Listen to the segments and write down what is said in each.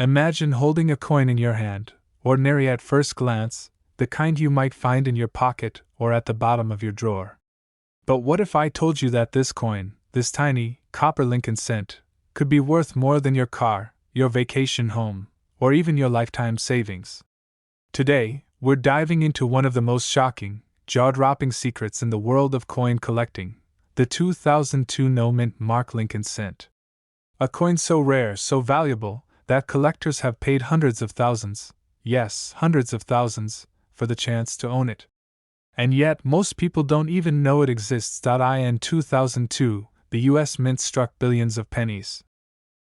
Imagine holding a coin in your hand, ordinary at first glance, the kind you might find in your pocket or at the bottom of your drawer. But what if I told you that this coin, this tiny, copper Lincoln cent, could be worth more than your car, your vacation home, or even your lifetime savings? Today, we're diving into one of the most shocking, jaw-dropping secrets in the world of coin collecting, the 2002 no-mint mark Lincoln cent. A coin so rare, so valuable, that collectors have paid hundreds of thousands, yes, hundreds of thousands, for the chance to own it. And yet, most people don't even know it exists. In 2002, the US Mint struck billions of pennies.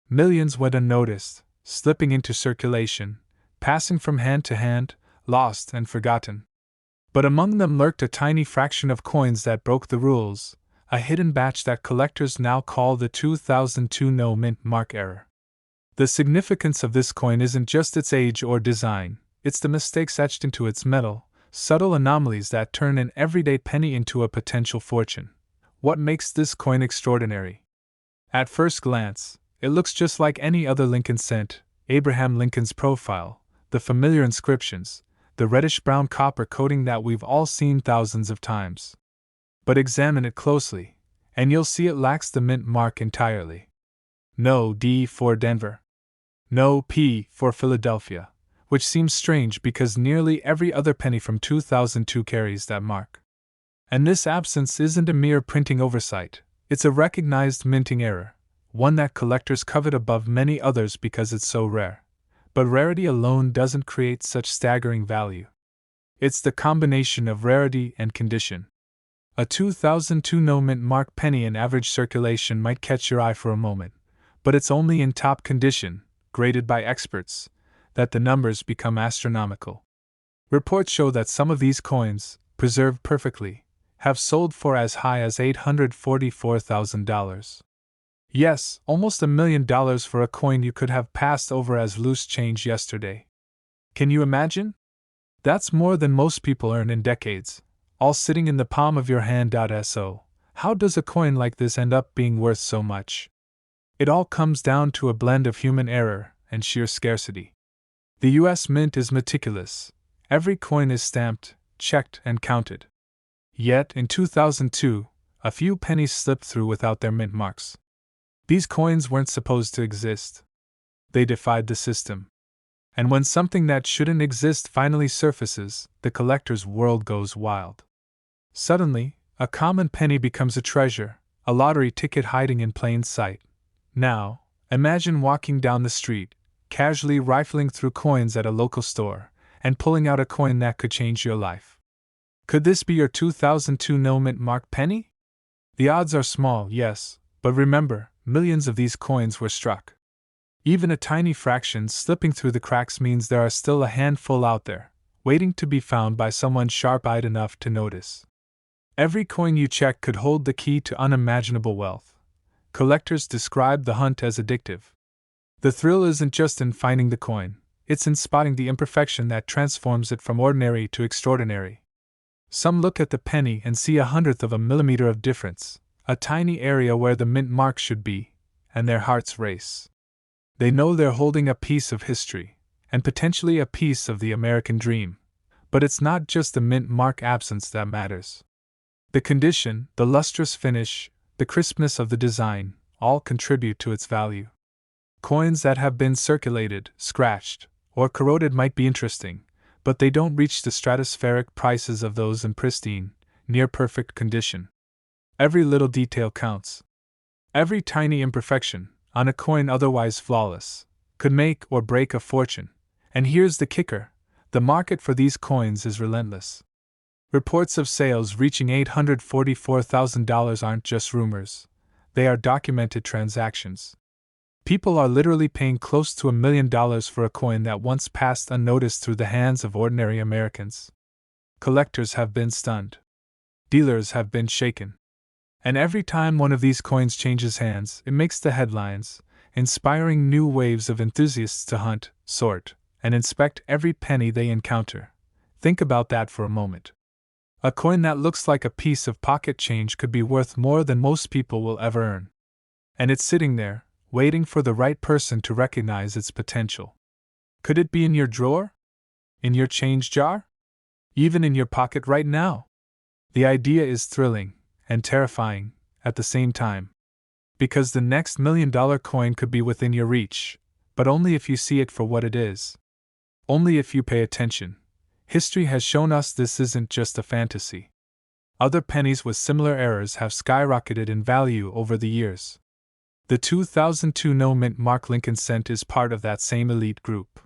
Millions went unnoticed, slipping into circulation, passing from hand to hand, lost and forgotten. But among them lurked a tiny fraction of coins that broke the rules, a hidden batch that collectors now call the 2002 no-mint mark error. The significance of this coin isn't just its age or design, it's the mistakes etched into its metal, subtle anomalies that turn an everyday penny into a potential fortune. What makes this coin extraordinary? At first glance, it looks just like any other Lincoln cent: Abraham Lincoln's profile, the familiar inscriptions, the reddish-brown copper coating that we've all seen thousands of times. But examine it closely, and you'll see it lacks the mint mark entirely. No D for Denver. No P for Philadelphia, which seems strange because nearly every other penny from 2002 carries that mark. And this absence isn't a mere printing oversight, it's a recognized minting error, one that collectors covet above many others because it's so rare. But rarity alone doesn't create such staggering value. It's the combination of rarity and condition. A 2002 no-mint mark penny in average circulation might catch your eye for a moment, but it's only in top condition, graded by experts, that the numbers become astronomical. Reports show that some of these coins, preserved perfectly, have sold for as high as $844,000. Yes, almost $1 million for a coin you could have passed over as loose change yesterday. Can you imagine? That's more than most people earn in decades, all sitting in the palm of your hand. So, how does a coin like this end up being worth so much? It all comes down to a blend of human error and sheer scarcity. The US Mint is meticulous. Every coin is stamped, checked, and counted. Yet, in 2002, a few pennies slipped through without their mint marks. These coins weren't supposed to exist. They defied the system. And when something that shouldn't exist finally surfaces, the collector's world goes wild. Suddenly, a common penny becomes a treasure, a lottery ticket hiding in plain sight. Now, imagine walking down the street, casually rifling through coins at a local store, and pulling out a coin that could change your life. Could this be your 2002 no-mint mark penny? The odds are small, yes, but remember, millions of these coins were struck. Even a tiny fraction slipping through the cracks means there are still a handful out there, waiting to be found by someone sharp-eyed enough to notice. Every coin you check could hold the key to unimaginable wealth. Collectors describe the hunt as addictive. The thrill isn't just in finding the coin, it's in spotting the imperfection that transforms it from ordinary to extraordinary. Some look at the penny and see 1/100th of a millimeter of difference, a tiny area where the mint mark should be, and their hearts race. They know they're holding a piece of history, and potentially a piece of the American dream. But it's not just the mint mark absence that matters. The condition, the lustrous finish, the crispness of the design, all contribute to its value. Coins that have been circulated, scratched, or corroded might be interesting, but they don't reach the stratospheric prices of those in pristine, near-perfect condition. Every little detail counts. Every tiny imperfection, on a coin otherwise flawless, could make or break a fortune. And here's the kicker: the market for these coins is relentless. Reports of sales reaching $844,000 aren't just rumors, they are documented transactions. People are literally paying close to $1 million for a coin that once passed unnoticed through the hands of ordinary Americans. Collectors have been stunned. Dealers have been shaken. And every time one of these coins changes hands, it makes the headlines, inspiring new waves of enthusiasts to hunt, sort, and inspect every penny they encounter. Think about that for a moment. A coin that looks like a piece of pocket change could be worth more than most people will ever earn. And it's sitting there, waiting for the right person to recognize its potential. Could it be in your drawer? In your change jar? Even in your pocket right now? The idea is thrilling and terrifying at the same time. Because the next $1,000,000 coin could be within your reach, but only if you see it for what it is. Only if you pay attention. History has shown us this isn't just a fantasy. Other pennies with similar errors have skyrocketed in value over the years. The 2002 no-mint Mark Lincoln cent is part of that same elite group.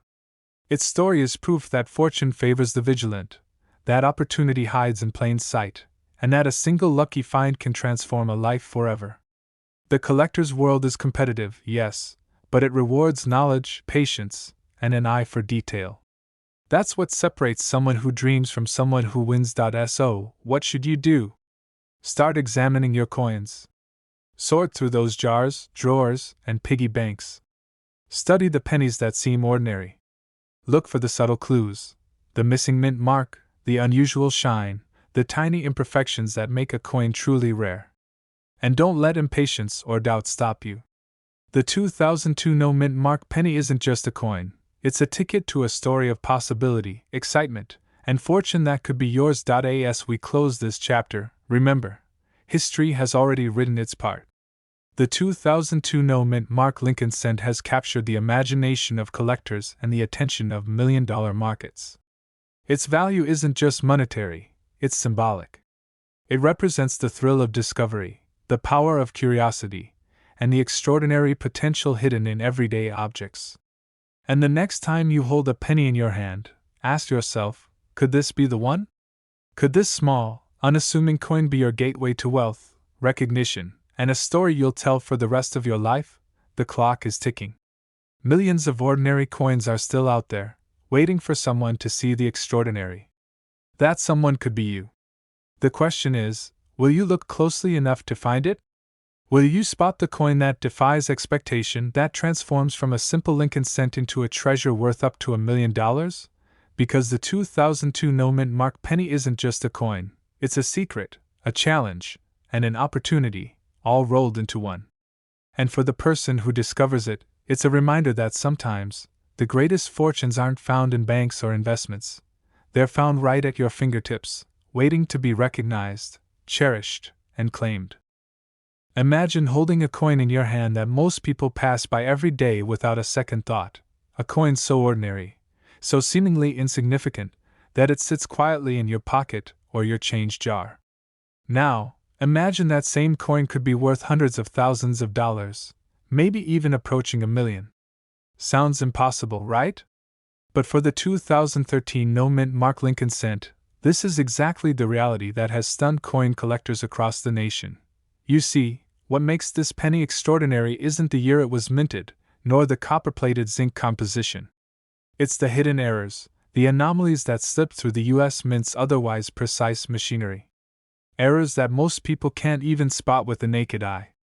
Its story is proof that fortune favors the vigilant, that opportunity hides in plain sight, and that a single lucky find can transform a life forever. The collector's world is competitive, yes, but it rewards knowledge, patience, and an eye for detail. That's what separates someone who dreams from someone who wins. So, what should you do? Start examining your coins. Sort through those jars, drawers, and piggy banks. Study the pennies that seem ordinary. Look for the subtle clues, the missing mint mark, the unusual shine, the tiny imperfections that make a coin truly rare. And don't let impatience or doubt stop you. The 2002 no-mint Mark penny isn't just a coin, it's a ticket to a story of possibility, excitement, and fortune that could be yours. As we close this chapter, remember, history has already written its part. The 2002 no-mint Mark Lincoln cent has captured the imagination of collectors and the attention of $1,000,000 markets. Its value isn't just monetary, it's symbolic. It represents the thrill of discovery, the power of curiosity, and the extraordinary potential hidden in everyday objects. And the next time you hold a penny in your hand, ask yourself, could this be the one? Could this small, unassuming coin be your gateway to wealth, recognition, and a story you'll tell for the rest of your life? The clock is ticking. Millions of ordinary coins are still out there, waiting for someone to see the extraordinary. That someone could be you. The question is, will you look closely enough to find it? Will you spot the coin that defies expectation, that transforms from a simple Lincoln cent into a treasure worth up to $1,000,000? Because the 2002 no-mint Mark penny isn't just a coin, it's a secret, a challenge, and an opportunity, all rolled into one. And for the person who discovers it, it's a reminder that sometimes, the greatest fortunes aren't found in banks or investments. They're found right at your fingertips, waiting to be recognized, cherished, and claimed. Imagine holding a coin in your hand that most people pass by every day without a second thought, a coin so ordinary, so seemingly insignificant, that it sits quietly in your pocket or your change jar. Now, imagine that same coin could be worth hundreds of thousands of dollars, maybe even approaching $1,000,000. Sounds impossible, right? But for the 2013 no-mint Mark Lincoln cent, this is exactly the reality that has stunned coin collectors across the nation. You see, what makes this penny extraordinary isn't the year it was minted, nor the copper-plated zinc composition. It's the hidden errors, the anomalies that slip through the U.S. Mint's otherwise precise machinery. Errors that most people can't even spot with the naked eye.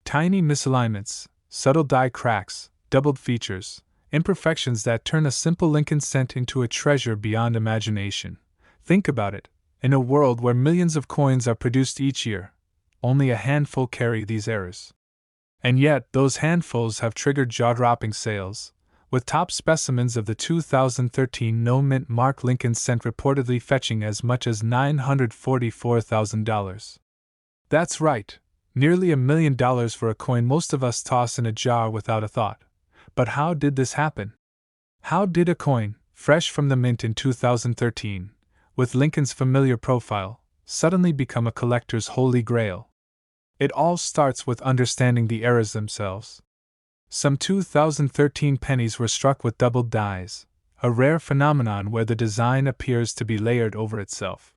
Tiny misalignments, subtle die cracks, doubled features, imperfections that turn a simple Lincoln cent into a treasure beyond imagination. Think about it. In a world where millions of coins are produced each year, only a handful carry these errors. And yet, those handfuls have triggered jaw-dropping sales, with top specimens of the 2013 no-mint Mark Lincoln cent reportedly fetching as much as $944,000. That's right, nearly $1,000,000 for a coin most of us toss in a jar without a thought. But how did this happen? How did a coin, fresh from the mint in 2013, with Lincoln's familiar profile, suddenly become a collector's holy grail? It all starts with understanding the errors themselves. Some 2013 pennies were struck with doubled dies, a rare phenomenon where the design appears to be layered over itself.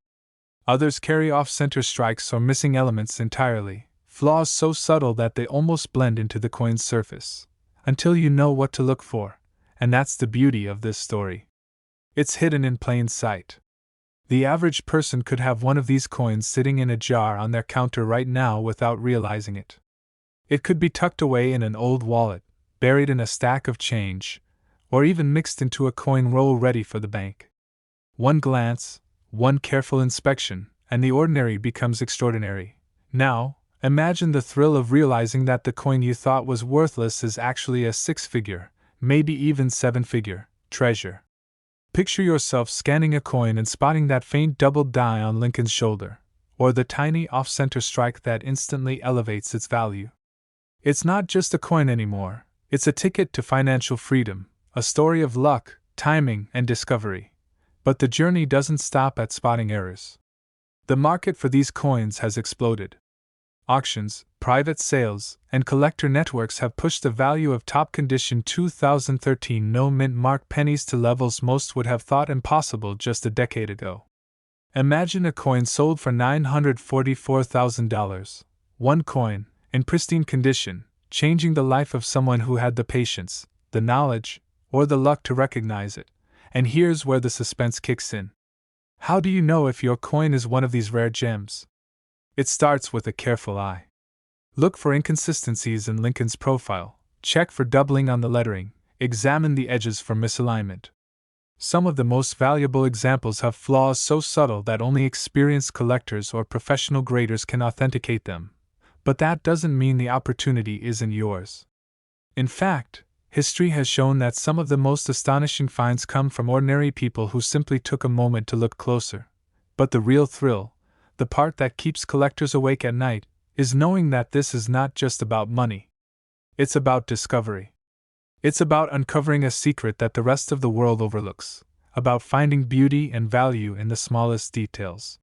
Others carry off-center strikes or missing elements entirely, flaws so subtle that they almost blend into the coin's surface, until you know what to look for, and that's the beauty of this story. It's hidden in plain sight. The average person could have one of these coins sitting in a jar on their counter right now without realizing it. It could be tucked away in an old wallet, buried in a stack of change, or even mixed into a coin roll ready for the bank. One glance, one careful inspection, and the ordinary becomes extraordinary. Now, imagine the thrill of realizing that the coin you thought was worthless is actually a six-figure, maybe even seven-figure, treasure. Picture yourself scanning a coin and spotting that faint doubled die on Lincoln's shoulder, or the tiny off-center strike that instantly elevates its value. It's not just a coin anymore, it's a ticket to financial freedom, a story of luck, timing, and discovery. But the journey doesn't stop at spotting errors. The market for these coins has exploded. Auctions, private sales, and collector networks have pushed the value of top-condition 2013 no-mint mark pennies to levels most would have thought impossible just a decade ago. Imagine a coin sold for $944,000. One coin, in pristine condition, changing the life of someone who had the patience, the knowledge, or the luck to recognize it. And here's where the suspense kicks in. How do you know if your coin is one of these rare gems? It starts with a careful eye. Look for inconsistencies in Lincoln's profile, check for doubling on the lettering, examine the edges for misalignment. Some of the most valuable examples have flaws so subtle that only experienced collectors or professional graders can authenticate them, but that doesn't mean the opportunity isn't yours. In fact, history has shown that some of the most astonishing finds come from ordinary people who simply took a moment to look closer. But the real thrill, the part that keeps collectors awake at night, is knowing that this is not just about money. It's about discovery. It's about uncovering a secret that the rest of the world overlooks, about finding beauty and value in the smallest details.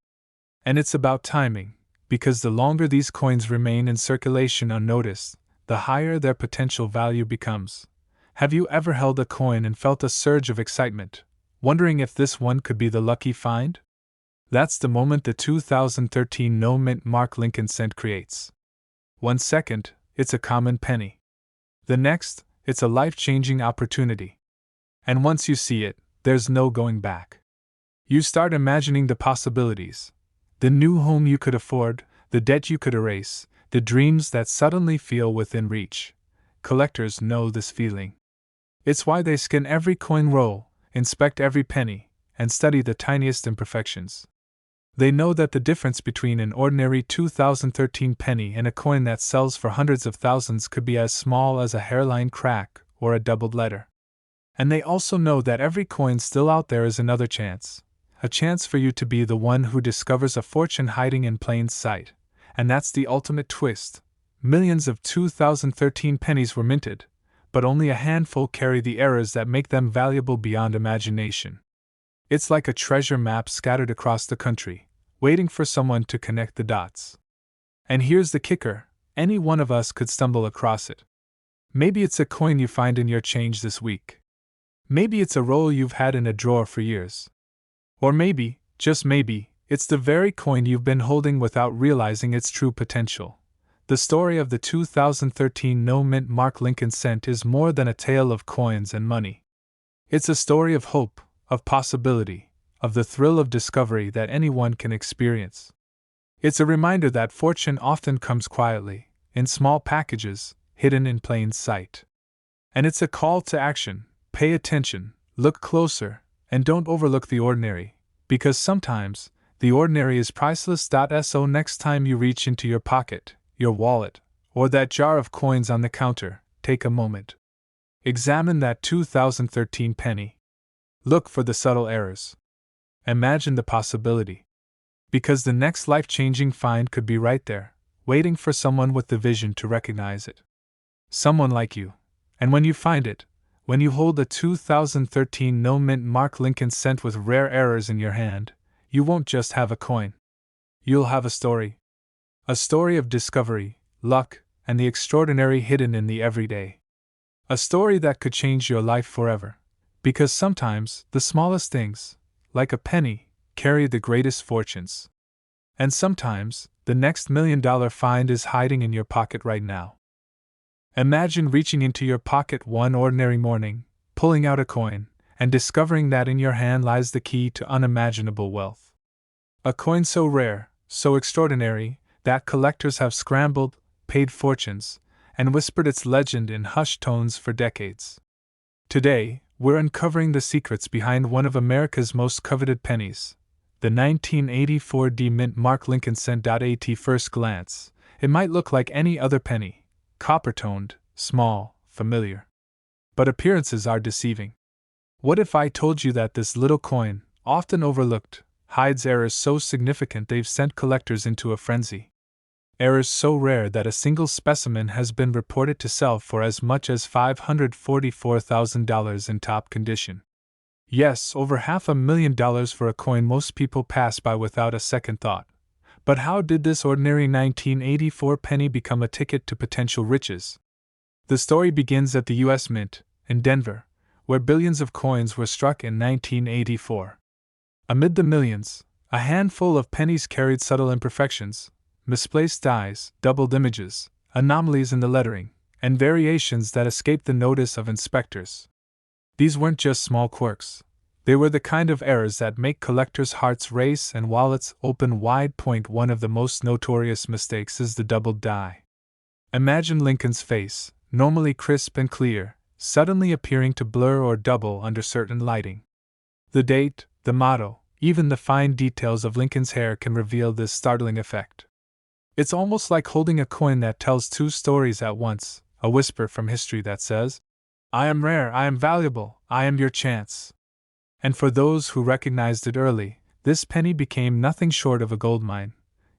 And it's about timing, because the longer these coins remain in circulation unnoticed, the higher their potential value becomes. Have you ever held a coin and felt a surge of excitement, wondering if this one could be the lucky find? That's the moment the 2013 no-mint mark Lincoln cent creates. 1 second, it's a common penny. The next, it's a life-changing opportunity. And once you see it, there's no going back. You start imagining the possibilities. The new home you could afford, the debt you could erase, the dreams that suddenly feel within reach. Collectors know this feeling. It's why they scan every coin roll, inspect every penny, and study the tiniest imperfections. They know that the difference between an ordinary 2013 penny and a coin that sells for hundreds of thousands could be as small as a hairline crack or a doubled letter. And they also know that every coin still out there is another chance. A chance for you to be the one who discovers a fortune hiding in plain sight. And that's the ultimate twist. Millions of 2013 pennies were minted, but only a handful carry the errors that make them valuable beyond imagination. It's like a treasure map scattered across the country, waiting for someone to connect the dots. And here's the kicker, any one of us could stumble across it. Maybe it's a coin you find in your change this week. Maybe it's a roll you've had in a drawer for years. Or maybe, just maybe, it's the very coin you've been holding without realizing its true potential. The story of the 2013 no-mint mark Lincoln cent is more than a tale of coins and money. It's a story of hope, of possibility, of the thrill of discovery that anyone can experience. It's a reminder that fortune often comes quietly, in small packages, hidden in plain sight. And it's a call to action. Pay attention, look closer, and don't overlook the ordinary, because sometimes, the ordinary is priceless. So next time you reach into your pocket, your wallet, or that jar of coins on the counter, take a moment. Examine that 2013 penny. Look for the subtle errors. Imagine the possibility. Because the next life-changing find could be right there, waiting for someone with the vision to recognize it. Someone like you. And when you find it, when you hold a 2013 no-mint mark Lincoln cent with rare errors in your hand, you won't just have a coin. You'll have a story. A story of discovery, luck, and the extraordinary hidden in the everyday. A story that could change your life forever. Because sometimes, the smallest things, like a penny, carry the greatest fortunes. And sometimes, the next $1 million find is hiding in your pocket right now. Imagine reaching into your pocket one ordinary morning, pulling out a coin, and discovering that in your hand lies the key to unimaginable wealth. A coin so rare, so extraordinary, that collectors have scrambled, paid fortunes, and whispered its legend in hushed tones for decades. Today, we're uncovering the secrets behind one of America's most coveted pennies, the 1984 D-Mint mark Lincoln cent. At first glance, it might look like any other penny, copper-toned, small, familiar. But appearances are deceiving. What if I told you that this little coin, often overlooked, hides errors so significant they've sent collectors into a frenzy? Errors so rare that a single specimen has been reported to sell for as much as $544,000 in top condition. Yes, over $500,000 for a coin most people pass by without a second thought. But how did this ordinary 1984 penny become a ticket to potential riches? The story begins at the U.S. Mint, in Denver, where billions of coins were struck in 1984. Amid the millions, a handful of pennies carried subtle imperfections, misplaced dies, doubled images, anomalies in the lettering, and variations that escaped the notice of inspectors. These weren't just small quirks. They were the kind of errors that make collectors' hearts race and wallets open wide. One of the most notorious mistakes is the doubled die. Imagine Lincoln's face, normally crisp and clear, suddenly appearing to blur or double under certain lighting. The date, the motto, even the fine details of Lincoln's hair can reveal this startling effect. It's almost like holding a coin that tells two stories at once, a whisper from history that says, "I am rare, I am valuable, I am your chance." And for those who recognized it early, this penny became nothing short of a goldmine.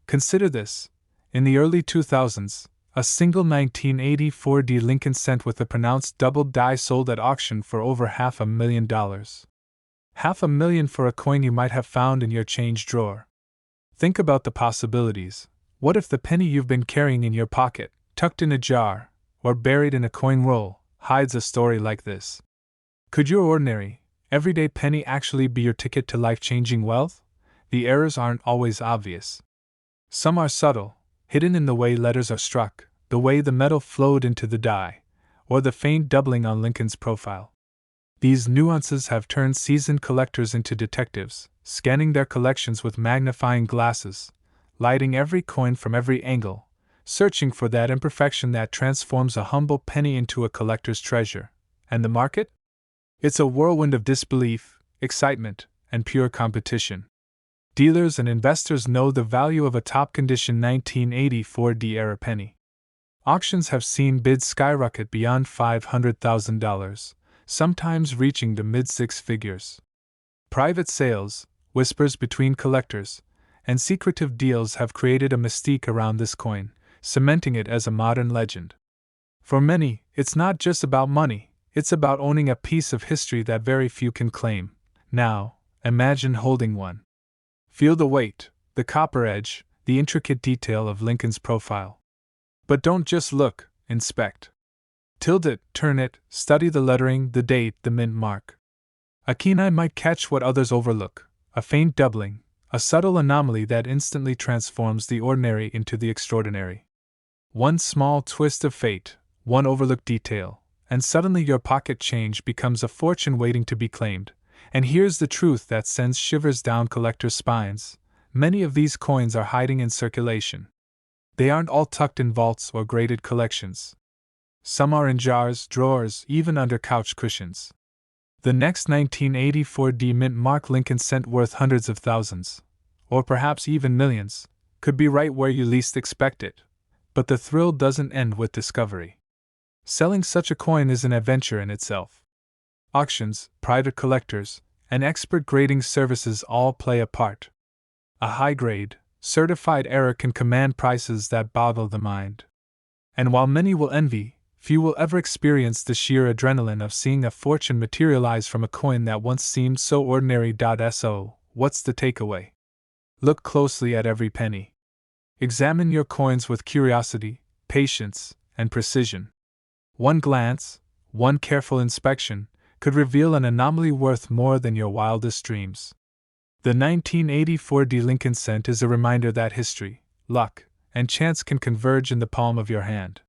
Consider this: in the early 2000s, a single 1984 Lincoln cent with a pronounced doubled die sold at auction for over $500,000. $500,000 for a coin you might have found in your change drawer. Think about the possibilities. What if the penny you've been carrying in your pocket, tucked in a jar, or buried in a coin roll, hides a story like this? Could your ordinary, everyday penny actually be your ticket to life-changing wealth? The errors aren't always obvious. Some are subtle, hidden in the way letters are struck, the way the metal flowed into the die, or the faint doubling on Lincoln's profile. These nuances have turned seasoned collectors into detectives, scanning their collections with magnifying glasses, lighting every coin from every angle, searching for that imperfection that transforms a humble penny into a collector's treasure. And the market? It's a whirlwind of disbelief, excitement, and pure competition. Dealers and investors know the value of a top-condition 1984 era penny. Auctions have seen bids skyrocket beyond $500,000, sometimes reaching the mid-six figures. Private sales, whispers between collectors, and secretive deals have created a mystique around this coin, cementing it as a modern legend. For many, it's not just about money, it's about owning a piece of history that very few can claim. Now, imagine holding one. Feel the weight, the copper edge, the intricate detail of Lincoln's profile. But don't just look, inspect. Tilt it, turn it, study the lettering, the date, the mint mark. A keen eye might catch what others overlook, a faint doubling, a subtle anomaly that instantly transforms the ordinary into the extraordinary. One small twist of fate, one overlooked detail, and suddenly your pocket change becomes a fortune waiting to be claimed. And here's the truth that sends shivers down collectors' spines: many of these coins are hiding in circulation. They aren't all tucked in vaults or graded collections. Some are in jars, drawers, even under couch cushions. The next 1984 mint mark Lincoln cent worth hundreds of thousands, or perhaps even millions, could be right where you least expect it. But the thrill doesn't end with discovery. Selling such a coin is an adventure in itself. Auctions, private collectors, and expert grading services all play a part. A high-grade, certified error can command prices that boggle the mind. And while many will envy, few will ever experience the sheer adrenaline of seeing a fortune materialize from a coin that once seemed so ordinary. So, what's the takeaway? Look closely at every penny. Examine your coins with curiosity, patience, and precision. One glance, one careful inspection, could reveal an anomaly worth more than your wildest dreams. The 1984 Lincoln cent is a reminder that history, luck, and chance can converge in the palm of your hand.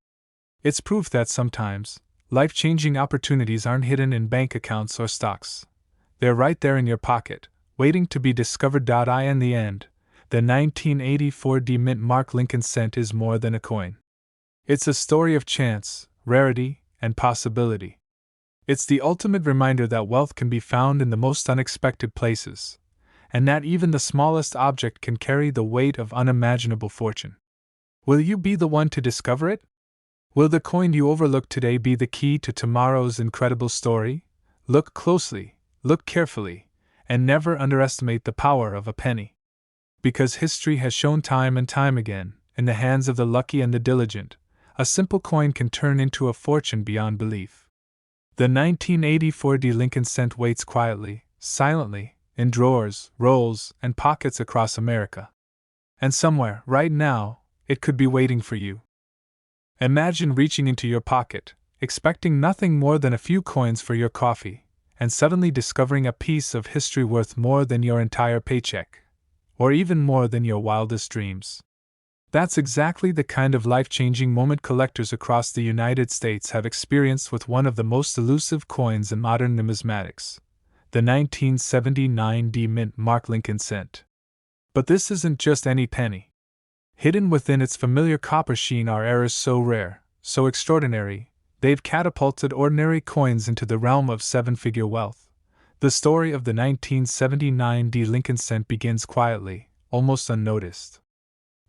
It's proof that sometimes, life-changing opportunities aren't hidden in bank accounts or stocks. They're right there in your pocket, waiting to be discovered. In the end, the 1984 mint mark Lincoln cent is more than a coin. It's a story of chance, rarity, and possibility. It's the ultimate reminder that wealth can be found in the most unexpected places, and that even the smallest object can carry the weight of unimaginable fortune. Will you be the one to discover it? Will the coin you overlooked today be the key to tomorrow's incredible story? Look closely, Look carefully, and never underestimate the power of a penny. Because history has shown time and time again, in the hands of the lucky and the diligent, a simple coin can turn into a fortune beyond belief. The 1984 Lincoln cent waits quietly, silently, in drawers, rolls, and pockets across America. And somewhere, right now, it could be waiting for you. Imagine reaching into your pocket, expecting nothing more than a few coins for your coffee, and suddenly discovering a piece of history worth more than your entire paycheck, or even more than your wildest dreams. That's exactly the kind of life-changing moment collectors across the United States have experienced with one of the most elusive coins in modern numismatics, the 1979 D-Mint Mark Lincoln cent. But this isn't just any penny. Hidden within its familiar copper sheen are errors so rare, so extraordinary, they've catapulted ordinary coins into the realm of seven-figure wealth. The story of the 1979 D Lincoln cent begins quietly, almost unnoticed.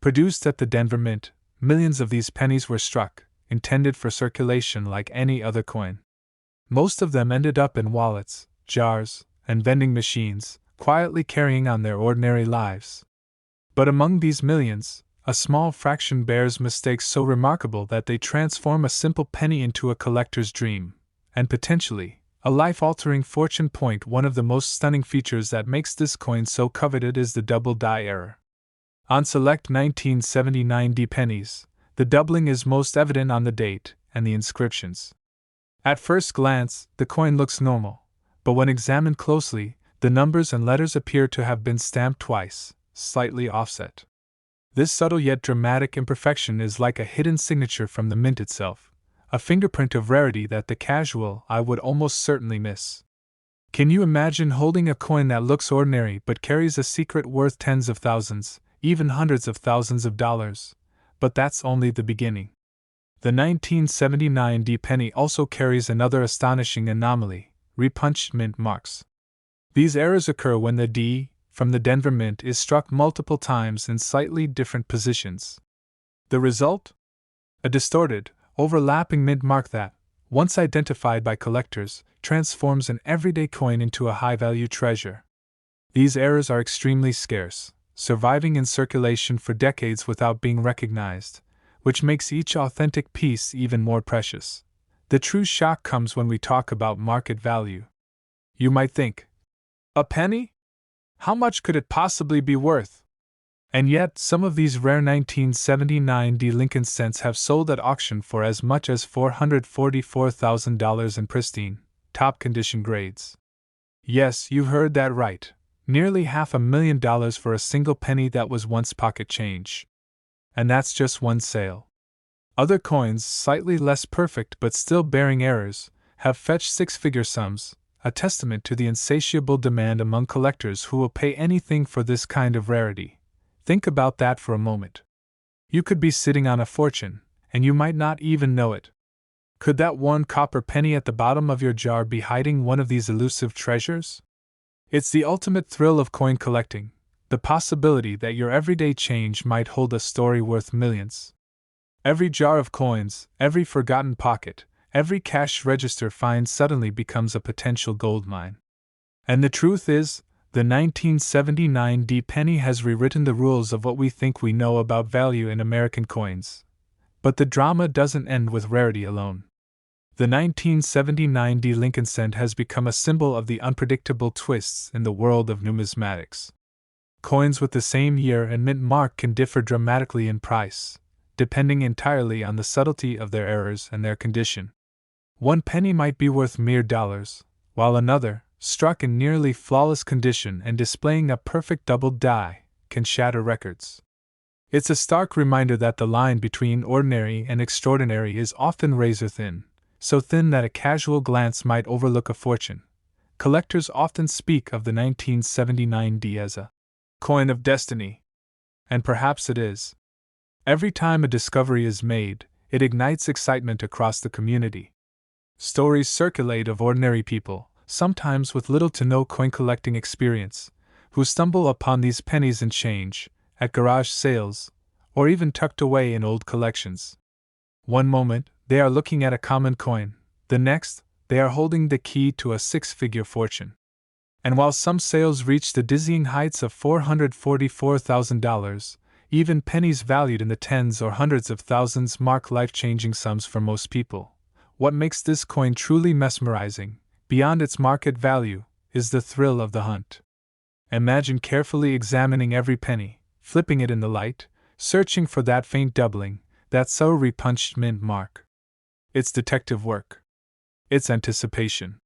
Produced at the Denver Mint, millions of these pennies were struck, intended for circulation like any other coin. Most of them ended up in wallets, jars, and vending machines, quietly carrying on their ordinary lives. But among these millions, a small fraction bears mistakes so remarkable that they transform a simple penny into a collector's dream, and potentially, a life-altering fortune point. One of the most stunning features that makes this coin so coveted is the double die error. On select 1979 D pennies, the doubling is most evident on the date and the inscriptions. At first glance, the coin looks normal, but when examined closely, the numbers and letters appear to have been stamped twice, slightly offset. This subtle yet dramatic imperfection is like a hidden signature from the mint itself, a fingerprint of rarity that the casual eye would almost certainly miss. Can you imagine holding a coin that looks ordinary but carries a secret worth tens of thousands, even hundreds of thousands of dollars? But that's only the beginning. The 1979 D penny also carries another astonishing anomaly: repunched mint marks. These errors occur when the D from the Denver Mint is struck multiple times in slightly different positions. The result? A distorted, overlapping mint mark that, once identified by collectors, transforms an everyday coin into a high-value treasure. These errors are extremely scarce, surviving in circulation for decades without being recognized, which makes each authentic piece even more precious. The true shock comes when we talk about market value. You might think, a penny? How much could it possibly be worth? And yet, some of these rare 1979 D Lincoln cents have sold at auction for as much as $444,000 in pristine, top-condition grades. Yes, you heard that right. Nearly $500,000 for a single penny that was once pocket change. And that's just one sale. Other coins, slightly less perfect but still bearing errors, have fetched six-figure sums, a testament to the insatiable demand among collectors who will pay anything for this kind of rarity. Think about that for a moment. You could be sitting on a fortune, and you might not even know it. Could that one copper penny at the bottom of your jar be hiding one of these elusive treasures? It's the ultimate thrill of coin collecting, the possibility that your everyday change might hold a story worth millions. Every jar of coins, every forgotten pocket, every cash register find suddenly becomes a potential gold mine. And the truth is, the 1979 D penny has rewritten the rules of what we think we know about value in American coins. But the drama doesn't end with rarity alone. The 1979 D Lincoln cent has become a symbol of the unpredictable twists in the world of numismatics. Coins with the same year and mint mark can differ dramatically in price, depending entirely on the subtlety of their errors and their condition. One penny might be worth mere dollars, while another, struck in nearly flawless condition and displaying a perfect double die, can shatter records. It's a stark reminder that the line between ordinary and extraordinary is often razor-thin, so thin that a casual glance might overlook a fortune. Collectors often speak of the 1979 D as a coin of destiny. And perhaps it is. Every time a discovery is made, it ignites excitement across the community. Stories circulate of ordinary people, sometimes with little to no coin collecting experience, who stumble upon these pennies and change, at garage sales, or even tucked away in old collections. One moment, they are looking at a common coin, the next, they are holding the key to a six-figure fortune. And while some sales reached the dizzying heights of $444,000, even pennies valued in the tens or hundreds of thousands mark life-changing sums for most people. What makes this coin truly mesmerizing, beyond its market value, is the thrill of the hunt. Imagine carefully examining every penny, flipping it in the light, searching for that faint doubling, that subtle repunched mint mark. It's detective work. It's anticipation.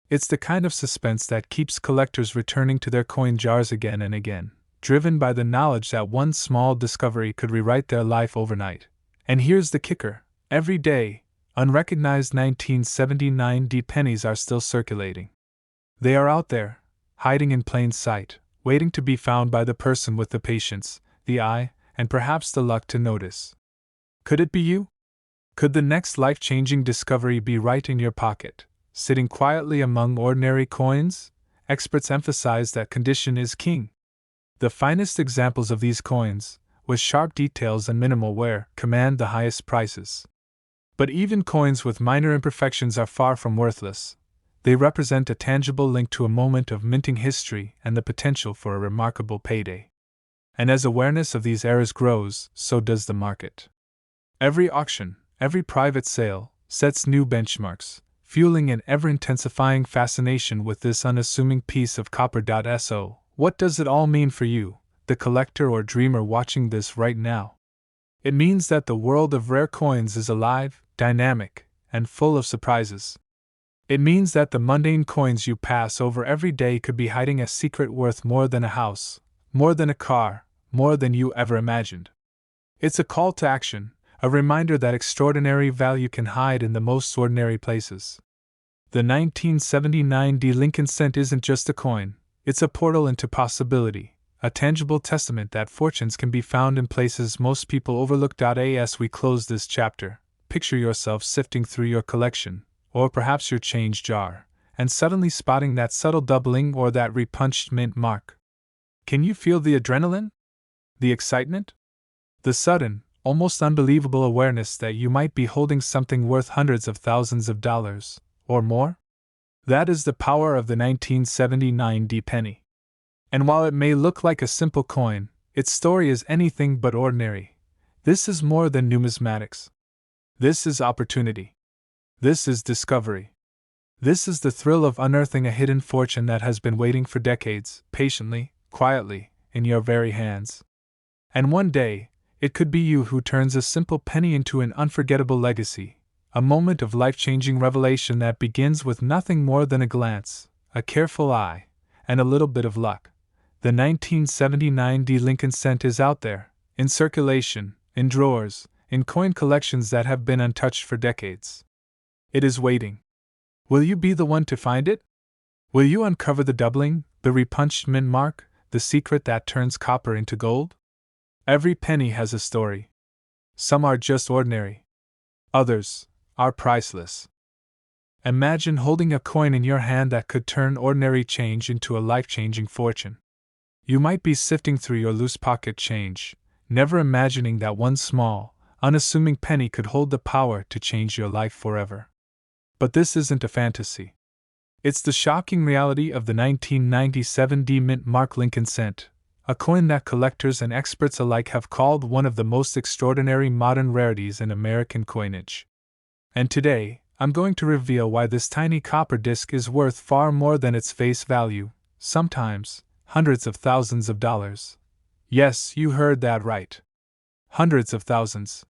It's the kind of suspense that keeps collectors returning to their coin jars again and again, driven by the knowledge that one small discovery could rewrite their life overnight. And here's the kicker: every day, unrecognized 1979 D pennies are still circulating. They are out there, hiding in plain sight, waiting to be found by the person with the patience, the eye, and perhaps the luck to notice. Could it be you? Could the next life-changing discovery be right in your pocket, sitting quietly among ordinary coins? Experts emphasize that condition is king. The finest examples of these coins, with sharp details and minimal wear, command the highest prices. But even coins with minor imperfections are far from worthless. They represent a tangible link to a moment of minting history and the potential for a remarkable payday. And as awareness of these errors grows, so does the market. Every auction, every private sale, sets new benchmarks, fueling an ever-intensifying fascination with this unassuming piece of copper. So, what does it all mean for you, the collector or dreamer watching this right now? It means that the world of rare coins is alive, dynamic, and full of surprises. It means that the mundane coins you pass over every day could be hiding a secret worth more than a house, more than a car, more than you ever imagined. It's a call to action, a reminder that extraordinary value can hide in the most ordinary places. The 1979 D Lincoln cent isn't just a coin, it's a portal into possibility, a tangible testament that fortunes can be found in places most people overlook. As we close this chapter, picture yourself sifting through your collection, or perhaps your change jar, and suddenly spotting that subtle doubling or that repunched mint mark. Can you feel the adrenaline? The excitement? The sudden, almost unbelievable awareness that you might be holding something worth hundreds of thousands of dollars, or more? That is the power of the 1979 D penny. And while it may look like a simple coin, its story is anything but ordinary. This is more than numismatics. This is opportunity. This is discovery. This is the thrill of unearthing a hidden fortune that has been waiting for decades, patiently, quietly, in your very hands. And one day, it could be you who turns a simple penny into an unforgettable legacy, a moment of life-changing revelation that begins with nothing more than a glance, a careful eye, and a little bit of luck. The 1979 D Lincoln cent is out there, in circulation, in drawers, in coin collections that have been untouched for decades. It is waiting. Will you be the one to find it? Will you uncover the doubling, the repunched mint mark, the secret that turns copper into gold? Every penny has a story. Some are just ordinary. Others are priceless. Imagine holding a coin in your hand that could turn ordinary change into a life-changing fortune. You might be sifting through your loose pocket change, never imagining that one small, unassuming penny could hold the power to change your life forever. But this isn't a fantasy. It's the shocking reality of the 1997 D mint mark Lincoln cent, a coin that collectors and experts alike have called one of the most extraordinary modern rarities in American coinage. And today, I'm going to reveal why this tiny copper disc is worth far more than its face value, sometimes hundreds of thousands of dollars. Yes, you heard that right. Hundreds of thousands.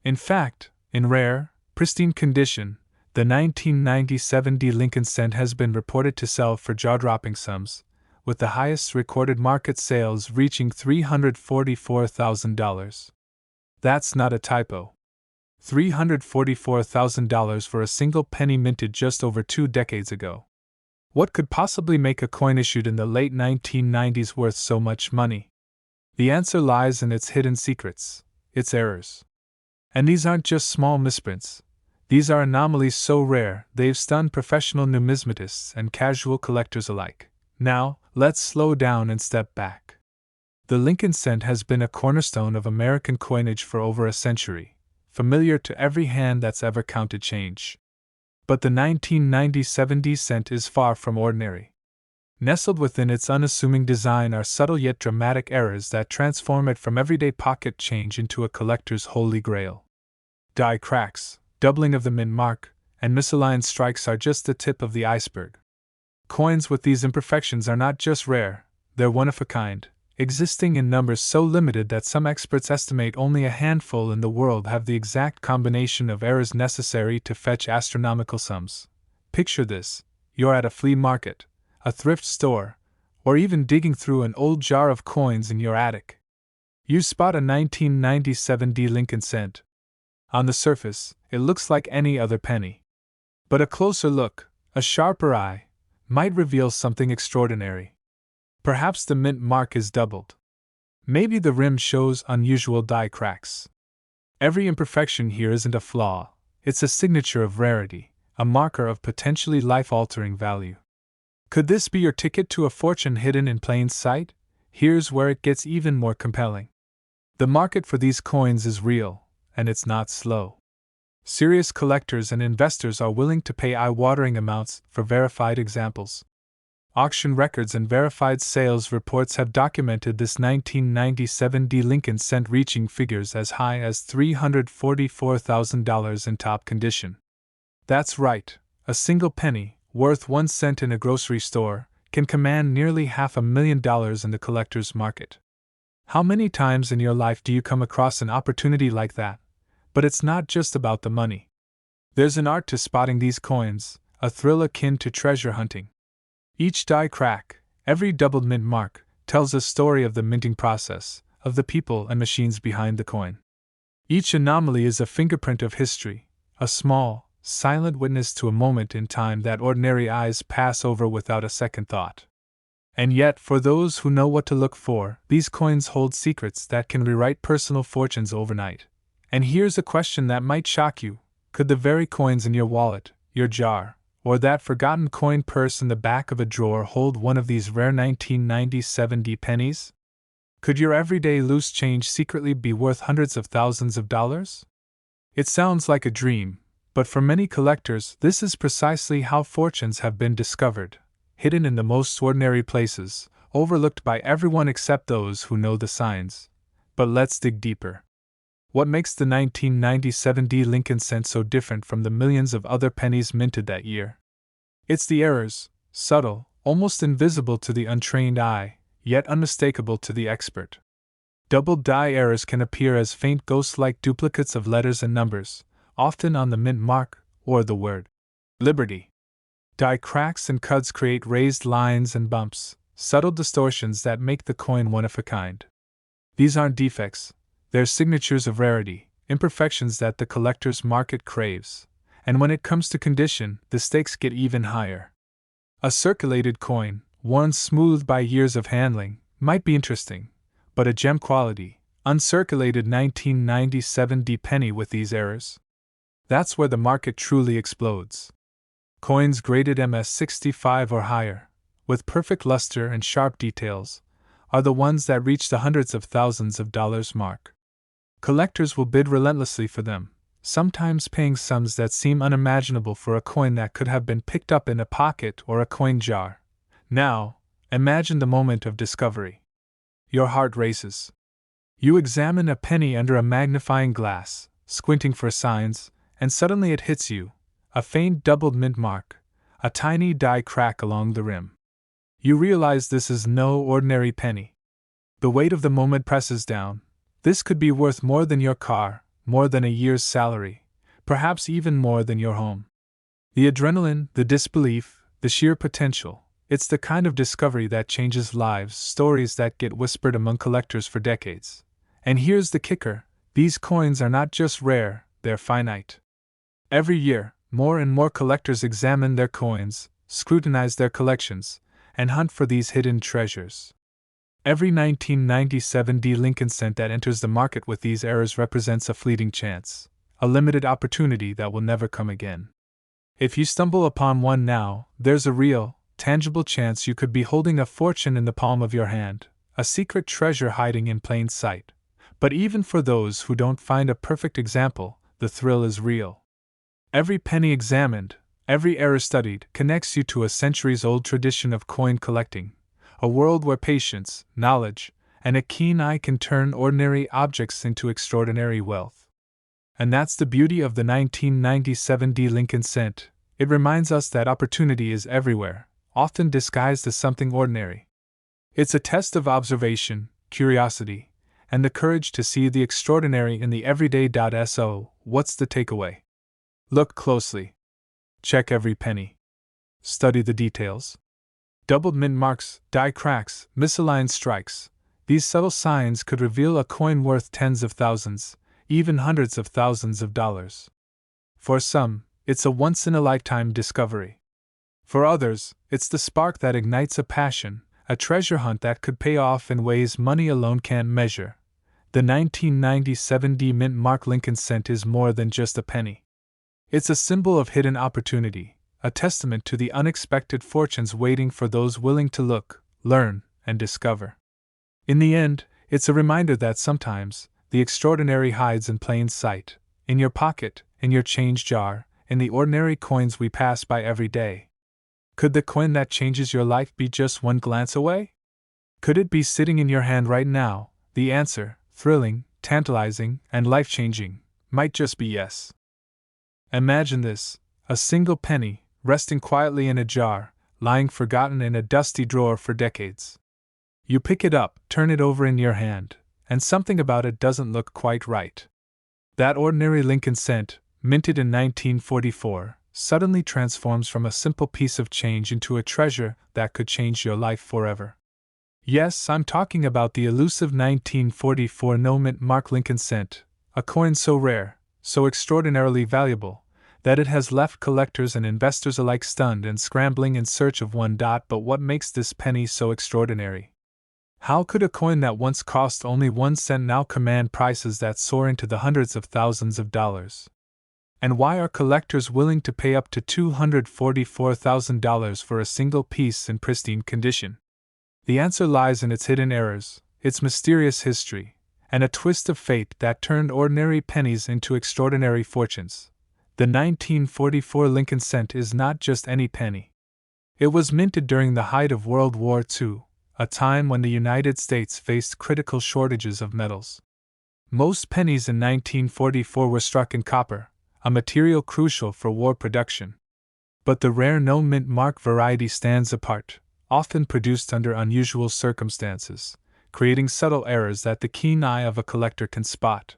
In fact, in rare, pristine condition, the 1997 D Lincoln cent has been reported to sell for jaw-dropping sums, with the highest recorded market sales reaching $344,000. That's not a typo. $344,000 for a single penny minted just over 2 decades ago. What could possibly make a coin issued in the late 1990s worth so much money? The answer lies in its hidden secrets, its errors. And these aren't just small misprints. These are anomalies so rare they've stunned professional numismatists and casual collectors alike. Now, let's slow down and step back. The Lincoln cent has been a cornerstone of American coinage for over a century, familiar to every hand that's ever counted change. But the 1997 D cent is far from ordinary. Nestled within its unassuming design are subtle yet dramatic errors that transform it from everyday pocket change into a collector's holy grail. Die cracks, doubling of the mint mark, and misaligned strikes are just the tip of the iceberg. Coins with these imperfections are not just rare, they're one of a kind, existing in numbers so limited that some experts estimate only a handful in the world have the exact combination of errors necessary to fetch astronomical sums. Picture this: you're at a flea market, a thrift store, or even digging through an old jar of coins in your attic. You spot a 1997 D Lincoln cent. On the surface, it looks like any other penny. But a closer look, a sharper eye, might reveal something extraordinary. Perhaps the mint mark is doubled. Maybe the rim shows unusual die cracks. Every imperfection here isn't a flaw, it's a signature of rarity, a marker of potentially life-altering value. Could this be your ticket to a fortune hidden in plain sight? Here's where it gets even more compelling. The market for these coins is real, and it's not slow. Serious collectors and investors are willing to pay eye-watering amounts for verified examples. Auction records and verified sales reports have documented this 1997 D Lincoln cent reaching figures as high as $344,000 in top condition. That's right, a single penny, worth 1 cent in a grocery store, can command nearly $500,000 in the collector's market. How many times in your life do you come across an opportunity like that? But it's not just about the money. There's an art to spotting these coins, a thrill akin to treasure hunting. Each die crack, every doubled mint mark, tells a story of the minting process, of the people and machines behind the coin. Each anomaly is a fingerprint of history, a small, silent witness to a moment in time that ordinary eyes pass over without a second thought. And yet, for those who know what to look for, these coins hold secrets that can rewrite personal fortunes overnight. And here's a question that might shock you: could the very coins in your wallet, your jar, or that forgotten coin purse in the back of a drawer hold one of these rare 1997 D pennies? Could your everyday loose change secretly be worth hundreds of thousands of dollars? It sounds like a dream, but for many collectors, this is precisely how fortunes have been discovered, hidden in the most ordinary places, overlooked by everyone except those who know the signs. But let's dig deeper. What makes the 1997 D Lincoln cent so different from the millions of other pennies minted that year? It's the errors, subtle, almost invisible to the untrained eye, yet unmistakable to the expert. Doubled die errors can appear as faint ghost-like duplicates of letters and numbers, often on the mint mark or the word Liberty. Die cracks and cuts create raised lines and bumps, subtle distortions that make the coin one of a kind. These aren't defects. They're signatures of rarity, imperfections that the collector's market craves. And when it comes to condition, the stakes get even higher. A circulated coin, worn smooth by years of handling, might be interesting, but a gem quality, uncirculated 1997 D penny with these errors? That's where the market truly explodes. Coins graded MS65 or higher, with perfect luster and sharp details, are the ones that reach the hundreds of thousands of dollars mark. Collectors will bid relentlessly for them, sometimes paying sums that seem unimaginable for a coin that could have been picked up in a pocket or a coin jar. Now, imagine the moment of discovery. Your heart races. You examine a penny under a magnifying glass, squinting for signs, and suddenly it hits you: a faint doubled mint mark, a tiny die crack along the rim. You realize this is no ordinary penny. The weight of the moment presses down. This could be worth more than your car, more than a year's salary, perhaps even more than your home. The adrenaline, the disbelief, the sheer potential, it's the kind of discovery that changes lives, stories that get whispered among collectors for decades. And here's the kicker: these coins are not just rare, they're finite. Every year, more and more collectors examine their coins, scrutinize their collections, and hunt for these hidden treasures. Every 1997 D Lincoln cent that enters the market with these errors represents a fleeting chance, a limited opportunity that will never come again. If you stumble upon one now, there's a real, tangible chance you could be holding a fortune in the palm of your hand, a secret treasure hiding in plain sight. But even for those who don't find a perfect example, the thrill is real. Every penny examined, Every era studied connects you to a centuries-old tradition of coin collecting, a world where patience, knowledge, and a keen eye can turn ordinary objects into extraordinary wealth. And that's the beauty of the 1997 D. Lincoln cent. It reminds us that opportunity is everywhere, often disguised as something ordinary. It's a test of observation, curiosity, and the courage to see the extraordinary in the everyday. So, what's the takeaway? Look closely. Check every penny. Study the details. Doubled mint marks, die cracks, misaligned strikes. These subtle signs could reveal a coin worth tens of thousands, even hundreds of thousands of dollars. For some, it's a once-in-a-lifetime discovery. For others, it's the spark that ignites a passion, a treasure hunt that could pay off in ways money alone can't measure. The 1997 D Mint Mark Lincoln cent is more than just a penny. It's a symbol of hidden opportunity, a testament to the unexpected fortunes waiting for those willing to look, learn, and discover. In the end, it's a reminder that sometimes, the extraordinary hides in plain sight, in your pocket, in your change jar, in the ordinary coins we pass by every day. Could the coin that changes your life be just one glance away? Could it be sitting in your hand right now? The answer, thrilling, tantalizing, and life-changing, might just be yes. Imagine this, a single penny, resting quietly in a jar, lying forgotten in a dusty drawer for decades. You pick it up, turn it over in your hand, and something about it doesn't look quite right. That ordinary Lincoln cent, minted in 1944, suddenly transforms from a simple piece of change into a treasure that could change your life forever. Yes, I'm talking about the elusive 1944 no-mint Mark Lincoln cent, a coin so rare, so extraordinarily valuable, that it has left collectors and investors alike stunned and scrambling in search of one. But what makes this penny so extraordinary? How could a coin that once cost only 1 cent now command prices that soar into the hundreds of thousands of dollars? And why are collectors willing to pay up to $244,000 for a single piece in pristine condition? The answer lies in its hidden errors, its mysterious history, and a twist of fate that turned ordinary pennies into extraordinary fortunes. The 1944 Lincoln cent is not just any penny. It was minted during the height of World War II, a time when the United States faced critical shortages of metals. Most pennies in 1944 were struck in copper, a material crucial for war production. But the rare no-mint mark variety stands apart, often produced under unusual circumstances, creating subtle errors that the keen eye of a collector can spot.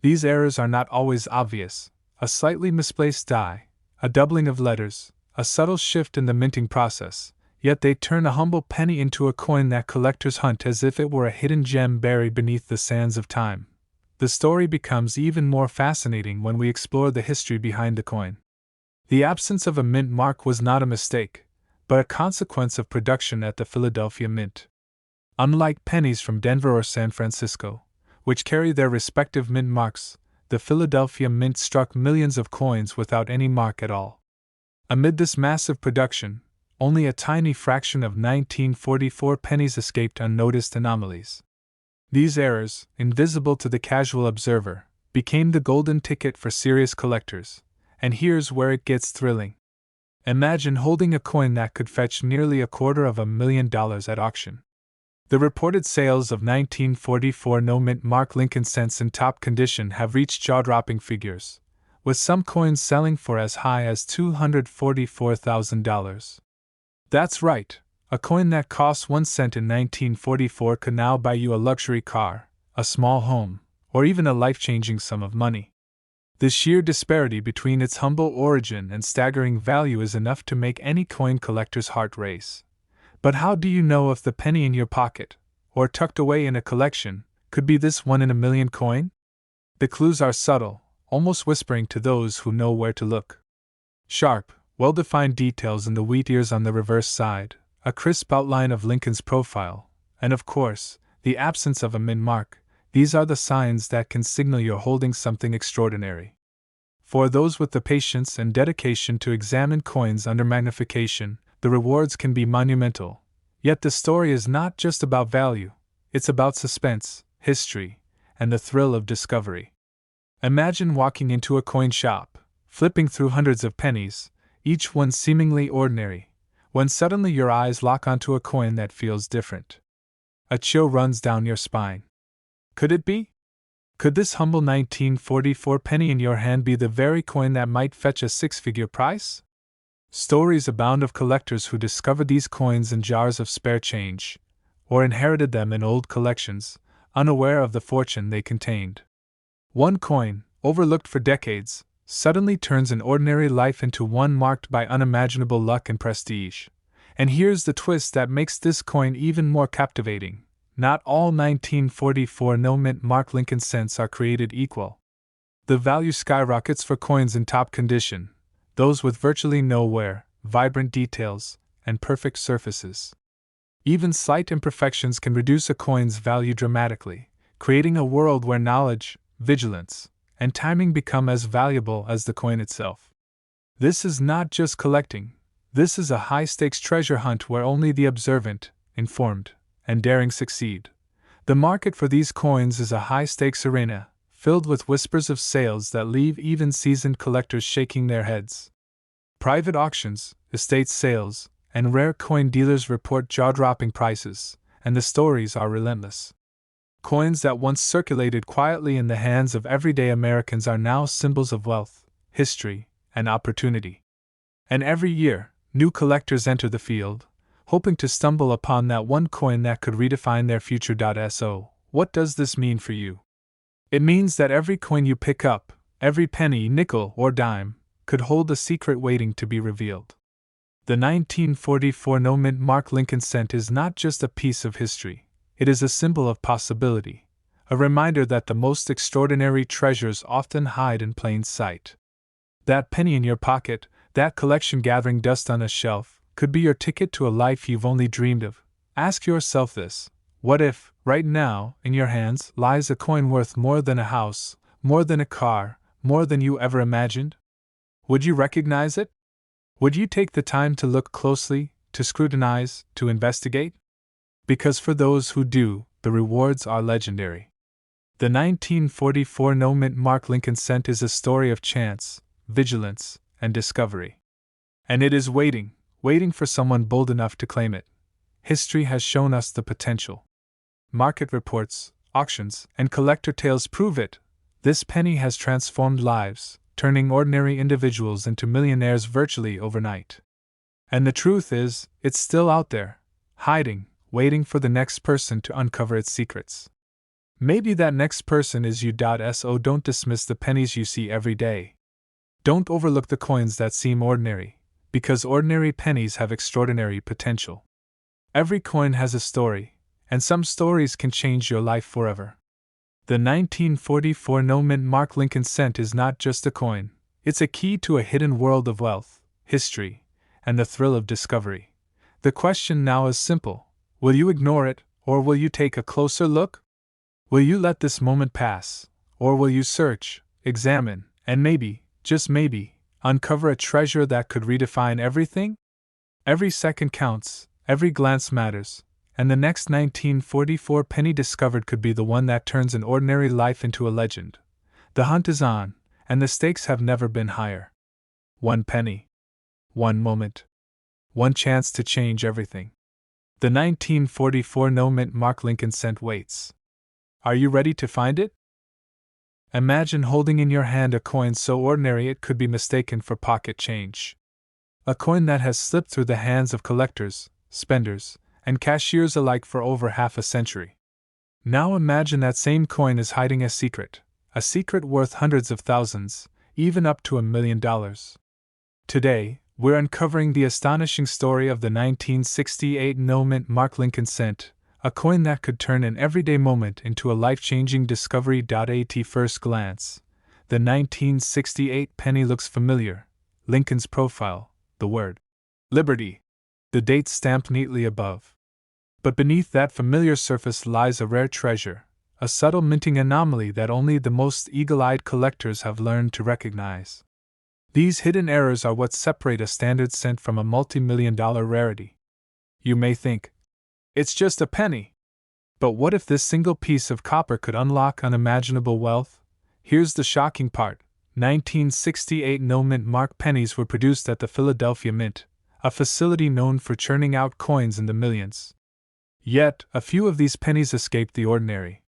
These errors are not always obvious: a slightly misplaced die, a doubling of letters, a subtle shift in the minting process, yet they turn a humble penny into a coin that collectors hunt as if it were a hidden gem buried beneath the sands of time. The story becomes even more fascinating when we explore the history behind the coin. The absence of a mint mark was not a mistake, but a consequence of production at the Philadelphia Mint. Unlike pennies from Denver or San Francisco, which carry their respective mint marks, the Philadelphia Mint struck millions of coins without any mark at all. Amid this massive production, only a tiny fraction of 1944 pennies escaped unnoticed anomalies. These errors, invisible to the casual observer, became the golden ticket for serious collectors, and here's where it gets thrilling. Imagine holding a coin that could fetch nearly $250,000 at auction. The reported sales of 1944 no-mint Mark Lincoln cents in top condition have reached jaw-dropping figures, with some coins selling for as high as $244,000. That's right, a coin that cost 1 cent in 1944 could now buy you a luxury car, a small home, or even a life-changing sum of money. The sheer disparity between its humble origin and staggering value is enough to make any coin collector's heart race. But how do you know if the penny in your pocket, or tucked away in a collection, could be this 1-in-a-million coin? The clues are subtle, almost whispering to those who know where to look. Sharp, well-defined details in the wheat ears on the reverse side, a crisp outline of Lincoln's profile, and of course, the absence of a mint mark. These are the signs that can signal you're holding something extraordinary. For those with the patience and dedication to examine coins under magnification, the rewards can be monumental. Yet the story is not just about value, it's about suspense, history, and the thrill of discovery. Imagine walking into a coin shop, flipping through hundreds of pennies, each one seemingly ordinary, when suddenly your eyes lock onto a coin that feels different. A chill runs down your spine. Could it be? Could this humble 1944 penny in your hand be the very coin that might fetch a six-figure price? Stories abound of collectors who discovered these coins in jars of spare change, or inherited them in old collections, unaware of the fortune they contained. One coin, overlooked for decades, suddenly turns an ordinary life into one marked by unimaginable luck and prestige. And here's the twist that makes this coin even more captivating. Not all 1944 no-mint mark Lincoln cents are created equal. The value skyrockets for coins in top condition, those with virtually no wear, vibrant details, and perfect surfaces. Even slight imperfections can reduce a coin's value dramatically, creating a world where knowledge, vigilance, and timing become as valuable as the coin itself. This is not just collecting, this is a high-stakes treasure hunt where only the observant, informed, and daring succeed. The market for these coins is a high-stakes arena, filled with whispers of sales that leave even seasoned collectors shaking their heads. Private auctions, estate sales, and rare coin dealers report jaw-dropping prices, and the stories are relentless. Coins that once circulated quietly in the hands of everyday Americans are now symbols of wealth, history, and opportunity. And every year, new collectors enter the field, hoping to stumble upon that one coin that could redefine their future. So, what does this mean for you? It means that every coin you pick up, every penny, nickel, or dime, could hold a secret waiting to be revealed. The 1944 no-mint mark Lincoln cent is not just a piece of history, it is a symbol of possibility, a reminder that the most extraordinary treasures often hide in plain sight. That penny in your pocket, that collection gathering dust on a shelf, could be your ticket to a life you've only dreamed of. Ask yourself this: what if, right now, in your hands, lies a coin worth more than a house, more than a car, more than you ever imagined? Would you recognize it? Would you take the time to look closely, to scrutinize, to investigate? Because for those who do, the rewards are legendary. The 1944 no-mint mark Lincoln cent is a story of chance, vigilance, and discovery. And it is waiting for someone bold enough to claim it. History has shown us the potential. Market reports, auctions, and collector tales prove it. This penny has transformed lives, turning ordinary individuals into millionaires virtually overnight. And the truth is, it's still out there, hiding, waiting for the next person to uncover its secrets. Maybe that next person is you. So don't dismiss the pennies you see every day. Don't overlook the coins that seem ordinary, because ordinary pennies have extraordinary potential. Every coin has a story, and some stories can change your life forever. The 1944 no-mint mark Lincoln cent is not just a coin, it's a key to a hidden world of wealth, history, and the thrill of discovery. The question now is simple: will you ignore it, or will you take a closer look? Will you let this moment pass, or will you search, examine, and maybe, just maybe, uncover a treasure that could redefine everything? Every second counts, every glance matters, and the next 1944 penny discovered could be the one that turns an ordinary life into a legend. The hunt is on, and the stakes have never been higher. One penny. One moment. One chance to change everything. The 1944 no-mint mark Lincoln cent waits. Are you ready to find it? Imagine holding in your hand a coin so ordinary it could be mistaken for pocket change. A coin that has slipped through the hands of collectors, spenders, and cashiers alike for over half a century. Now imagine that same coin is hiding a secret worth hundreds of thousands, even up to $1 million. Today, we're uncovering the astonishing story of the 1968 no-mint mark Lincoln cent, a coin that could turn an everyday moment into a life-changing discovery. At first glance, the 1968 penny looks familiar. Lincoln's profile, the word Liberty, the date stamped neatly above. But beneath that familiar surface lies a rare treasure, a subtle minting anomaly that only the most eagle-eyed collectors have learned to recognize. These hidden errors are what separate a standard cent from a multi-million-dollar rarity. You may think, it's just a penny. But what if this single piece of copper could unlock unimaginable wealth? Here's the shocking part: 1968 no-mint mark pennies were produced at the Philadelphia Mint, a facility known for churning out coins in the millions. Yet, a few of these pennies escaped the ordinary.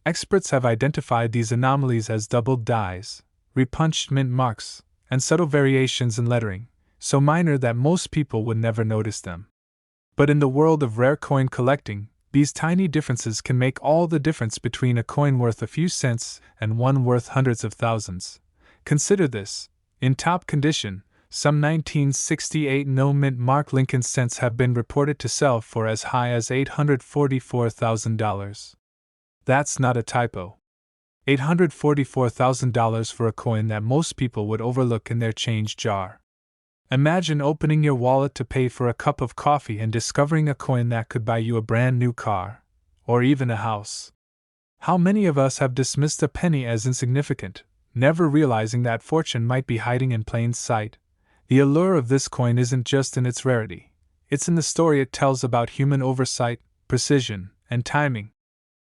Experts have identified these anomalies as doubled dies, repunched mint marks, and subtle variations in lettering, so minor that most people would never notice them. But in the world of rare coin collecting, these tiny differences can make all the difference between a coin worth a few cents and one worth hundreds of thousands. Consider this: in top condition, some 1968 no-mint mark Lincoln cents have been reported to sell for as high as $844,000. That's not a typo. $844,000 for a coin that most people would overlook in their change jar. Imagine opening your wallet to pay for a cup of coffee and discovering a coin that could buy you a brand new car, or even a house. How many of us have dismissed a penny as insignificant, never realizing that fortune might be hiding in plain sight? The allure of this coin isn't just in its rarity, it's in the story it tells about human oversight, precision, and timing.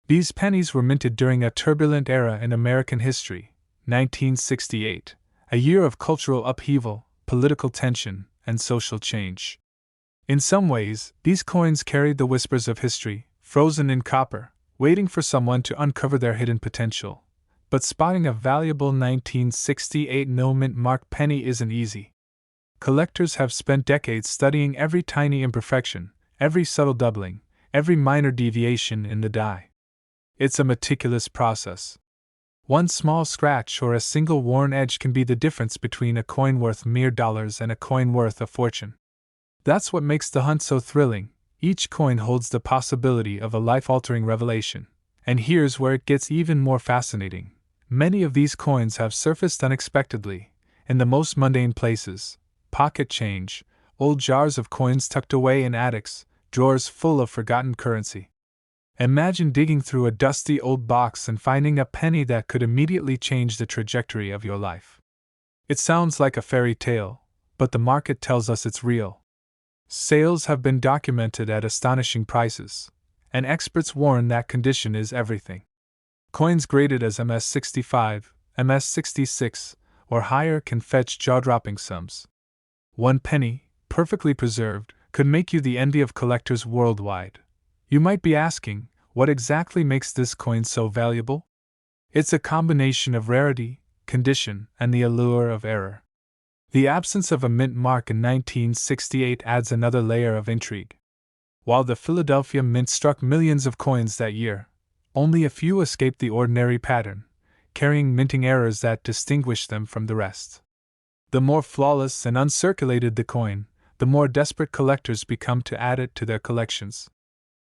These pennies were minted during a turbulent era in American history, 1968, a year of cultural upheaval, political tension, and social change. In some ways, these coins carried the whispers of history, frozen in copper, waiting for someone to uncover their hidden potential. But spotting a valuable 1968 no-mint mark penny isn't easy. Collectors have spent decades studying every tiny imperfection, every subtle doubling, every minor deviation in the die. It's a meticulous process. One small scratch or a single worn edge can be the difference between a coin worth mere dollars and a coin worth a fortune. That's what makes the hunt so thrilling. Each coin holds the possibility of a life-altering revelation. And here's where it gets even more fascinating. Many of these coins have surfaced unexpectedly, in the most mundane places: pocket change, old jars of coins tucked away in attics, drawers full of forgotten currency. Imagine digging through a dusty old box and finding a penny that could immediately change the trajectory of your life. It sounds like a fairy tale, but the market tells us it's real. Sales have been documented at astonishing prices, and experts warn that condition is everything. Coins graded as MS65, MS66, or higher can fetch jaw-dropping sums. One penny, perfectly preserved, could make you the envy of collectors worldwide. You might be asking, what exactly makes this coin so valuable? It's a combination of rarity, condition, and the allure of error. The absence of a mint mark in 1968 adds another layer of intrigue. While the Philadelphia Mint struck millions of coins that year, only a few escaped the ordinary pattern, carrying minting errors that distinguished them from the rest. The more flawless and uncirculated the coin, the more desperate collectors become to add it to their collections.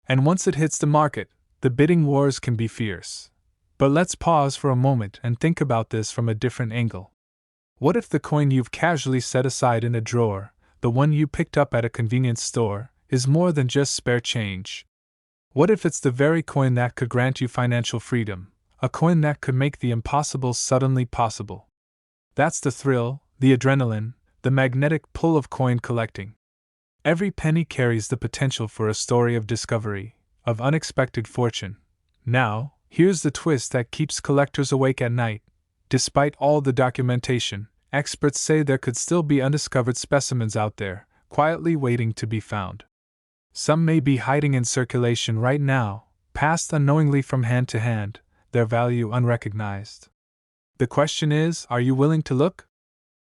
And once it hits the market, the bidding wars can be fierce. But let's pause for a moment and think about this from a different angle. What if the coin you've casually set aside in a drawer, the one you picked up at a convenience store, is more than just spare change? What if it's the very coin that could grant you financial freedom, a coin that could make the impossible suddenly possible? That's the thrill, the adrenaline, the magnetic pull of coin collecting. Every penny carries the potential for a story of discovery, of unexpected fortune. Now, here's the twist that keeps collectors awake at night. Despite all the documentation, experts say there could still be undiscovered specimens out there, quietly waiting to be found. Some may be hiding in circulation right now, passed unknowingly from hand to hand, their value unrecognized. The question is, are you willing to look?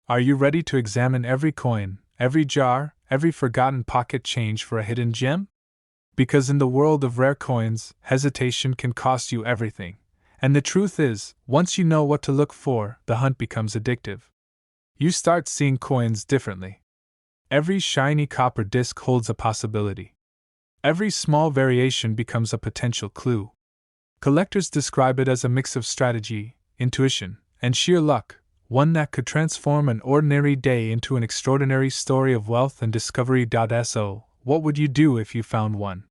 Are you ready to examine every coin, every jar, every forgotten pocket change for a hidden gem? Because in the world of rare coins, hesitation can cost you everything. And the truth is, once you know what to look for, the hunt becomes addictive. You start seeing coins differently. Every shiny copper disc holds a possibility. Every small variation becomes a potential clue. Collectors describe it as a mix of strategy, intuition, and sheer luck, one that could transform an ordinary day into an extraordinary story of wealth and discovery. So, what would you do if you found one?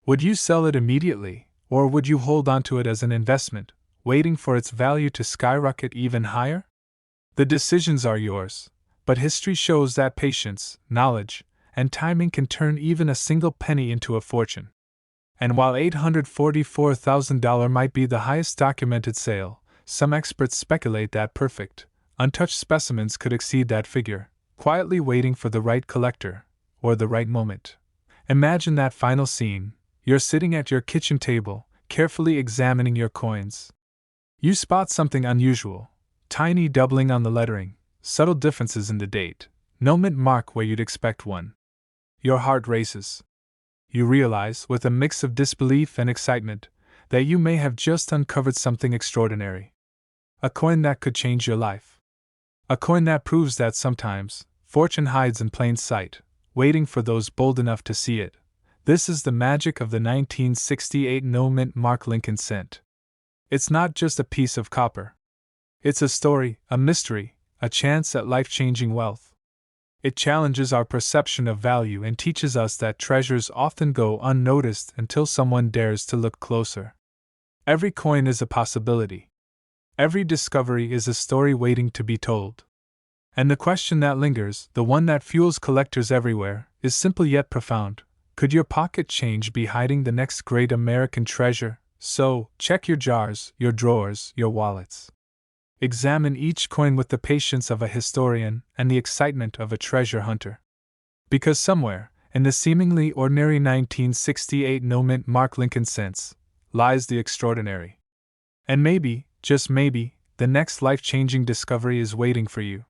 Would you sell it immediately, or would you hold onto it as an investment, waiting for its value to skyrocket even higher? The decisions are yours, but history shows that patience, knowledge, and timing can turn even a single penny into a fortune. And while $844,000 might be the highest documented sale, some experts speculate that perfect, Untouched specimens could exceed that figure, quietly waiting for the right collector, or the right moment. Imagine that final scene. You're sitting at your kitchen table, carefully examining your coins. You spot something unusual: tiny doubling on the lettering, subtle differences in the date, no mint mark where you'd expect one. Your heart races. You realize, with a mix of disbelief and excitement, that you may have just uncovered something extraordinary. A coin that could change your life. A coin that proves that sometimes, fortune hides in plain sight, waiting for those bold enough to see it. This is the magic of the 1968 no mint mark Lincoln cent. It's not just a piece of copper. It's a story, a mystery, a chance at life-changing wealth. It challenges our perception of value and teaches us that treasures often go unnoticed until someone dares to look closer. Every coin is a possibility. Every discovery is a story waiting to be told. And the question that lingers, the one that fuels collectors everywhere, is simple yet profound. Could your pocket change be hiding the next great American treasure? So, check your jars, your drawers, your wallets. Examine each coin with the patience of a historian and the excitement of a treasure hunter. Because somewhere, in the seemingly ordinary 1968 no mint mark Lincoln cents, lies the extraordinary. And maybe, just maybe, the next life-changing discovery is waiting for you.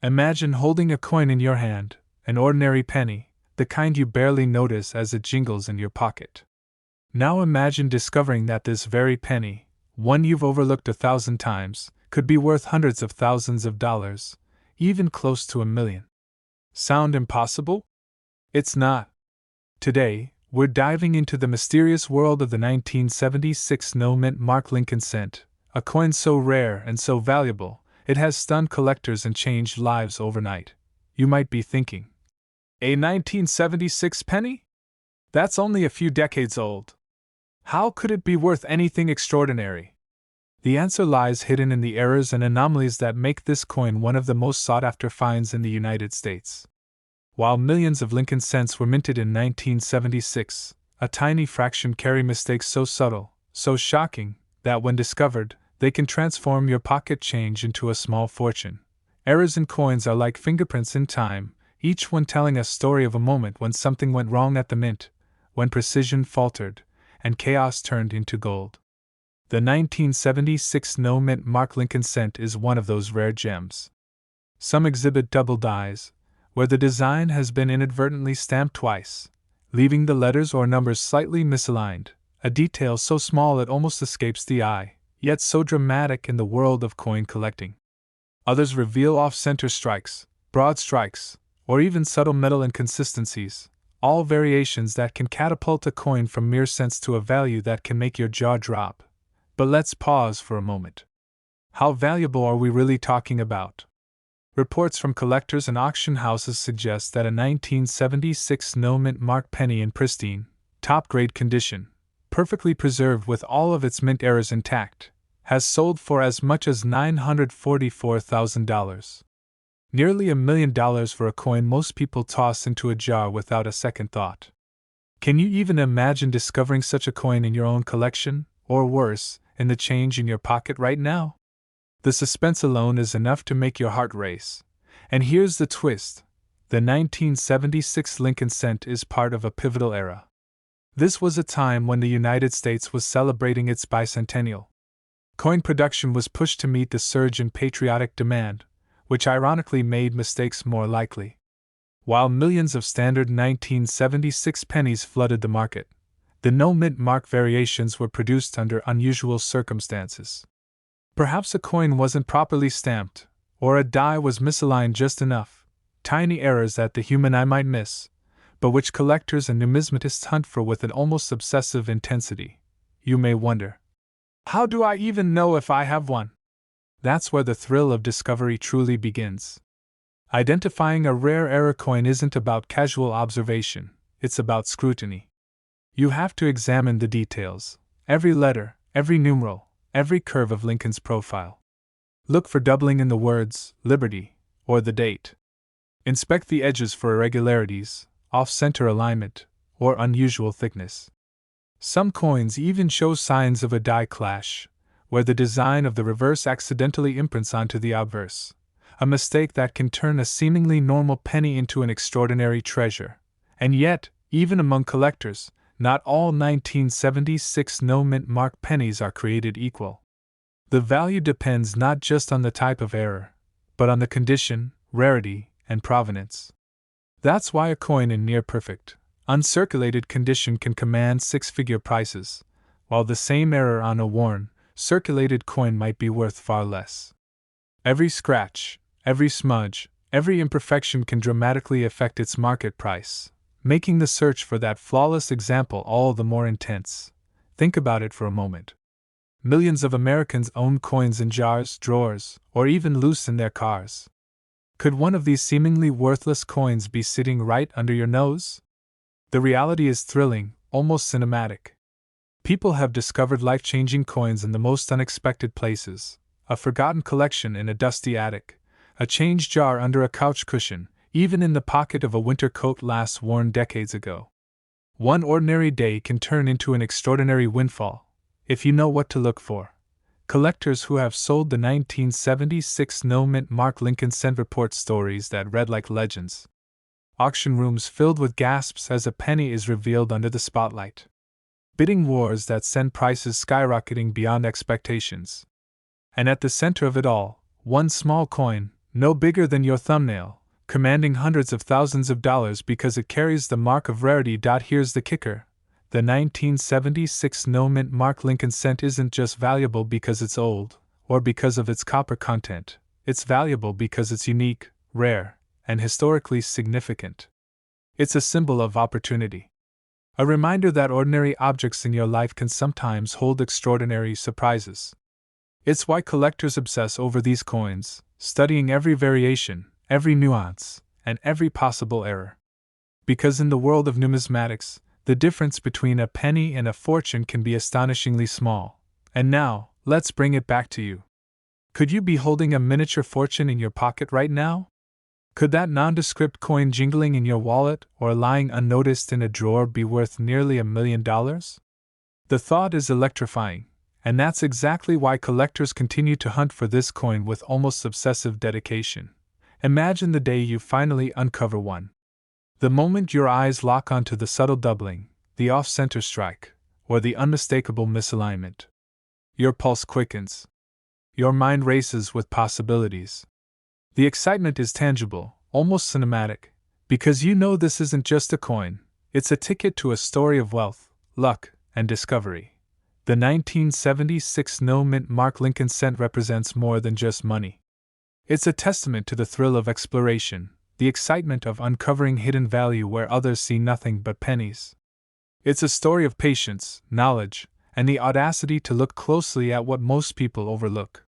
Imagine holding a coin in your hand, an ordinary penny, the kind you barely notice as it jingles in your pocket. Now imagine discovering that this very penny, one you've overlooked 1,000 times, could be worth hundreds of thousands of dollars, even close to $1 million. Sound impossible? It's not. Today, we're diving into the mysterious world of the 1976 no mint mark Lincoln cent, a coin so rare and so valuable, it has stunned collectors and changed lives overnight. You might be thinking, a 1976 penny? That's only a few decades old. How could it be worth anything extraordinary? The answer lies hidden in the errors and anomalies that make this coin one of the most sought-after finds in the United States. While millions of Lincoln cents were minted in 1976, a tiny fraction carry mistakes so subtle, so shocking, that when discovered, they can transform your pocket change into a small fortune. Errors in coins are like fingerprints in time, each one telling a story of a moment when something went wrong at the mint, when precision faltered, and chaos turned into gold. The 1976 no mint mark Lincoln cent is one of those rare gems. Some exhibit double dies, where the design has been inadvertently stamped twice, leaving the letters or numbers slightly misaligned, a detail so small it almost escapes the eye, yet so dramatic in the world of coin collecting. Others reveal off-center strikes, broad strikes, or even subtle metal inconsistencies, all variations that can catapult a coin from mere cents to a value that can make your jaw drop. But let's pause for a moment. How valuable are we really talking about? Reports from collectors and auction houses suggest that a 1976 no mint mark penny in pristine, top-grade condition, perfectly preserved with all of its mint errors intact, has sold for as much as $944,000. Nearly $1 million for a coin most people toss into a jar without a second thought. Can you even imagine discovering such a coin in your own collection, or worse, in the change in your pocket right now? The suspense alone is enough to make your heart race. And here's the twist: the 1976 Lincoln cent is part of a pivotal era. This was a time when the United States was celebrating its bicentennial. Coin production was pushed to meet the surge in patriotic demand, which ironically made mistakes more likely. While millions of standard 1976 pennies flooded the market, the no mint mark variations were produced under unusual circumstances. Perhaps a coin wasn't properly stamped, or a die was misaligned just enough, tiny errors that the human eye might miss, but which collectors and numismatists hunt for with an almost obsessive intensity. You may wonder, how do I even know if I have one? That's where the thrill of discovery truly begins. Identifying a rare error coin isn't about casual observation, it's about scrutiny. You have to examine the details, every letter, every numeral, every curve of Lincoln's profile. Look for doubling in the words, Liberty, or the date. Inspect the edges for irregularities, off-center alignment, or unusual thickness. Some coins even show signs of a die clash, where the design of the reverse accidentally imprints onto the obverse, a mistake that can turn a seemingly normal penny into an extraordinary treasure. And yet, even among collectors, not all 1976 no-mint mark pennies are created equal. The value depends not just on the type of error, but on the condition, rarity, and provenance. That's why a coin in near-perfect, uncirculated condition can command six-figure prices, while the same error on a worn, circulated coin might be worth far less. Every scratch, every smudge, every imperfection can dramatically affect its market price, making the search for that flawless example all the more intense. Think about it for a moment. Millions of Americans own coins in jars, drawers, or even loose in their cars. Could one of these seemingly worthless coins be sitting right under your nose? The reality is thrilling, almost cinematic. People have discovered life-changing coins in the most unexpected places: a forgotten collection in a dusty attic, a change jar under a couch cushion, even in the pocket of a winter coat last worn decades ago. One ordinary day can turn into an extraordinary windfall, if you know what to look for. Collectors who have sold the 1976 no-mint mark Lincoln Cent report stories that read like legends. Auction rooms filled with gasps as a penny is revealed under the spotlight. Bidding wars that send prices skyrocketing beyond expectations. And at the center of it all, one small coin, no bigger than your thumbnail, commanding hundreds of thousands of dollars because it carries the mark of rarity. Here's the kicker: the 1976 no-mint mark Lincoln Cent isn't just valuable because it's old, or because of its copper content. It's valuable because it's unique, rare, and historically significant. It's a symbol of opportunity. A reminder that ordinary objects in your life can sometimes hold extraordinary surprises. It's why collectors obsess over these coins, studying every variation, every nuance, and every possible error. Because in the world of numismatics, the difference between a penny and a fortune can be astonishingly small. And now, let's bring it back to you. Could you be holding a miniature fortune in your pocket right now? Could that nondescript coin jingling in your wallet or lying unnoticed in a drawer be worth nearly $1 million? The thought is electrifying, and that's exactly why collectors continue to hunt for this coin with almost obsessive dedication. Imagine the day you finally uncover one. The moment your eyes lock onto the subtle doubling, the off-center strike, or the unmistakable misalignment. Your pulse quickens. Your mind races with possibilities. The excitement is tangible, almost cinematic, because you know this isn't just a coin, it's a ticket to a story of wealth, luck, and discovery. The 1976 no-mint mark Lincoln Cent represents more than just money. It's a testament to the thrill of exploration, the excitement of uncovering hidden value where others see nothing but pennies. It's a story of patience, knowledge, and the audacity to look closely at what most people overlook.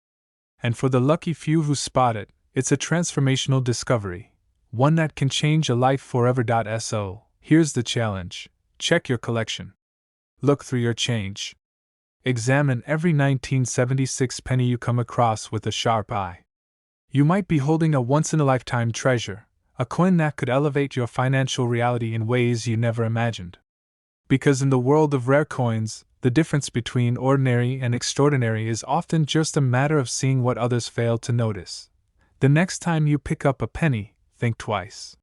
And for the lucky few who spot it, it's a transformational discovery, one that can change a life forever. So, here's the challenge: check your collection. Look through your change. Examine every 1976 penny you come across with a sharp eye. You might be holding a once-in-a-lifetime treasure, a coin that could elevate your financial reality in ways you never imagined. Because in the world of rare coins, the difference between ordinary and extraordinary is often just a matter of seeing what others fail to notice. The next time you pick up a penny, think twice.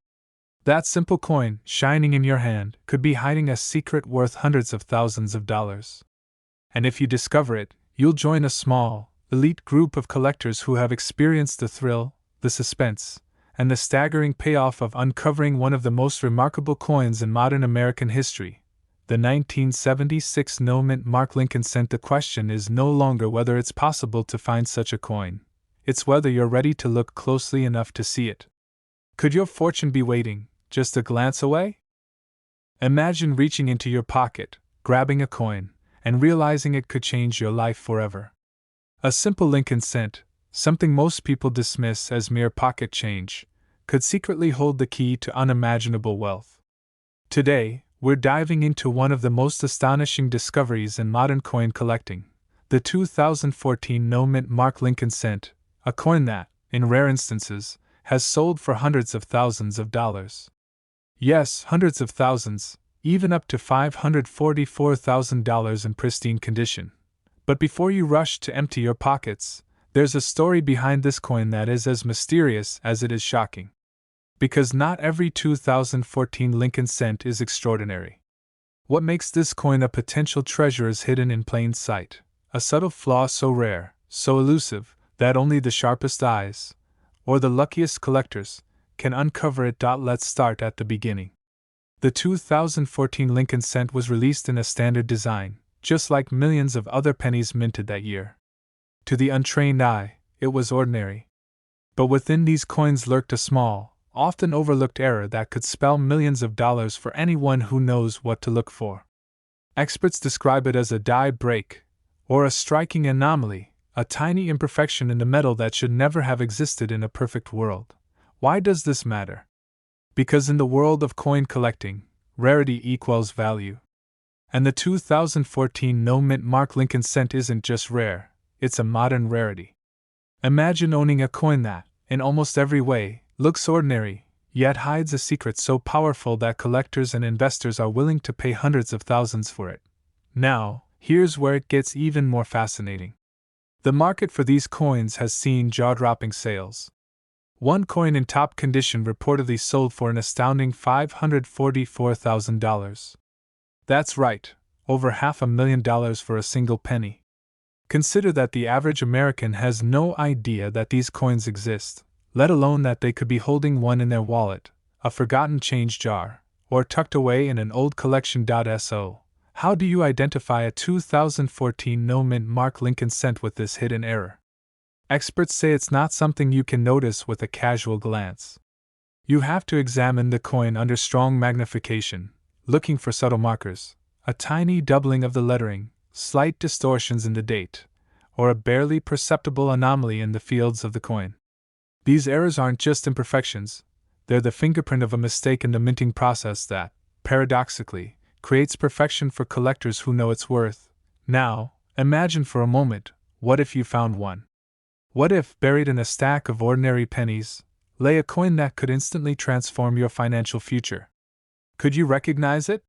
That simple coin, shining in your hand, could be hiding a secret worth hundreds of thousands of dollars. And if you discover it, you'll join a small, elite group of collectors who have experienced the thrill, the suspense, and the staggering payoff of uncovering one of the most remarkable coins in modern American history, the 1976 no-mint mark Lincoln Cent. The question is no longer whether it's possible to find such a coin. It's whether you're ready to look closely enough to see it. Could your fortune be waiting, just a glance away? Imagine reaching into your pocket, grabbing a coin, and realizing it could change your life forever. A simple Lincoln Cent, something most people dismiss as mere pocket change, could secretly hold the key to unimaginable wealth. Today, we're diving into one of the most astonishing discoveries in modern coin collecting, the 2014 no-mint mark Lincoln Cent, a coin that, in rare instances, has sold for hundreds of thousands of dollars. Yes, hundreds of thousands, even up to $544,000 in pristine condition. But before you rush to empty your pockets, there's a story behind this coin that is as mysterious as it is shocking. Because not every 2014 Lincoln cent is extraordinary. What makes this coin a potential treasure is hidden in plain sight, a subtle flaw so rare, so elusive, that only the sharpest eyes, or the luckiest collectors, can uncover it. Let's start at the beginning. The 2014 Lincoln cent was released in a standard design, just like millions of other pennies minted that year. To the untrained eye, it was ordinary. But within these coins lurked a small, often overlooked error that could spell millions of dollars for anyone who knows what to look for. Experts describe it as a die break, or a striking anomaly, a tiny imperfection in the metal that should never have existed in a perfect world. Why does this matter? Because in the world of coin collecting, rarity equals value. And the 2014 no-mint mark Lincoln cent isn't just rare, it's a modern rarity. Imagine owning a coin that, in almost every way, looks ordinary, yet hides a secret so powerful that collectors and investors are willing to pay hundreds of thousands for it. Now, here's where it gets even more fascinating. The market for these coins has seen jaw-dropping sales. One coin in top condition reportedly sold for an astounding $544,000. That's right, over $500,000 for a single penny. Consider that the average American has no idea that these coins exist, let alone that they could be holding one in their wallet, a forgotten change jar, or tucked away in an old collection. So, how do you identify a 2014 no-mint mark Lincoln cent with this hidden error? Experts say it's not something you can notice with a casual glance. You have to examine the coin under strong magnification, looking for subtle markers, a tiny doubling of the lettering, slight distortions in the date, or a barely perceptible anomaly in the fields of the coin. These errors aren't just imperfections, they're the fingerprint of a mistake in the minting process that, paradoxically, creates perfection for collectors who know its worth. Now, imagine for a moment, what if you found one? What if, buried in a stack of ordinary pennies, lay a coin that could instantly transform your financial future? Could you recognize it?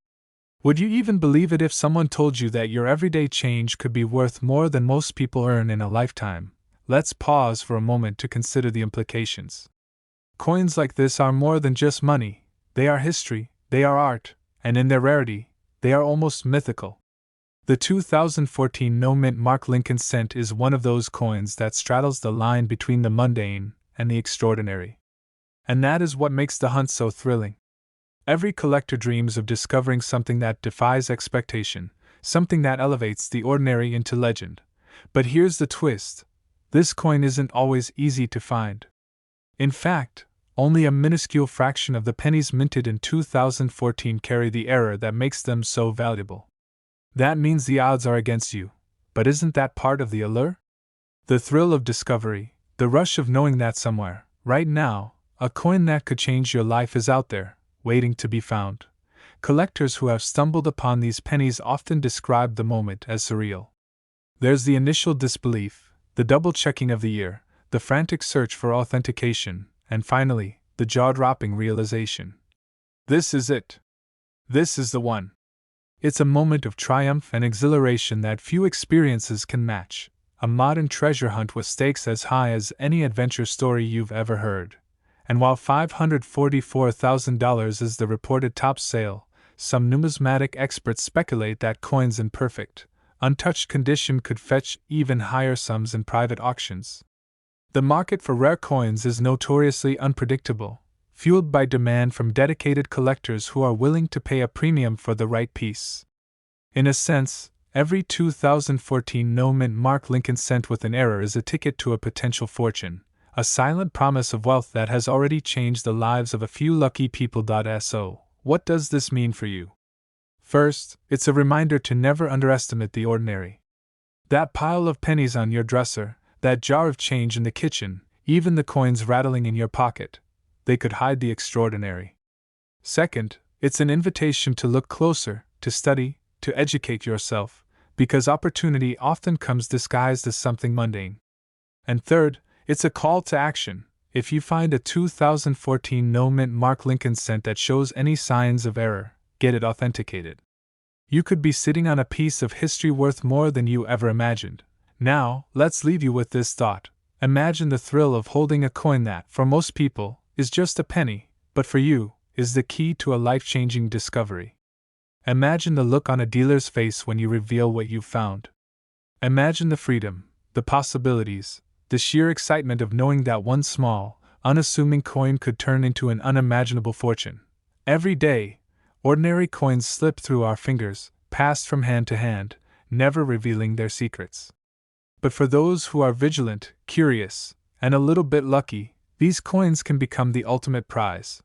Would you even believe it if someone told you that your everyday change could be worth more than most people earn in a lifetime? Let's pause for a moment to consider the implications. Coins like this are more than just money, they are history, they are art, and in their rarity, they are almost mythical. The 2014 no-mint mark Lincoln cent is one of those coins that straddles the line between the mundane and the extraordinary. And that is what makes the hunt so thrilling. Every collector dreams of discovering something that defies expectation, something that elevates the ordinary into legend. But here's the twist. This coin isn't always easy to find. In fact, only a minuscule fraction of the pennies minted in 2014 carry the error that makes them so valuable. That means the odds are against you, but isn't that part of the allure? The thrill of discovery, the rush of knowing that somewhere, right now, a coin that could change your life is out there, waiting to be found. Collectors who have stumbled upon these pennies often describe the moment as surreal. There's the initial disbelief, the double-checking of the year, the frantic search for authentication, and finally, the jaw-dropping realization. This is it. This is the one. It's a moment of triumph and exhilaration that few experiences can match, a modern treasure hunt with stakes as high as any adventure story you've ever heard. And while $544,000 is the reported top sale, some numismatic experts speculate that coins in perfect, untouched condition could fetch even higher sums in private auctions. The market for rare coins is notoriously unpredictable, fueled by demand from dedicated collectors who are willing to pay a premium for the right piece. In a sense, every 2014 no-mint mark Lincoln cent with an error is a ticket to a potential fortune, a silent promise of wealth that has already changed the lives of a few lucky people. So, what does this mean for you? First, it's a reminder to never underestimate the ordinary. That pile of pennies on your dresser, that jar of change in the kitchen, even the coins rattling in your pocket, they could hide the extraordinary. Second, it's an invitation to look closer, to study, to educate yourself, because opportunity often comes disguised as something mundane. And third, it's a call to action. If you find a 2014 no-mint mark Lincoln cent that shows any signs of error, get it authenticated. You could be sitting on a piece of history worth more than you ever imagined. Now, let's leave you with this thought. Imagine the thrill of holding a coin that, for most people, is just a penny, but for you, is the key to a life-changing discovery. Imagine the look on a dealer's face when you reveal what you've found. Imagine the freedom, the possibilities, the sheer excitement of knowing that one small, unassuming coin could turn into an unimaginable fortune. Every day, ordinary coins slip through our fingers, passed from hand to hand, never revealing their secrets. But for those who are vigilant, curious, and a little bit lucky, these coins can become the ultimate prize.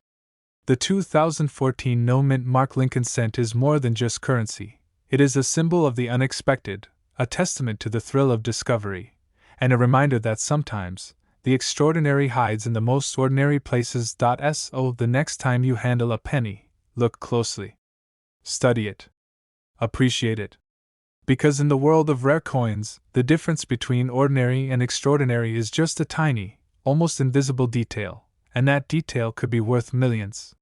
The 2014 no-mint Mark Lincoln cent is more than just currency. It is a symbol of the unexpected, a testament to the thrill of discovery, and a reminder that sometimes, the extraordinary hides in the most ordinary places. So the next time you handle a penny, look closely. Study it. Appreciate it. Because in the world of rare coins, the difference between ordinary and extraordinary is just a tiny, almost invisible detail, and that detail could be worth millions.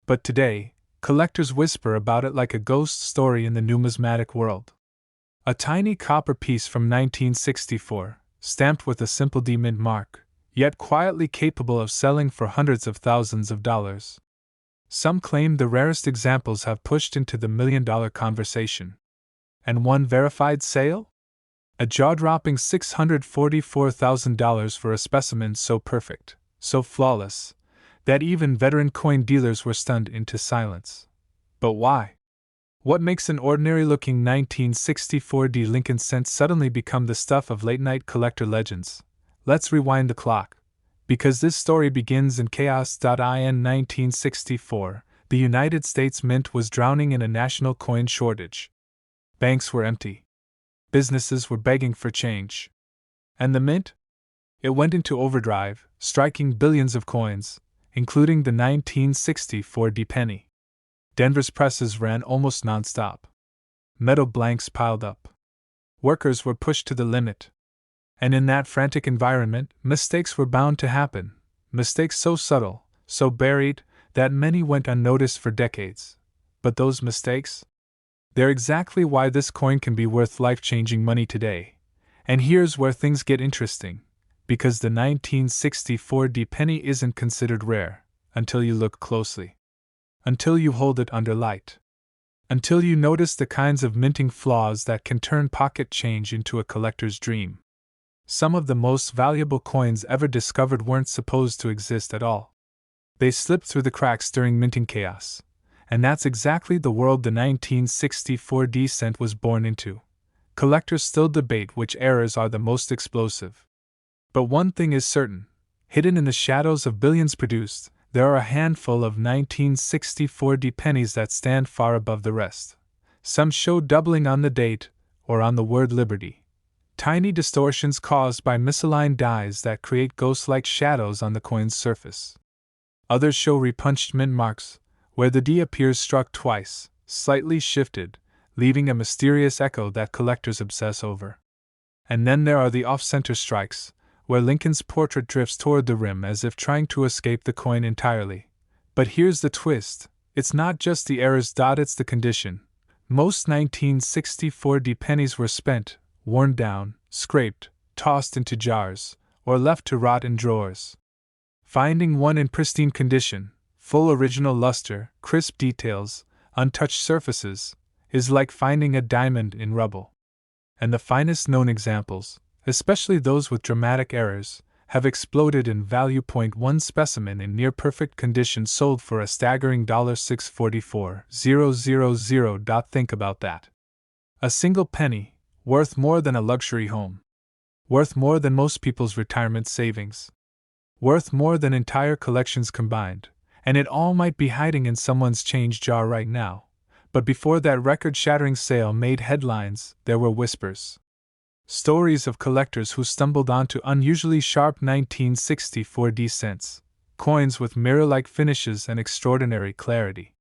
But today, collectors whisper about it like a ghost story in the numismatic world. A tiny copper piece from 1964, stamped with a simple D mint mark, yet quietly capable of selling for hundreds of thousands of dollars. Some claim the rarest examples have pushed into the million-dollar conversation. And one verified sale? A jaw-dropping $644,000 for a specimen so perfect, so flawless, that even veteran coin dealers were stunned into silence. But why? What makes an ordinary-looking 1964 D Lincoln cent suddenly become the stuff of late-night collector legends? Let's rewind the clock. Because this story begins in chaos. In 1964, the United States Mint was drowning in a national coin shortage. Banks were empty. Businesses were begging for change. And the mint? It went into overdrive, striking billions of coins, including the 1964 D penny. Denver's presses ran almost nonstop. Metal blanks piled up. Workers were pushed to the limit. And in that frantic environment, mistakes were bound to happen. Mistakes so subtle, so buried, that many went unnoticed for decades. But those mistakes? They're exactly why this coin can be worth life-changing money today. And here's where things get interesting. Because the 1964 D penny isn't considered rare, until you look closely. Until you hold it under light. Until you notice the kinds of minting flaws that can turn pocket change into a collector's dream. Some of the most valuable coins ever discovered weren't supposed to exist at all. They slipped through the cracks during minting chaos. And that's exactly the world the 1964 D cent was born into. Collectors still debate which eras are the most explosive. But one thing is certain: hidden in the shadows of billions produced, there are a handful of 1964 D pennies that stand far above the rest. Some show doubling on the date, or on the word liberty. Tiny distortions caused by misaligned dies that create ghost-like shadows on the coin's surface. Others show repunched mint marks, where the D appears struck twice, slightly shifted, leaving a mysterious echo that collectors obsess over. And then there are the off-center strikes, where Lincoln's portrait drifts toward the rim as if trying to escape the coin entirely. But here's the twist: it's not just the errors. It's the condition. Most 1964 D pennies were spent, worn down, scraped, tossed into jars, or left to rot in drawers. Finding one in pristine condition, full original luster, crisp details, untouched surfaces, is like finding a diamond in rubble. And the finest known examples, especially those with dramatic errors, have exploded in value. One specimen in near-perfect condition sold for a staggering $644,000. Think about that. A single penny, worth more than a luxury home. Worth more than most people's retirement savings. Worth more than entire collections combined. And it all might be hiding in someone's change jar right now. But before that record-shattering sale made headlines, there were whispers. Stories of collectors who stumbled onto unusually sharp 1964 D cents, coins with mirror-like finishes and extraordinary clarity.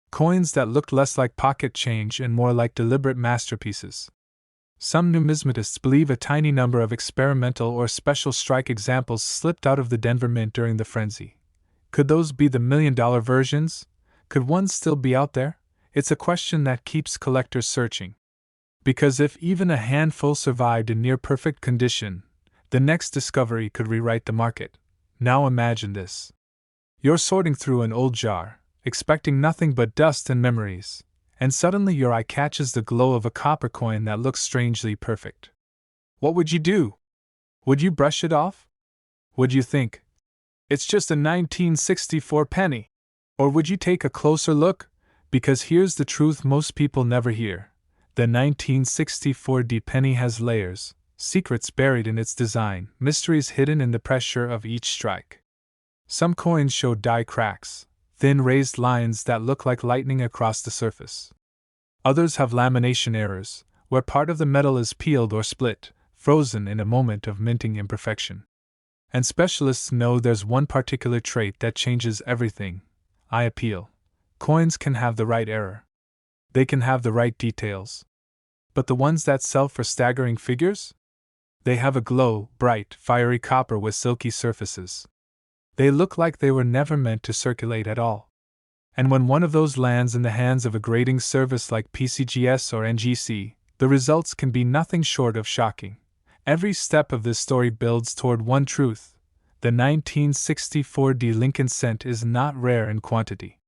Coins that looked less like pocket change and more like deliberate masterpieces. Some numismatists believe a tiny number of experimental or special strike examples slipped out of the Denver Mint during the frenzy. Could those be the million-dollar versions? Could one still be out there, It's a question that keeps collectors searching. Because if even a handful survived in near-perfect condition, the next discovery could rewrite the market. Now imagine this. You're sorting through an old jar, expecting nothing but dust and memories, and suddenly your eye catches the glow of a copper coin that looks strangely perfect. What would you do? Would you brush it off? Would you think, it's just a 1964 penny? Or would you take a closer look? Because here's the truth most people never hear. The 1964 penny has layers, secrets buried in its design, mysteries hidden in the pressure of each strike. Some coins show die cracks, thin raised lines that look like lightning across the surface. Others have lamination errors, where part of the metal is peeled or split, frozen in a moment of minting imperfection. And specialists know there's one particular trait that changes everything: eye appeal. Coins can have the right error. They can have the right details. But the ones that sell for staggering figures? They have a glow, bright, fiery copper with silky surfaces. They look like they were never meant to circulate at all. And when one of those lands in the hands of a grading service like PCGS or NGC, the results can be nothing short of shocking. Every step of this story builds toward one truth: the 1964 Lincoln cent is not rare in quantity.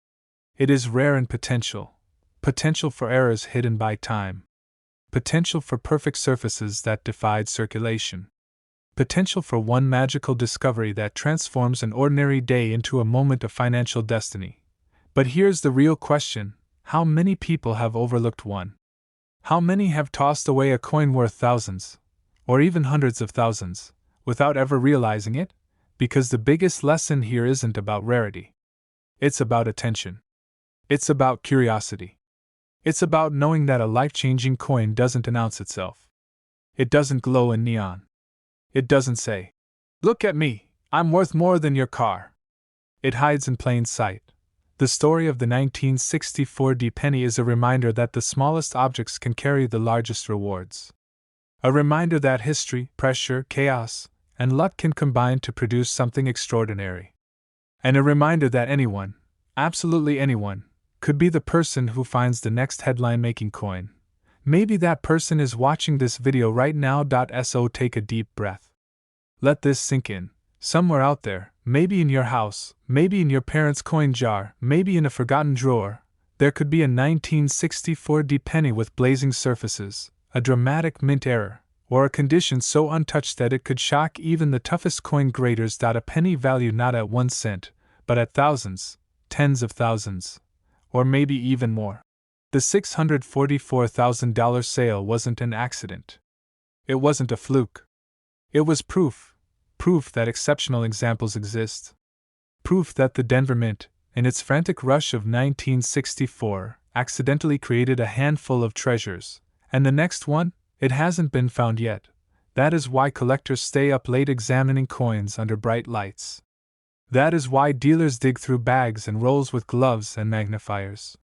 It is rare in potential. Potential for errors hidden by time. Potential for perfect surfaces that defied circulation. Potential for one magical discovery that transforms an ordinary day into a moment of financial destiny. But here's the real question: how many people have overlooked one? How many have tossed away a coin worth thousands, or even hundreds of thousands, without ever realizing it? Because the biggest lesson here isn't about rarity. It's about attention. It's about curiosity. It's about knowing that a life-changing coin doesn't announce itself. It doesn't glow in neon. It doesn't say, "Look at me, I'm worth more than your car." It hides in plain sight. The story of the 1964 penny is a reminder that the smallest objects can carry the largest rewards. A reminder that history, pressure, chaos, and luck can combine to produce something extraordinary. And a reminder that anyone, absolutely anyone, could be the person who finds the next headline-making coin. Maybe that person is watching this video right now. So take a deep breath. Let this sink in. Somewhere out there, maybe in your house, maybe in your parents' coin jar, maybe in a forgotten drawer, there could be a 1964 penny with blazing surfaces, a dramatic mint error, or a condition so untouched that it could shock even the toughest coin graders. A penny valued not at 1 cent, but at thousands, tens of thousands, or maybe even more. The $644,000 sale wasn't an accident. It wasn't a fluke. It was proof that exceptional examples exist. Proof that the Denver Mint, in its frantic rush of 1964, accidentally created a handful of treasures, and the next one, it hasn't been found yet. That is why collectors stay up late examining coins under bright lights. That is why dealers dig through bags and rolls with gloves and magnifiers.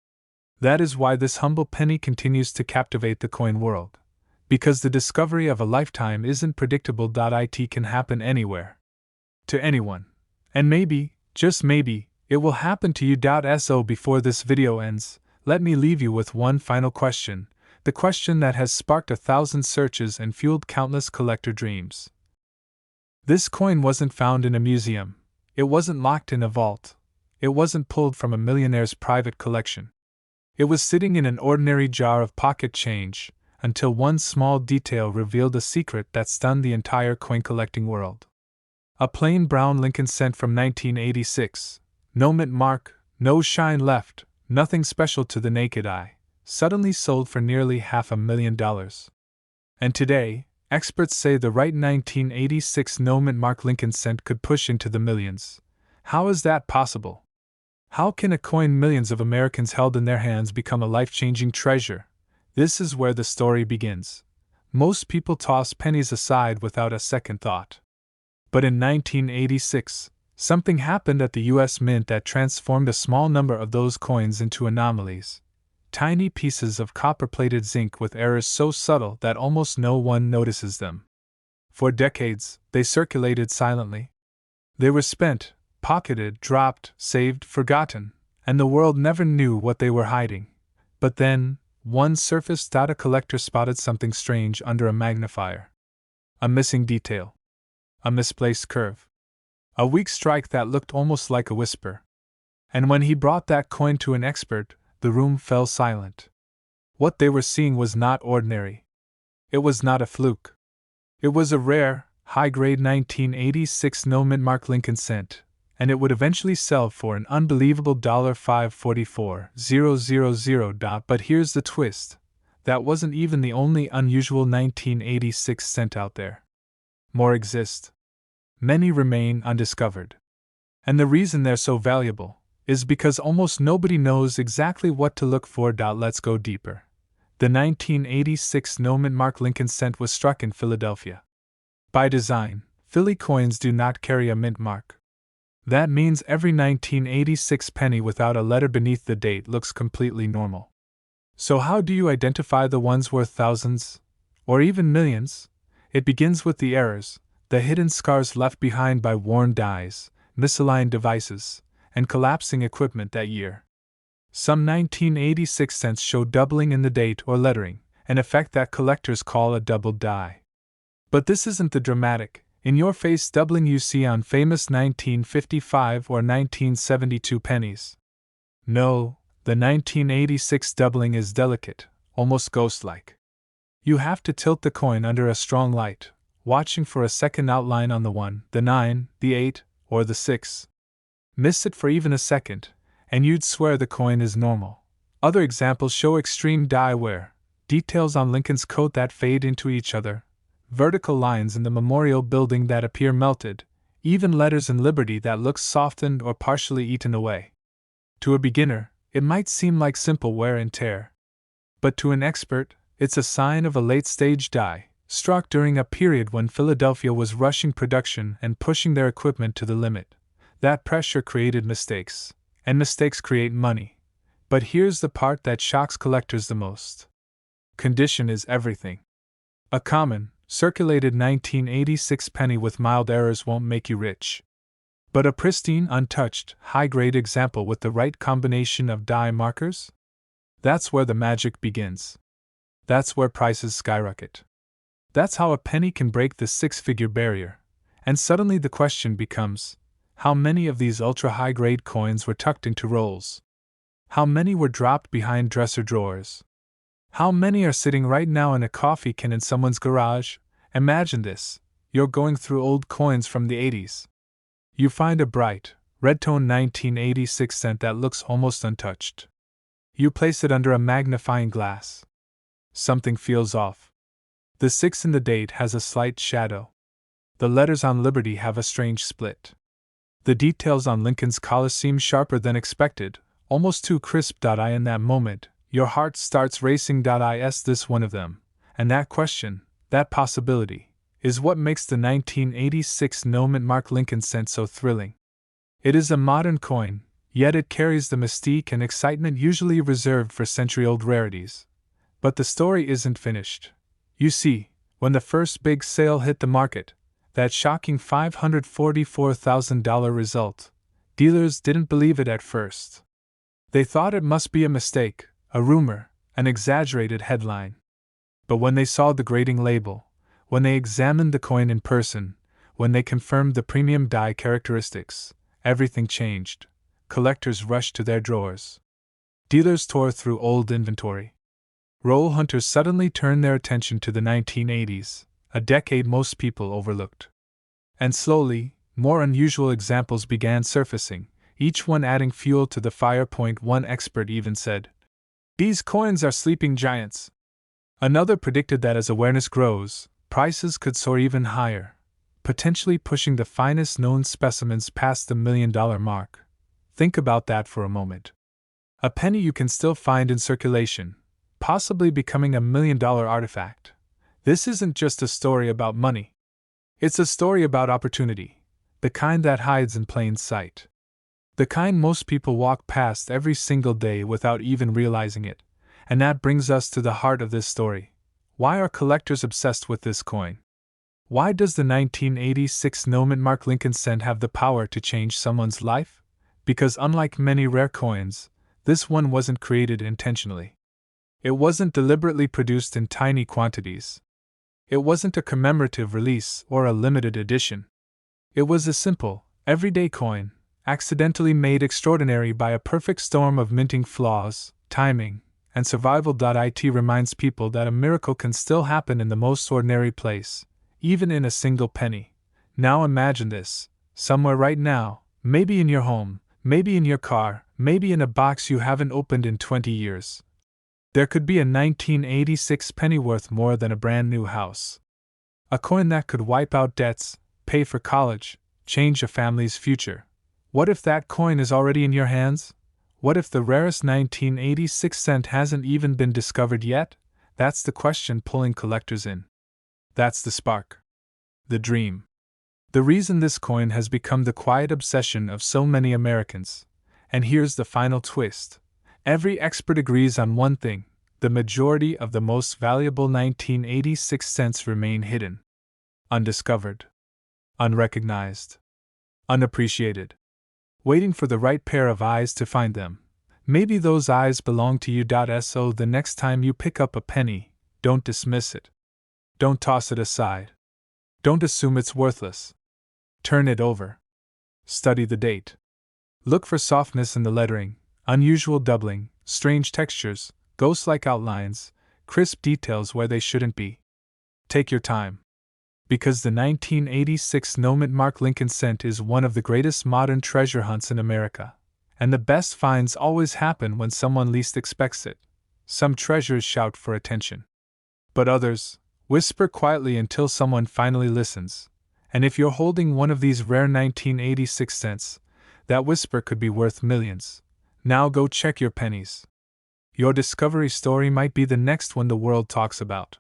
That is why this humble penny continues to captivate the coin world. Because the discovery of a lifetime isn't predictable. It can happen anywhere. To anyone. And maybe, just maybe, it will happen to you. So before this video ends, let me leave you with one final question. The question that has sparked 1,000 searches and fueled countless collector dreams. This coin wasn't found in a museum. It wasn't locked in a vault. It wasn't pulled from a millionaire's private collection. It was sitting in an ordinary jar of pocket change, until one small detail revealed a secret that stunned the entire coin collecting world. A plain brown Lincoln cent from 1986, no mint mark, no shine left, nothing special to the naked eye, suddenly sold for nearly $500,000. And today, experts say the right 1986 no mint mark Lincoln cent could push into the millions. How is that possible? How can a coin millions of Americans held in their hands become a life-changing treasure? This is where the story begins. Most people toss pennies aside without a second thought. But in 1986, something happened at the U.S. Mint that transformed a small number of those coins into anomalies. Tiny pieces of copper-plated zinc with errors so subtle that almost no one notices them. For decades, they circulated silently. They were spent, pocketed, dropped, saved, forgotten, and the world never knew what they were hiding. But then, one surfaced that a collector spotted something strange under a magnifier. A missing detail. A misplaced curve. A weak strike that looked almost like a whisper. And when he brought that coin to an expert, the room fell silent. What they were seeing was not ordinary. It was not a fluke. It was a rare, high-grade 1986 no-mint mark Lincoln cent, and it would eventually sell for an unbelievable $544,000. But here's the twist. That wasn't even the only unusual 1986 cent out there. More exist. Many remain undiscovered. And the reason they're so valuable is because almost nobody knows exactly what to look for. Let's go deeper. The 1986 no-mint mark Lincoln cent was struck in Philadelphia. By design, Philly coins do not carry a mint mark. That means every 1986 penny without a letter beneath the date looks completely normal. So how do you identify the ones worth thousands, or even millions? It begins with the errors, the hidden scars left behind by worn dies, misaligned devices, and collapsing equipment that year. Some 1986 cents show doubling in the date or lettering, an effect that collectors call a doubled die. But this isn't the dramatic, in-your-face doubling you see on famous 1955 or 1972 pennies. No, the 1986 doubling is delicate, almost ghost-like. You have to tilt the coin under a strong light, watching for a second outline on the 1, the 9, the 8, or the 6. Miss it for even a second, and you'd swear the coin is normal. Other examples show extreme die wear, details on Lincoln's coat that fade into each other, vertical lines in the memorial building that appear melted, even letters in Liberty that look softened or partially eaten away. To a beginner, it might seem like simple wear and tear. But to an expert, it's a sign of a late-stage die, struck during a period when Philadelphia was rushing production and pushing their equipment to the limit. That pressure created mistakes, and mistakes create money. But here's the part that shocks collectors the most. Condition is everything. A common, circulated 1986 penny with mild errors won't make you rich. But a pristine, untouched, high-grade example with the right combination of die markers? That's where the magic begins. That's where prices skyrocket. That's how a penny can break the six-figure barrier. And suddenly the question becomes, how many of these ultra-high-grade coins were tucked into rolls? How many were dropped behind dresser drawers? How many are sitting right now in a coffee can in someone's garage? Imagine this. You're going through old coins from the 80s. You find a bright, red-toned 1986 cent that looks almost untouched. You place it under a magnifying glass. Something feels off. The 6 in the date has a slight shadow. The letters on Liberty have a strange split. The details on Lincoln's collar seem sharper than expected, almost too crisp. In that moment, your heart starts racing. Is this one of them? And that question, that possibility, is what makes the 1986 no-mint mark Lincoln cent so thrilling. It is a modern coin, yet it carries the mystique and excitement usually reserved for century-old rarities. But the story isn't finished. You see, when the first big sale hit the market, that shocking $544,000 result, dealers didn't believe it at first. They thought it must be a mistake, a rumor, an exaggerated headline. But when they saw the grading label, when they examined the coin in person, when they confirmed the premium die characteristics, everything changed. Collectors rushed to their drawers. Dealers tore through old inventory. Roll hunters suddenly turned their attention to the 1980s, a decade most people overlooked. And slowly, more unusual examples began surfacing, each one adding fuel to the fire. One expert even said, "These coins are sleeping giants." Another predicted that as awareness grows, prices could soar even higher, potentially pushing the finest known specimens past the $1 million mark. Think about that for a moment. A penny you can still find in circulation, possibly becoming a $1 million artifact. This isn't just a story about money. It's a story about opportunity, the kind that hides in plain sight. The kind most people walk past every single day without even realizing it. And that brings us to the heart of this story. Why are collectors obsessed with this coin? Why does the 1986 no-mint mark Lincoln cent have the power to change someone's life? Because unlike many rare coins, this one wasn't created intentionally. It wasn't deliberately produced in tiny quantities. It wasn't a commemorative release or a limited edition. It was a simple, everyday coin, accidentally made extraordinary by a perfect storm of minting flaws, timing, and survival. It reminds people that a miracle can still happen in the most ordinary place, even in a single penny. Now imagine this, somewhere right now, maybe in your home, maybe in your car, maybe in a box you haven't opened in 20 years. There could be a 1986 penny worth more than a brand new house. A coin that could wipe out debts, pay for college, change a family's future. What if that coin is already in your hands? What if the rarest 1986 cent hasn't even been discovered yet? That's the question pulling collectors in. That's the spark. The dream. The reason this coin has become the quiet obsession of so many Americans. And here's the final twist. Every expert agrees on one thing: the majority of the most valuable 1986 cents remain hidden, undiscovered, unrecognized, unappreciated, waiting for the right pair of eyes to find them. Maybe those eyes belong to you. So the next time you pick up a penny, don't dismiss it. Don't toss it aside. Don't assume it's worthless. Turn it over. Study the date. Look for softness in the lettering, unusual doubling, strange textures, ghost-like outlines, crisp details where they shouldn't be. Take your time. Because the 1986 no-mint mark Lincoln cent is one of the greatest modern treasure hunts in America. And the best finds always happen when someone least expects it. Some treasures shout for attention. But others whisper quietly until someone finally listens. And if you're holding one of these rare 1986 cents, that whisper could be worth millions. Now go check your pennies. Your discovery story might be the next one the world talks about.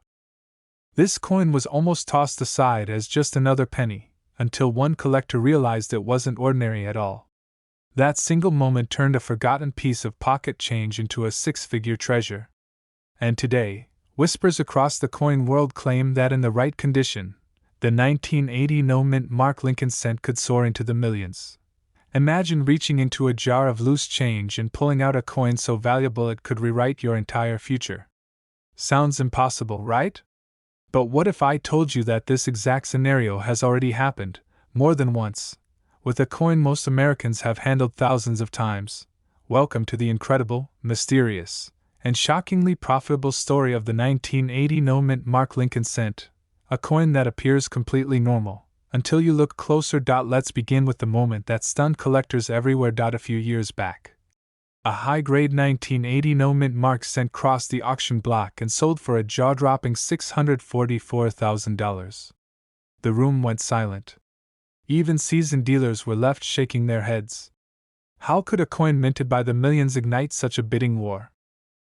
This coin was almost tossed aside as just another penny, until one collector realized it wasn't ordinary at all. That single moment turned a forgotten piece of pocket change into a six-figure treasure. And today, whispers across the coin world claim that in the right condition, the 1980 no-mint mark Lincoln cent could soar into the millions. Imagine reaching into a jar of loose change and pulling out a coin so valuable it could rewrite your entire future. Sounds impossible, right? But what if I told you that this exact scenario has already happened, more than once, with a coin most Americans have handled thousands of times? Welcome to the incredible, mysterious, and shockingly profitable story of the 1980 no-mint mark Lincoln cent, a coin that appears completely normal until you look closer. Let's begin with the moment that stunned collectors everywhere. A few years back, a high-grade 1980 no-mint mark cent crossed the auction block and sold for a jaw-dropping $644,000. The room went silent. Even seasoned dealers were left shaking their heads. How could a coin minted by the millions ignite such a bidding war?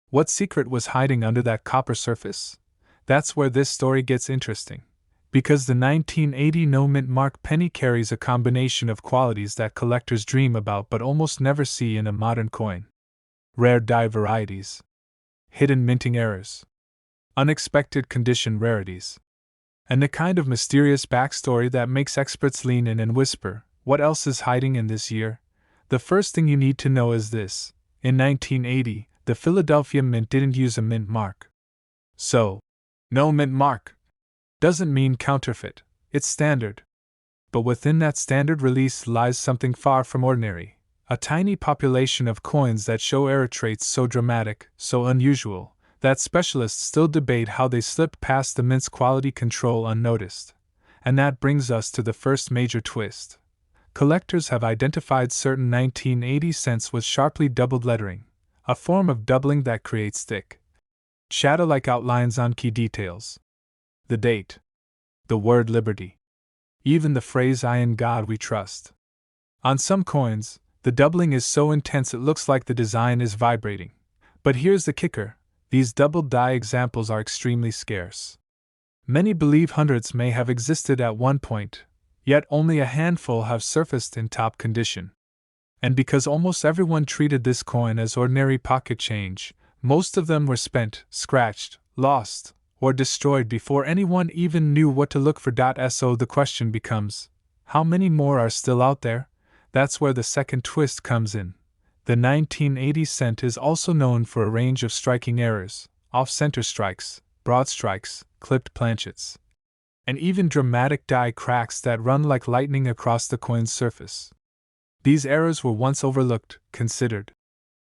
What secret was hiding under that copper surface? That's where this story gets interesting. Because the 1980 no-mint mark penny carries a combination of qualities that collectors dream about but almost never see in a modern coin. Rare die varieties, hidden minting errors, unexpected condition rarities, and the kind of mysterious backstory that makes experts lean in and whisper, what else is hiding in this year? The first thing you need to know is this: in 1980, the Philadelphia Mint didn't use a mint mark. So, no mint mark doesn't mean counterfeit, it's standard. But within that standard release lies something far from ordinary, a tiny population of coins that show error traits so dramatic, so unusual, that specialists still debate how they slipped past the mint's quality control unnoticed. And that brings us to the first major twist. Collectors have identified certain 1980 cents with sharply doubled lettering, a form of doubling that creates thick, shadow-like outlines on key details. The date, the word liberty, even the phrase "I in God we trust." On some coins, the doubling is so intense it looks like the design is vibrating. But here's the kicker: these doubled die examples are extremely scarce. Many believe hundreds may have existed at one point, yet only a handful have surfaced in top condition. And because almost everyone treated this coin as ordinary pocket change, most of them were spent, scratched, lost, or destroyed before anyone even knew what to look for. So the question becomes, how many more are still out there? That's where the second twist comes in. The 1980 cent is also known for a range of striking errors, off-center strikes, broad strikes, clipped planchets, and even dramatic die cracks that run like lightning across the coin's surface. These errors were once overlooked, considered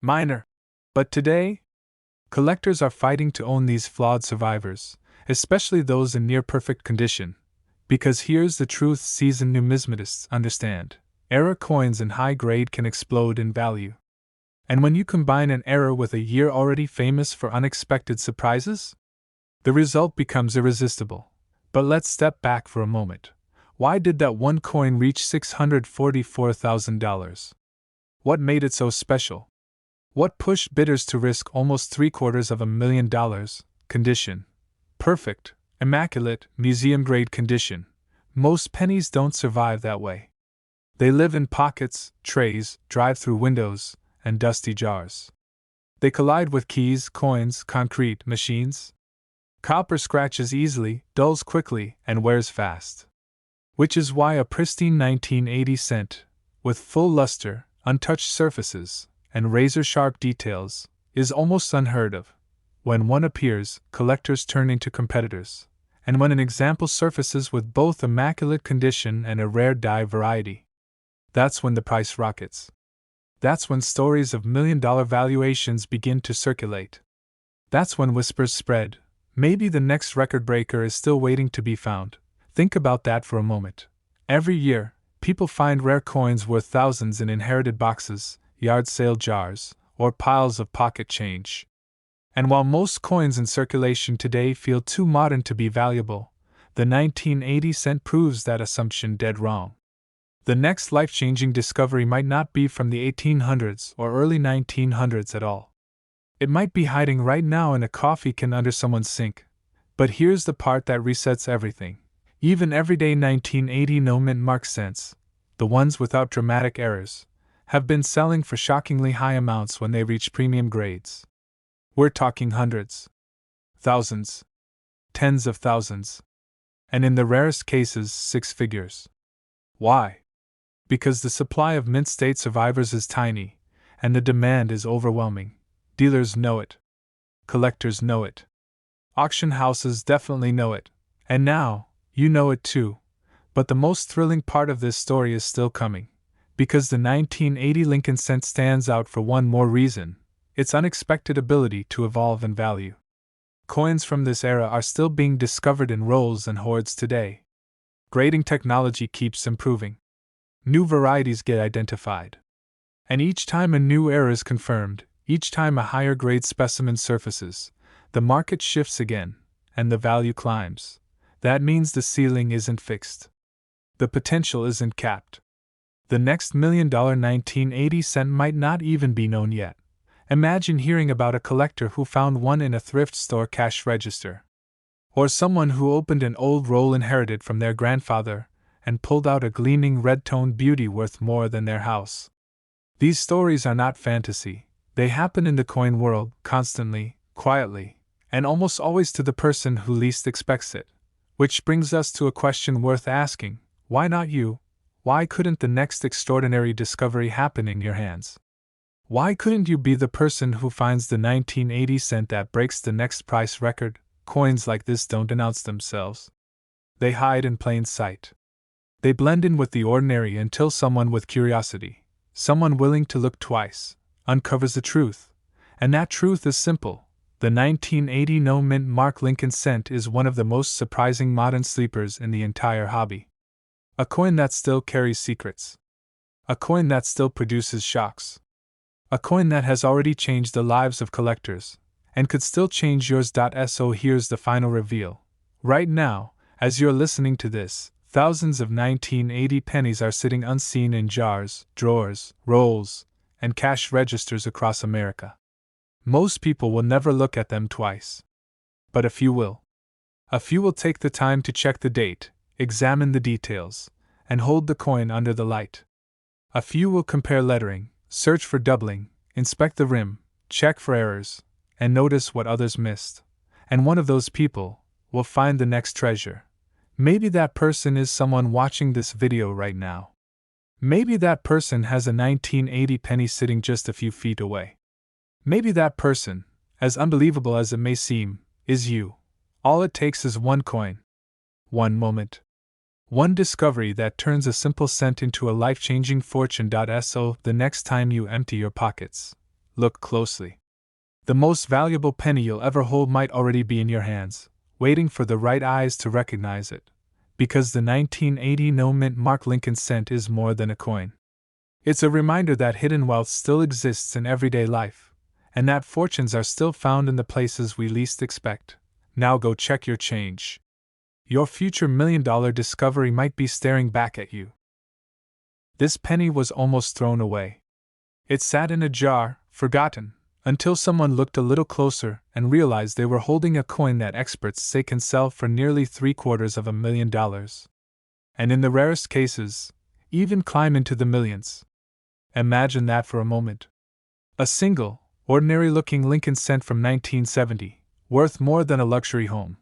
minor. But today, collectors are fighting to own these flawed survivors, especially those in near-perfect condition. Because here's the truth seasoned numismatists understand: error coins in high grade can explode in value. And when you combine an error with a year already famous for unexpected surprises, the result becomes irresistible. But let's step back for a moment. Why did that one coin reach $644,000? What made it so special? What pushed bidders to risk almost $750,000? Condition: perfect, immaculate, museum-grade condition. Most pennies don't survive that way. They live in pockets, trays, drive-through windows, and dusty jars. They collide with keys, coins, concrete, machines. Copper scratches easily, dulls quickly, and wears fast. Which is why a pristine 1980 cent, with full luster, untouched surfaces, and razor-sharp details, is almost unheard of. When one appears, collectors turn into competitors. And when an example surfaces with both immaculate condition and a rare die variety, that's when the price rockets. That's when stories of million-dollar valuations begin to circulate. That's when whispers spread: maybe the next record breaker is still waiting to be found. Think about that for a moment. Every year, people find rare coins worth thousands in inherited boxes, yard sale jars, or piles of pocket change. And while most coins in circulation today feel too modern to be valuable, the 1980 cent proves that assumption dead wrong. The next life-changing discovery might not be from the 1800s or early 1900s at all. It might be hiding right now in a coffee can under someone's sink. But here's the part that resets everything. Even everyday 1980 no-mint mark cents, the ones without dramatic errors, have been selling for shockingly high amounts when they reach premium grades. We're talking hundreds, thousands, tens of thousands, and in the rarest cases, six figures. Why? Because the supply of mint state survivors is tiny, and the demand is overwhelming. Dealers know it. Collectors know it. Auction houses definitely know it. And now, you know it too. But the most thrilling part of this story is still coming. Because the 1980 Lincoln cent stands out for one more reason: its unexpected ability to evolve in value. Coins from this era are still being discovered in rolls and hoards today. Grading technology keeps improving. New varieties get identified. And each time a new era is confirmed, each time a higher grade specimen surfaces, the market shifts again, and the value climbs. That means the ceiling isn't fixed. The potential isn't capped. The next $1 million 1980 cent might not even be known yet. Imagine hearing about a collector who found one in a thrift store cash register. Or someone who opened an old roll inherited from their grandfather and pulled out a gleaming red-toned beauty worth more than their house. These stories are not fantasy. They happen in the coin world, constantly, quietly, and almost always to the person who least expects it. Which brings us to a question worth asking: why not you? Why couldn't the next extraordinary discovery happen in your hands? Why couldn't you be the person who finds the 1980 cent that breaks the next price record? Coins like this don't announce themselves. They hide in plain sight. They blend in with the ordinary until someone with curiosity, someone willing to look twice, uncovers the truth. And that truth is simple. The 1980 no-mint mark Lincoln cent is one of the most surprising modern sleepers in the entire hobby. A coin that still carries secrets. A coin that still produces shocks. A coin that has already changed the lives of collectors, and could still change yours. So here's the final reveal. Right now, as you're listening to this, thousands of 1980 pennies are sitting unseen in jars, drawers, rolls, and cash registers across America. Most people will never look at them twice. But a few will. A few will take the time to check the date, examine the details, and hold the coin under the light. A few will compare lettering, search for doubling, inspect the rim, check for errors, and notice what others missed. And one of those people will find the next treasure. Maybe that person is someone watching this video right now. Maybe that person has a 1980 penny sitting just a few feet away. Maybe that person, as unbelievable as it may seem, is you. All it takes is one coin, one moment, one discovery that turns a simple cent into a life-changing fortune. So the next time you empty your pockets, look closely. The most valuable penny you'll ever hold might already be in your hands, waiting for the right eyes to recognize it, because the 1980 no-mint Mark Lincoln cent is more than a coin. It's a reminder that hidden wealth still exists in everyday life, and that fortunes are still found in the places we least expect. Now go check your change. Your future million-dollar discovery might be staring back at you. This penny was almost thrown away. It sat in a jar, forgotten, until someone looked a little closer and realized they were holding a coin that experts say can sell for nearly $750,000. And in the rarest cases, even climb into the millions. Imagine that for a moment. A single, ordinary-looking Lincoln cent from 1970, worth more than a luxury home.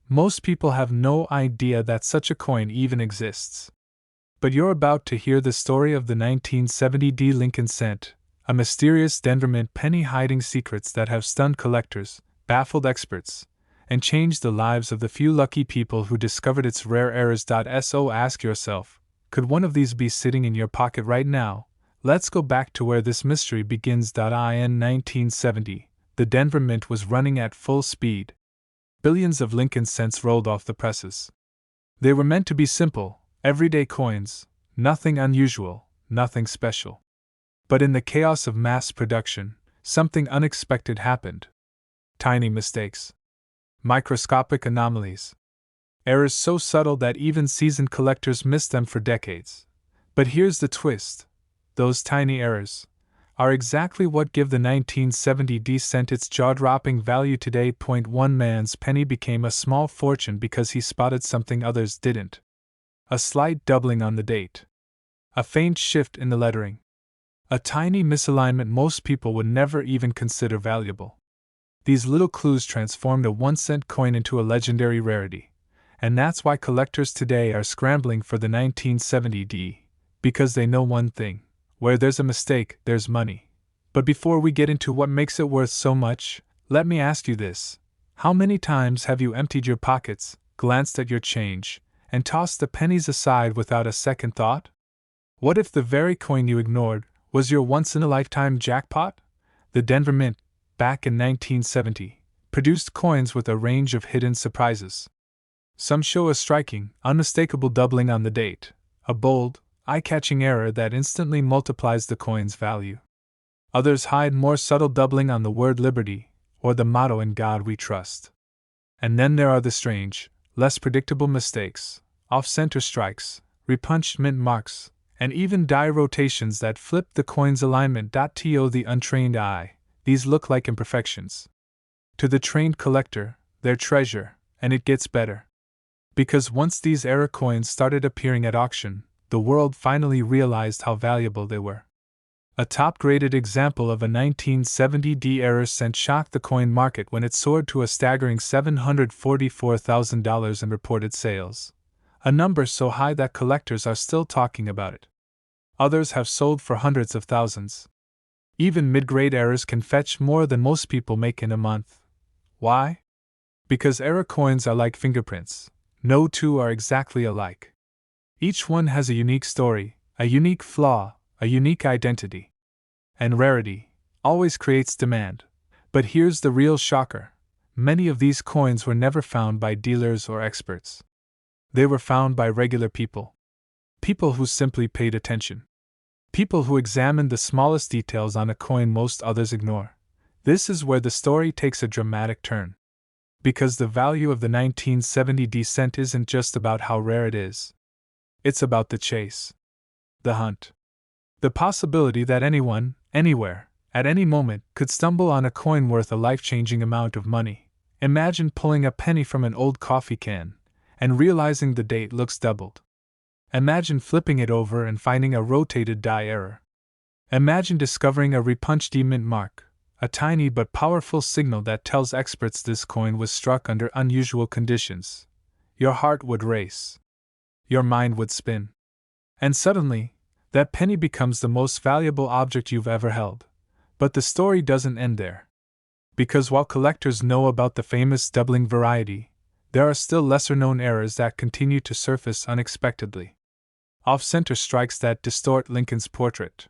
Most people have no idea that such a coin even exists. But you're about to hear the story of the 1970 Lincoln cent, a mysterious Denver mint penny hiding secrets that have stunned collectors, baffled experts, and changed the lives of the few lucky people who discovered its rare errors. So ask yourself, could one of these be sitting in your pocket right now? Let's go back to where this mystery begins. In 1970, the Denver Mint was running at full speed. Billions of Lincoln cents rolled off the presses. They were meant to be simple, everyday coins, nothing unusual, nothing special. But in the chaos of mass production, something unexpected happened. Tiny mistakes. Microscopic anomalies. Errors so subtle that even seasoned collectors missed them for decades. But here's the twist. Those tiny errors are exactly what give the 1970 cent its jaw-dropping value today. One man's penny became a small fortune because he spotted something others didn't. A slight doubling on the date. A faint shift in the lettering. A tiny misalignment most people would never even consider valuable. These little clues transformed a 1-cent coin into a legendary rarity. And that's why collectors today are scrambling for the 1970, because they know one thing. Where there's a mistake, there's money. But before we get into what makes it worth so much, let me ask you this. How many times have you emptied your pockets, glanced at your change, and tossed the pennies aside without a second thought? What if the very coin you ignored was your once-in-a-lifetime jackpot? The Denver Mint, back in 1970, produced coins with a range of hidden surprises. Some show a striking, unmistakable doubling on the date, a bold, eye-catching error that instantly multiplies the coin's value. Others hide more subtle doubling on the word liberty, or the motto "In God We Trust." And then there are the strange, less predictable mistakes, off-center strikes, repunched mint marks, and even die rotations that flip the coin's alignment. To the untrained eye, these look like imperfections. To the trained collector, they're treasure, and it gets better. Because once these error coins started appearing at auction, the world finally realized how valuable they were. A top-graded example of a 1970 error cent shocked the coin market when it soared to a staggering $744,000 in reported sales, a number so high that collectors are still talking about it. Others have sold for hundreds of thousands. Even mid-grade errors can fetch more than most people make in a month. Why? Because error coins are like fingerprints. No two are exactly alike. Each one has a unique story, a unique flaw, a unique identity. And rarity always creates demand. But here's the real shocker. Many of these coins were never found by dealers or experts. They were found by regular people. People who simply paid attention. People who examined the smallest details on a coin most others ignore. This is where the story takes a dramatic turn. Because the value of the 1970 cent isn't just about how rare it is. It's about the chase. The hunt. The possibility that anyone, anywhere, at any moment, could stumble on a coin worth a life-changing amount of money. Imagine pulling a penny from an old coffee can and realizing the date looks doubled. Imagine flipping it over and finding a rotated die error. Imagine discovering a repunched mint mark, a tiny but powerful signal that tells experts this coin was struck under unusual conditions. Your heart would race. Your mind would spin. And suddenly, that penny becomes the most valuable object you've ever held. But the story doesn't end there. Because while collectors know about the famous doubling variety, there are still lesser-known errors that continue to surface unexpectedly. Off-center strikes that distort Lincoln's portrait.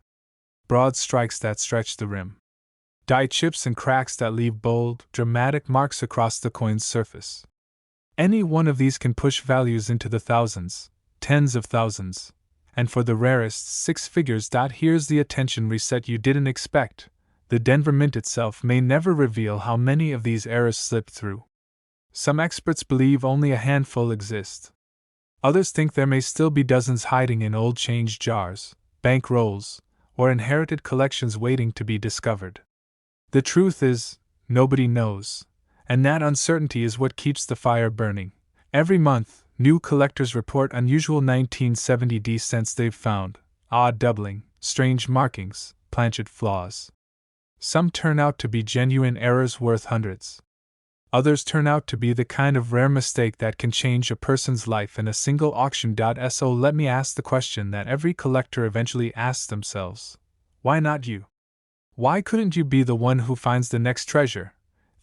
Broad strikes that stretch the rim. Die chips and cracks that leave bold, dramatic marks across the coin's surface. Any one of these can push values into the thousands, tens of thousands, and for the rarest six figures. Here's the attention reset you didn't expect. The Denver Mint itself may never reveal how many of these errors slipped through. Some experts believe only a handful exist. Others think there may still be dozens hiding in old change jars, bank rolls, or inherited collections waiting to be discovered. The truth is, nobody knows, and that uncertainty is what keeps the fire burning. Every month, new collectors report unusual 1970 cents they've found, odd doubling, strange markings, planchet flaws. Some turn out to be genuine errors worth hundreds. Others turn out to be the kind of rare mistake that can change a person's life in a single auction. So let me ask the question that every collector eventually asks themselves. Why not you? Why couldn't you be the one who finds the next treasure?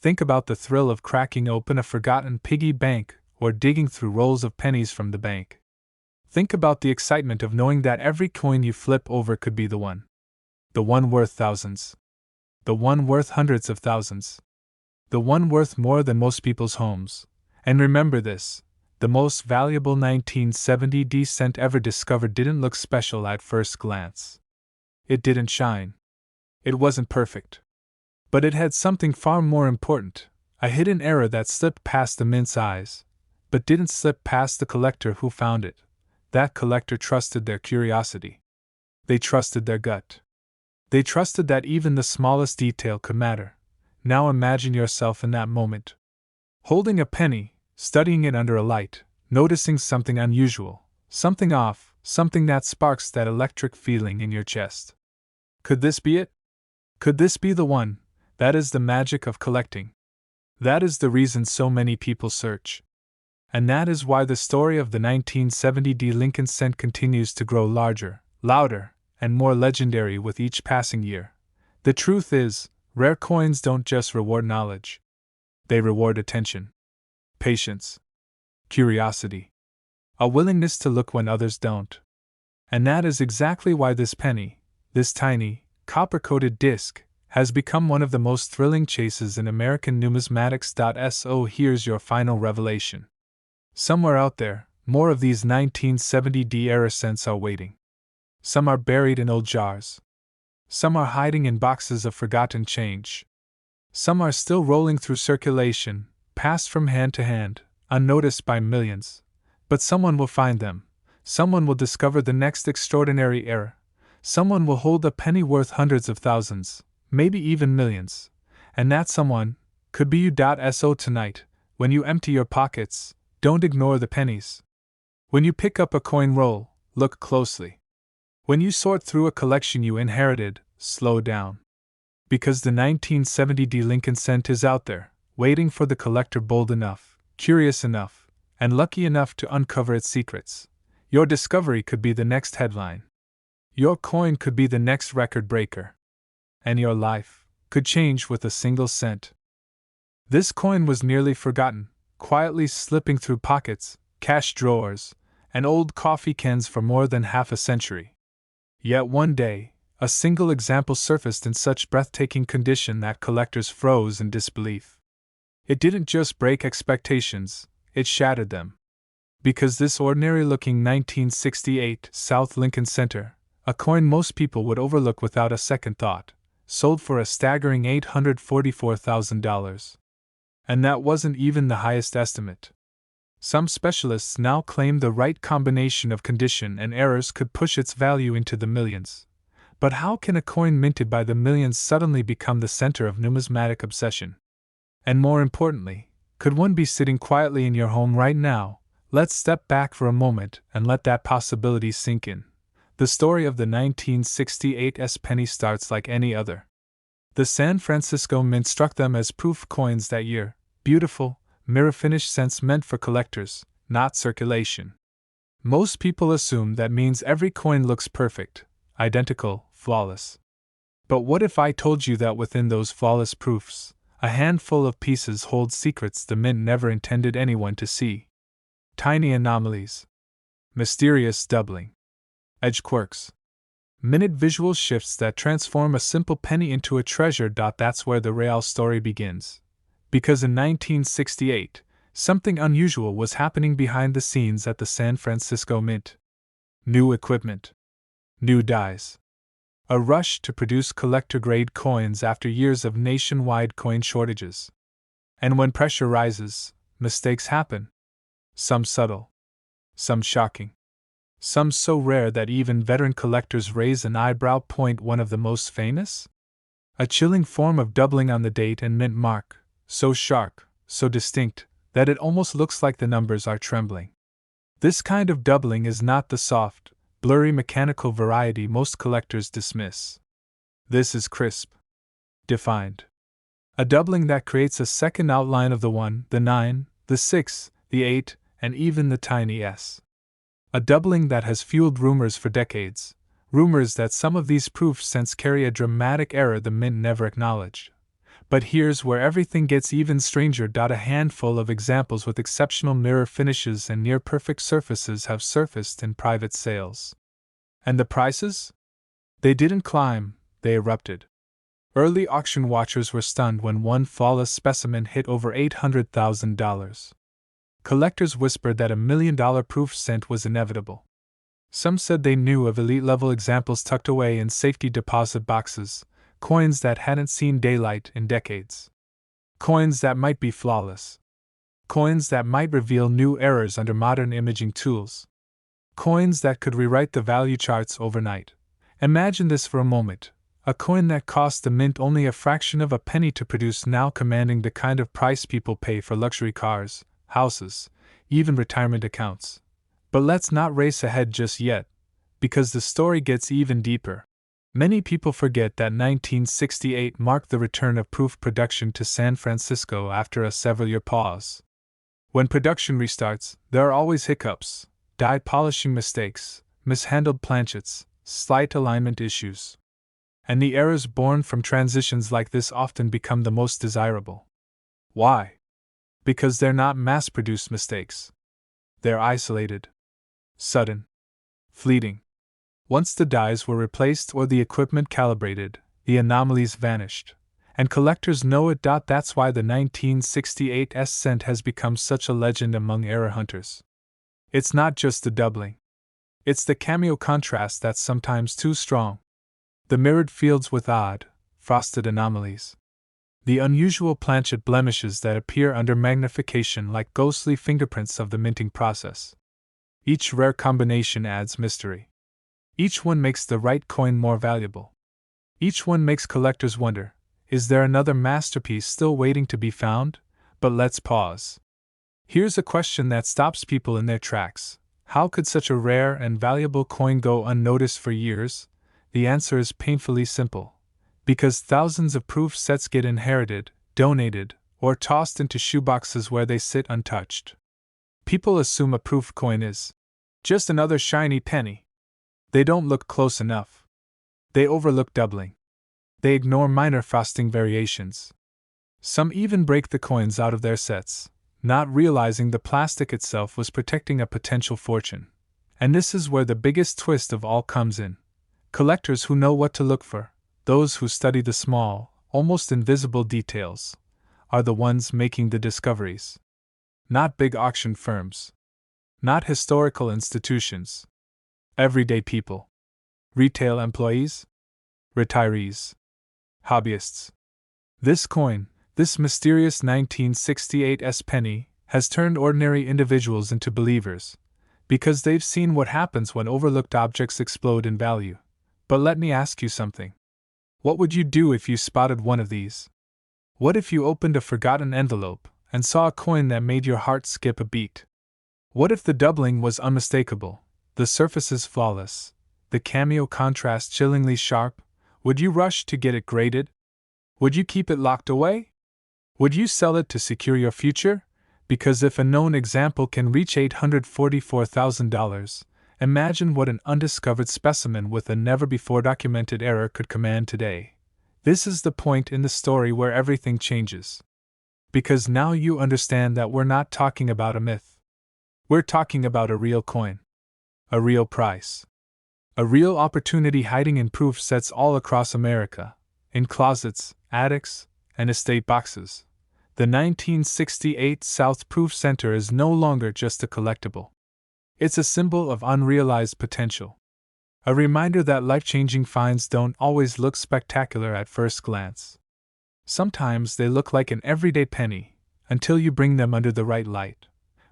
Think about the thrill of cracking open a forgotten piggy bank or digging through rolls of pennies from the bank. Think about the excitement of knowing that every coin you flip over could be the one. The one worth thousands. The one worth hundreds of thousands. The one worth more than most people's homes. And remember this, the most valuable 1970 cent ever discovered didn't look special at first glance. It didn't shine. It wasn't perfect. But it had something far more important, a hidden error that slipped past the mint's eyes, but didn't slip past the collector who found it. That collector trusted their curiosity. They trusted their gut. They trusted that even the smallest detail could matter. Now imagine yourself in that moment. Holding a penny, studying it under a light, noticing something unusual, something off, something that sparks that electric feeling in your chest. Could this be it? Could this be the one? That is the magic of collecting. That is the reason so many people search. And that is why the story of the 1970 Lincoln cent continues to grow larger, louder, and more legendary with each passing year. The truth is, rare coins don't just reward knowledge. They reward attention, patience, curiosity, a willingness to look when others don't. And that is exactly why this penny, this tiny, copper-coated disc, has become one of the most thrilling chases in American numismatics. So here's your final revelation. Somewhere out there, more of these 1970 era cents are waiting. Some are buried in old jars. Some are hiding in boxes of forgotten change. Some are still rolling through circulation, passed from hand to hand, unnoticed by millions. But someone will find them. Someone will discover the next extraordinary error. Someone will hold a penny worth hundreds of thousands, maybe even millions. And that someone could be you. So tonight, when you empty your pockets, don't ignore the pennies. When you pick up a coin roll, look closely. When you sort through a collection you inherited, slow down. Because the 1970 Lincoln cent is out there, waiting for the collector bold enough, curious enough, and lucky enough to uncover its secrets. Your discovery could be the next headline. Your coin could be the next record breaker. And your life could change with a single cent. This coin was nearly forgotten, quietly slipping through pockets, cash drawers, and old coffee cans for more than half a century. Yet one day, a single example surfaced in such breathtaking condition that collectors froze in disbelief. It didn't just break expectations, it shattered them. Because this ordinary-looking 1968 South Lincoln Center, a coin most people would overlook without a second thought, sold for a staggering $844,000. And that wasn't even the highest estimate. Some specialists now claim the right combination of condition and errors could push its value into the millions. But how can a coin minted by the millions suddenly become the center of numismatic obsession? And more importantly, could one be sitting quietly in your home right now? Let's step back for a moment and let that possibility sink in. The story of the 1968 penny starts like any other. The San Francisco Mint struck them as proof coins that year, beautiful, mirror-finished cents meant for collectors, not circulation. Most people assume that means every coin looks perfect, identical, flawless. But what if I told you that within those flawless proofs, A handful of pieces hold secrets the mint never intended anyone to see. Tiny anomalies. Mysterious doubling. Edge quirks. Minute visual shifts that transform a simple penny into a treasure. That's where the real story begins. Because in 1968, something unusual was happening behind the scenes at the San Francisco Mint. New equipment. New dies. A rush to produce collector-grade coins after years of nationwide coin shortages. And when pressure rises, mistakes happen. Some subtle. Some shocking. Some so rare that even veteran collectors raise an eyebrow. One of the most famous? A chilling form of doubling on the date and mint mark, so sharp, so distinct, that it almost looks like the numbers are trembling. This kind of doubling is not the soft, blurry mechanical variety most collectors dismiss. This is crisp. Defined. A doubling that creates a second outline of the 1, the 9, the 6, the 8, and even the tiny s. A doubling that has fueled rumors for decades, rumors that some of these proof cents carry a dramatic error the mint never acknowledged. But here's where everything gets even stranger. A handful of examples with exceptional mirror finishes and near-perfect surfaces have surfaced in private sales. And the prices? They didn't climb, they erupted. Early auction watchers were stunned when one flawless specimen hit over $800,000. Collectors whispered that $1 million proof cent was inevitable. Some said they knew of elite-level examples tucked away in safety deposit boxes, coins that hadn't seen daylight in decades. Coins that might be flawless. Coins that might reveal new errors under modern imaging tools. Coins that could rewrite the value charts overnight. Imagine this for a moment. A coin that cost the mint only a fraction of a penny to produce now commanding the kind of price people pay for luxury cars, houses, even retirement accounts. But let's not race ahead just yet, because the story gets even deeper. Many people forget that 1968 marked the return of proof production to San Francisco after a several-year pause. When production restarts, there are always hiccups, die polishing mistakes, mishandled planchets, slight alignment issues. And the errors born from transitions like this often become the most desirable. Why? Because they're not mass-produced mistakes. They're isolated. Sudden. Fleeting. Once the dies were replaced or the equipment calibrated, the anomalies vanished. And collectors know it. That's why the 1968 cent has become such a legend among error hunters. It's not just the doubling. It's the cameo contrast that's sometimes too strong. The mirrored fields with odd, frosted anomalies. The unusual planchet blemishes that appear under magnification like ghostly fingerprints of the minting process. Each rare combination adds mystery. Each one makes the right coin more valuable. Each one makes collectors wonder, is there another masterpiece still waiting to be found? But let's pause. Here's a question that stops people in their tracks. How could such a rare and valuable coin go unnoticed for years? The answer is painfully simple. Because thousands of proof sets get inherited, donated, or tossed into shoeboxes where they sit untouched. People assume a proof coin is just another shiny penny. They don't look close enough. They overlook doubling. They ignore minor frosting variations. Some even break the coins out of their sets, not realizing the plastic itself was protecting a potential fortune. And this is where the biggest twist of all comes in. Collectors who know what to look for, those who study the small, almost invisible details, are the ones making the discoveries. Not big auction firms. Not historical institutions. Everyday people. Retail employees. Retirees. Hobbyists. This coin, this mysterious 1968 penny, has turned ordinary individuals into believers, because they've seen what happens when overlooked objects explode in value. But let me ask you something. What would you do if you spotted one of these? What if you opened a forgotten envelope and saw a coin that made your heart skip a beat? What if the doubling was unmistakable, the surfaces flawless, the cameo contrast chillingly sharp? Would you rush to get it graded? Would you keep it locked away? Would you sell it to secure your future? Because if a known example can reach $844,000, imagine what an undiscovered specimen with a never-before-documented error could command today. This is the point in the story where everything changes. Because now you understand that we're not talking about a myth. We're talking about a real coin. A real price. A real opportunity hiding in proof sets all across America, in closets, attics, and estate boxes. The 1968 South Proof Center is no longer just a collectible. It's a symbol of unrealized potential. A reminder that life-changing finds don't always look spectacular at first glance. Sometimes they look like an everyday penny, until you bring them under the right light.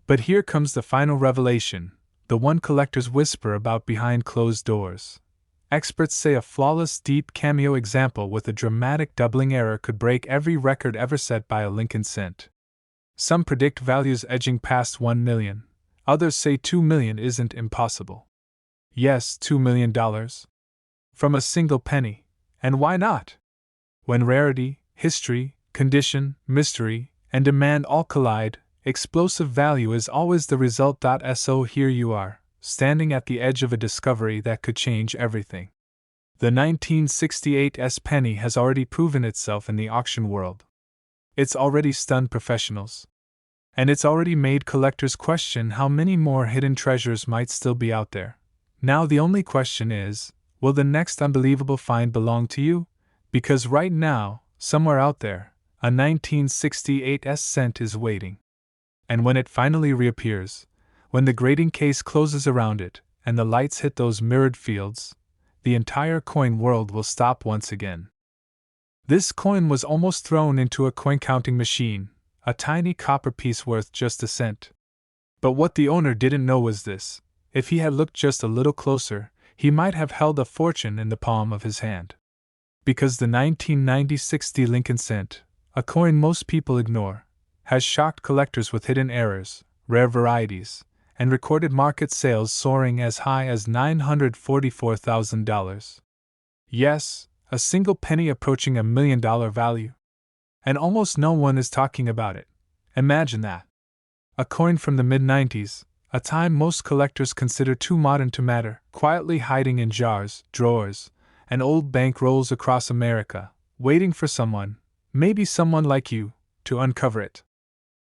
But here comes the final revelation, the one collectors whisper about behind closed doors. Experts say a flawless deep cameo example with a dramatic doubling error could break every record ever set by a Lincoln cent. Some predict values edging past 1 million. Others say 2 million isn't impossible. Yes, $2 million. From a single penny. And why not? When rarity, history, condition, mystery, and demand all collide, explosive value is always the result. So here you are, standing at the edge of a discovery that could change everything. The 1968 penny has already proven itself in the auction world. It's already stunned professionals. And it's already made collectors question how many more hidden treasures might still be out there. Now the only question is, will the next unbelievable find belong to you? Because right now, somewhere out there, a 1968 cent is waiting. And when it finally reappears, when the grading case closes around it, and the lights hit those mirrored fields, the entire coin world will stop once again. This coin was almost thrown into a coin-counting machine, a tiny copper piece worth just a cent. But what the owner didn't know was this: if he had looked just a little closer, he might have held a fortune in the palm of his hand. Because the 1996 Lincoln cent, a coin most people ignore, has shocked collectors with hidden errors, rare varieties, and recorded market sales soaring as high as $944,000. Yes, a single penny approaching $1 million value. And almost no one is talking about it. Imagine that. A coin from the mid-90s, a time most collectors consider too modern to matter, quietly hiding in jars, drawers, and old bank rolls across America, waiting for someone, maybe someone like you, to uncover it.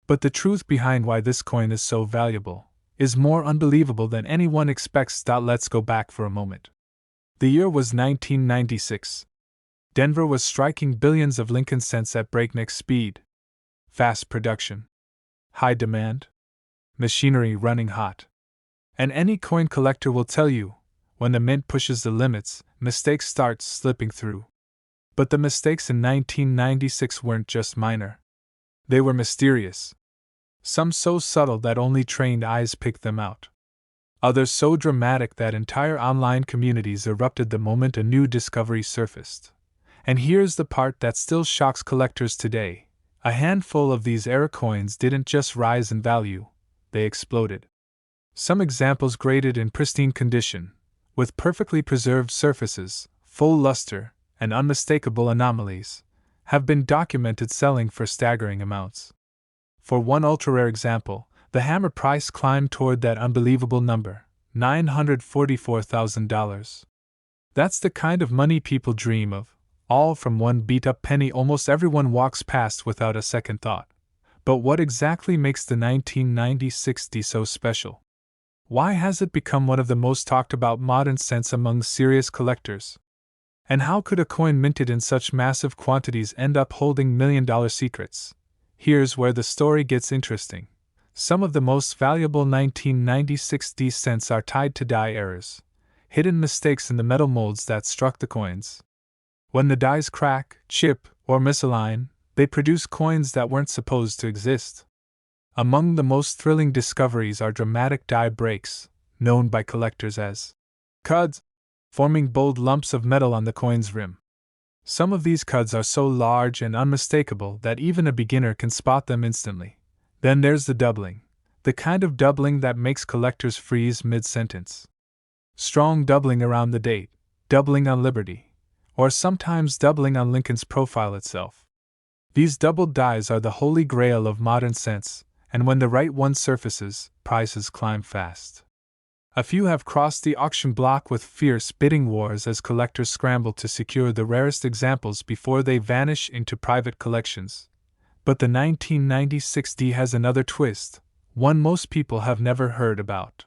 But the truth behind why this coin is so valuable is more unbelievable than anyone expects. Let's go back for a moment. The year was 1996. Denver was striking billions of Lincoln cents at breakneck speed. Fast production. High demand. Machinery running hot. And any coin collector will tell you, when the mint pushes the limits, mistakes start slipping through. But the mistakes in 1996 weren't just minor. They were mysterious. Some so subtle that only trained eyes picked them out. Others so dramatic that entire online communities erupted the moment a new discovery surfaced. And here's the part that still shocks collectors today. A handful of these error coins didn't just rise in value, they exploded. Some examples graded in pristine condition, with perfectly preserved surfaces, full luster, and unmistakable anomalies, have been documented selling for staggering amounts. For one ultra-rare example, the hammer price climbed toward that unbelievable number, $944,000. That's the kind of money people dream of, all from one beat-up penny almost everyone walks past without a second thought. But what exactly makes the 1996 so special? Why has it become one of the most talked about modern cents among serious collectors? And how could a coin minted in such massive quantities end up holding million-dollar secrets? Here's where the story gets interesting. Some of the most valuable 1996 cents are tied to die errors, hidden mistakes in the metal molds that struck the coins. When the dies crack, chip, or misalign, they produce coins that weren't supposed to exist. Among the most thrilling discoveries are dramatic die breaks, known by collectors as cuds, forming bold lumps of metal on the coin's rim. Some of these cuds are so large and unmistakable that even a beginner can spot them instantly. Then there's the doubling, the kind of doubling that makes collectors freeze mid-sentence. Strong doubling around the date, doubling on Liberty, or sometimes doubling on Lincoln's profile itself. These doubled dies are the holy grail of modern cents, and when the right one surfaces, prices climb fast. A few have crossed the auction block with fierce bidding wars as collectors scramble to secure the rarest examples before they vanish into private collections. But the 1996 D has another twist, one most people have never heard about.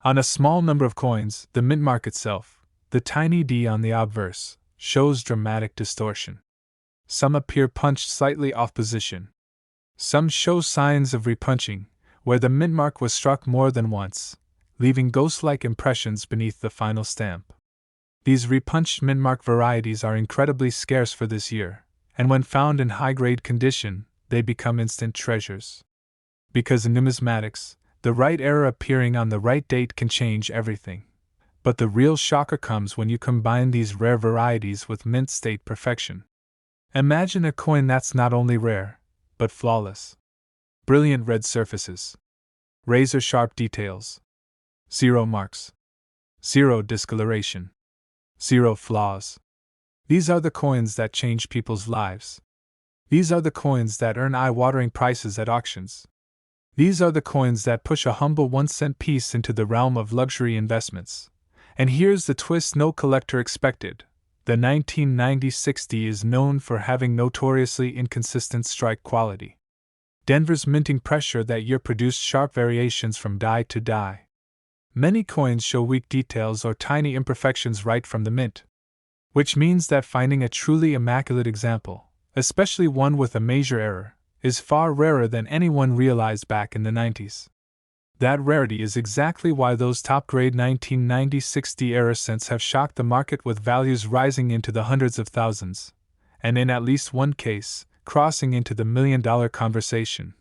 On a small number of coins, the mint mark itself, the tiny D on the obverse, shows dramatic distortion. Some appear punched slightly off position. Some show signs of repunching, where the mint mark was struck more than once, leaving ghost-like impressions beneath the final stamp. These repunched mint mark varieties are incredibly scarce for this year, and when found in high-grade condition, they become instant treasures. Because in numismatics, the right error appearing on the right date can change everything. But the real shocker comes when you combine these rare varieties with mint state perfection. Imagine a coin that's not only rare, but flawless. Brilliant red surfaces. Razor-sharp details. Zero marks. Zero discoloration. Zero flaws. These are the coins that change people's lives. These are the coins that earn eye-watering prices at auctions. These are the coins that push a humble 1-cent piece into the realm of luxury investments. And here's the twist no collector expected. The 1996 D is known for having notoriously inconsistent strike quality. Denver's minting pressure that year produced sharp variations from die to die. Many coins show weak details or tiny imperfections right from the mint, which means that finding a truly immaculate example, especially one with a major error, is far rarer than anyone realized back in the 90s. That rarity is exactly why those top-grade 1996 D error cents have shocked the market with values rising into the hundreds of thousands, and in at least one case, crossing into the million-dollar conversation.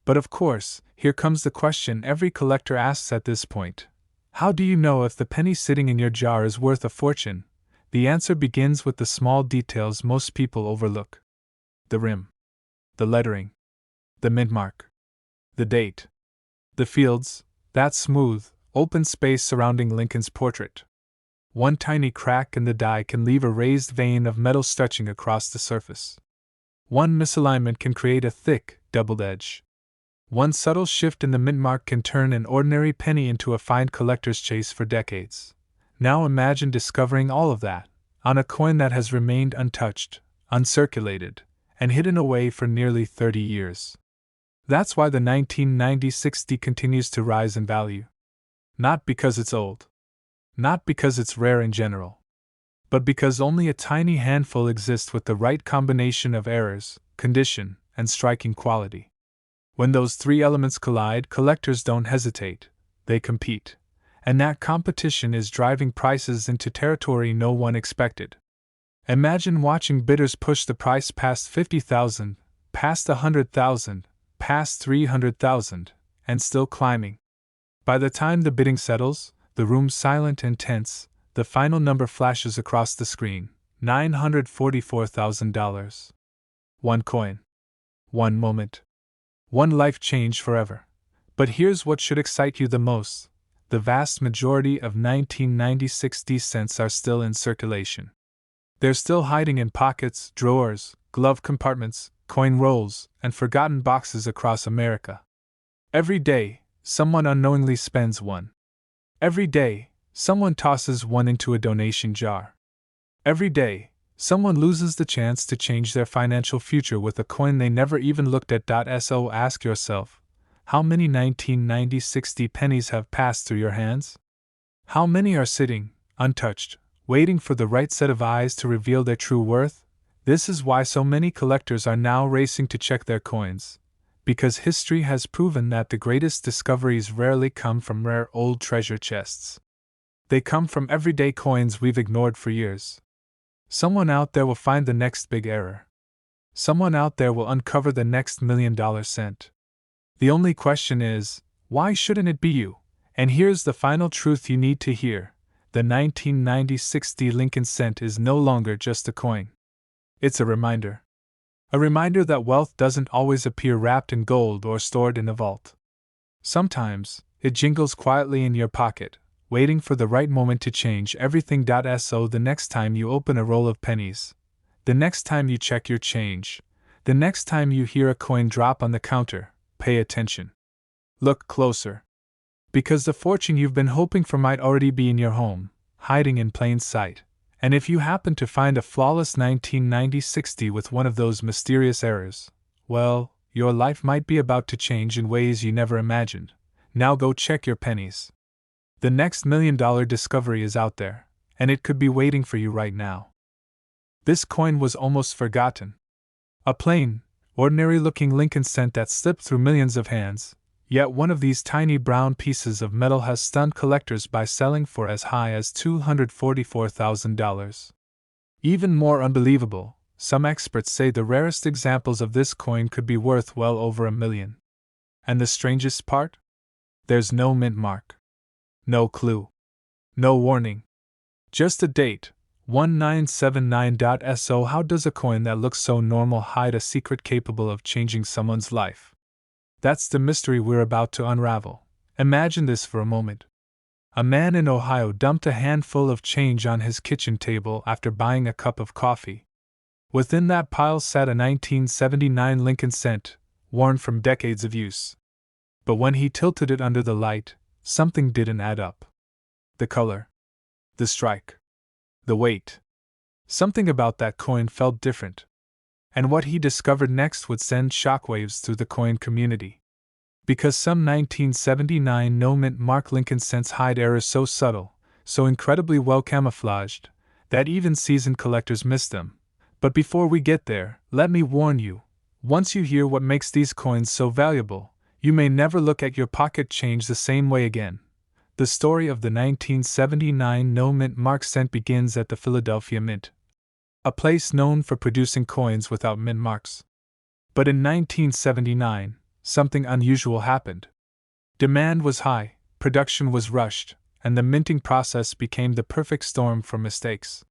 But of course, here comes the question every collector asks at this point. How do you know if the penny sitting in your jar is worth a fortune? The answer begins with the small details most people overlook. The rim. The lettering. The mint mark. The date. The fields, that smooth, open space surrounding Lincoln's portrait. One tiny crack in the die can leave a raised vein of metal stretching across the surface. One misalignment can create a thick, doubled edge. One subtle shift in the mint mark can turn an ordinary penny into a fine collector's chase for decades. Now imagine discovering all of that on a coin that has remained untouched, uncirculated, and hidden away for nearly 30 years. That's why the 1996 D continues to rise in value. Not because it's old. Not because it's rare in general. But because only a tiny handful exist with the right combination of errors, condition, and striking quality. When those three elements collide, collectors don't hesitate, they compete. And that competition is driving prices into territory no one expected. Imagine watching bidders push the price past $50,000, past $100,000, past $300,000, and still climbing. By the time the bidding settles, the room's silent and tense, the final number flashes across the screen, $944,000. One coin. One moment. One life changed forever. But here's what should excite you the most. The vast majority of 1996 D cents are still in circulation. They're still hiding in pockets, drawers, glove compartments, coin rolls, and forgotten boxes across America. Every day, someone unknowingly spends one. Every day, someone tosses one into a donation jar. Every day, someone loses the chance to change their financial future with a coin they never even looked at. So ask yourself, how many 1996 D pennies have passed through your hands? How many are sitting, untouched, waiting for the right set of eyes to reveal their true worth? This is why so many collectors are now racing to check their coins. Because history has proven that the greatest discoveries rarely come from rare old treasure chests. They come from everyday coins we've ignored for years. Someone out there will find the next big error. Someone out there will uncover the next $1 million cent. The only question is, why shouldn't it be you? And here's the final truth you need to hear. The 1996 D Lincoln cent is no longer just a coin. It's a reminder. A reminder that wealth doesn't always appear wrapped in gold or stored in a vault. Sometimes, it jingles quietly in your pocket, waiting for the right moment to change everything. So the next time you open a roll of pennies, the next time you check your change, the next time you hear a coin drop on the counter, pay attention. Look closer. Because the fortune you've been hoping for might already be in your home, hiding in plain sight. And if you happen to find a flawless 1990-60 with one of those mysterious errors, well, your life might be about to change in ways you never imagined. Now go check your pennies. The next $1,000,000 discovery is out there, and it could be waiting for you right now. This coin was almost forgotten. A plain, ordinary-looking Lincoln cent that slipped through millions of hands, yet one of these tiny brown pieces of metal has stunned collectors by selling for as high as $244,000. Even more unbelievable, some experts say the rarest examples of this coin could be worth well over $1 million. And the strangest part? There's no mint mark. No clue. No warning. Just a date, 1979.so. How does a coin that looks so normal hide a secret capable of changing someone's life? That's the mystery we're about to unravel. Imagine this for a moment. A man in Ohio dumped a handful of change on his kitchen table after buying a cup of coffee. Within that pile sat a 1979 Lincoln cent, worn from decades of use. But when he tilted it under the light, something didn't add up. The color. The strike. The weight. Something about that coin felt different. And what he discovered next would send shockwaves through the coin community. Because some 1979 no-mint mark Lincoln cents hide errors so subtle, so incredibly well camouflaged, that even seasoned collectors miss them. But before we get there, let me warn you, once you hear what makes these coins so valuable, you may never look at your pocket change the same way again. The story of the 1979 no-mint mark cent begins at the Philadelphia Mint, a place known for producing coins without mint marks. But in 1979, something unusual happened. Demand was high, production was rushed, and the minting process became the perfect storm for mistakes.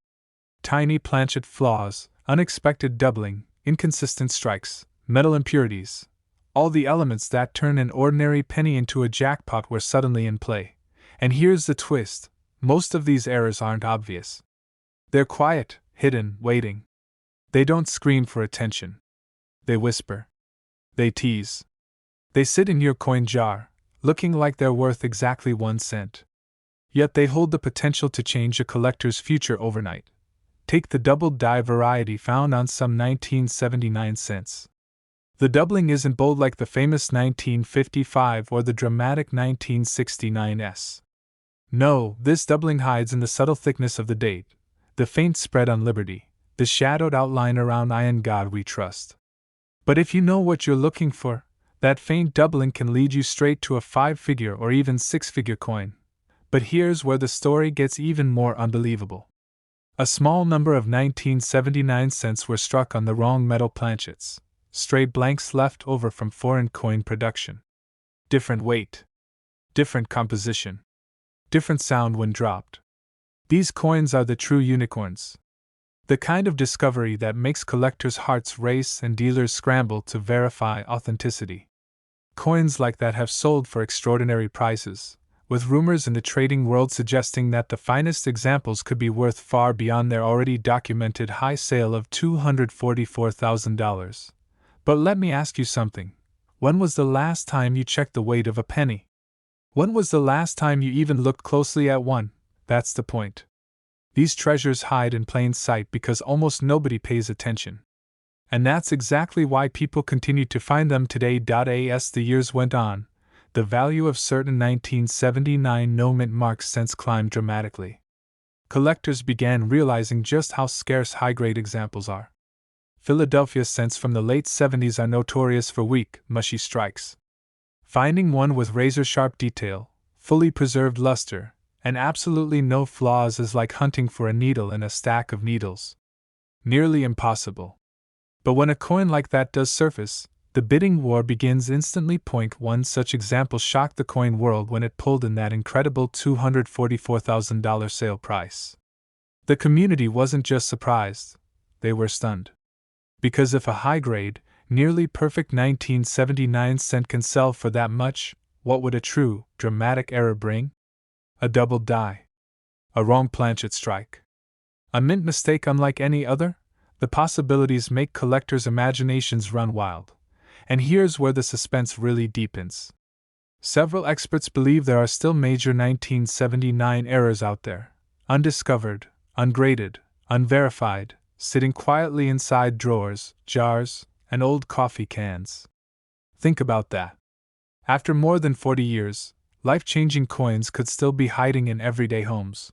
Tiny planchet flaws, unexpected doubling, inconsistent strikes, metal impurities, all the elements that turn an ordinary penny into a jackpot were suddenly in play. And here's the twist, most of these errors aren't obvious. They're quiet, hidden, waiting. They don't scream for attention. They whisper. They tease. They sit in your coin jar, looking like they're worth exactly 1 cent. Yet they hold the potential to change a collector's future overnight. Take the double die variety found on some 1979 cents. The doubling isn't bold like the famous 1955 or the dramatic 1969s. No, this doubling hides in the subtle thickness of the date, the faint spread on Liberty, the shadowed outline around I in God We Trust. But if you know what you're looking for, that faint doubling can lead you straight to a 5-figure or even 6-figure coin. But here's where the story gets even more unbelievable. A small number of 1979 cents were struck on the wrong metal planchets, stray blanks left over from foreign coin production. Different weight. Different composition. Different sound when dropped. These coins are the true unicorns. The kind of discovery that makes collectors' hearts race and dealers scramble to verify authenticity. Coins like that have sold for extraordinary prices, with rumors in the trading world suggesting that the finest examples could be worth far beyond their already documented high sale of $244,000. But let me ask you something. When was the last time you checked the weight of a penny? When was the last time you even looked closely at one? That's the point. These treasures hide in plain sight because almost nobody pays attention. And that's exactly why people continued to find them today. As the years went on, the value of certain 1979 no-mint mark cents climbed dramatically. Collectors began realizing just how scarce high-grade examples are. Philadelphia cents from the late 70s are notorious for weak, mushy strikes. Finding one with razor-sharp detail, fully preserved luster, and absolutely no flaws is like hunting for a needle in a stack of needles. Nearly impossible. But when a coin like that does surface, the bidding war begins instantly. One such example shocked the coin world when it pulled in that incredible $244,000 sale price. The community wasn't just surprised, they were stunned. Because if a high-grade, nearly perfect 1979 cent can sell for that much, what would a true, dramatic error bring? A double die. A wrong planchet strike. A mint mistake unlike any other? The possibilities make collectors' imaginations run wild. And here's where the suspense really deepens. Several experts believe there are still major 1979 errors out there, undiscovered, ungraded, unverified, sitting quietly inside drawers, jars, and old coffee cans. Think about that. After more than 40 years, life-changing coins could still be hiding in everyday homes.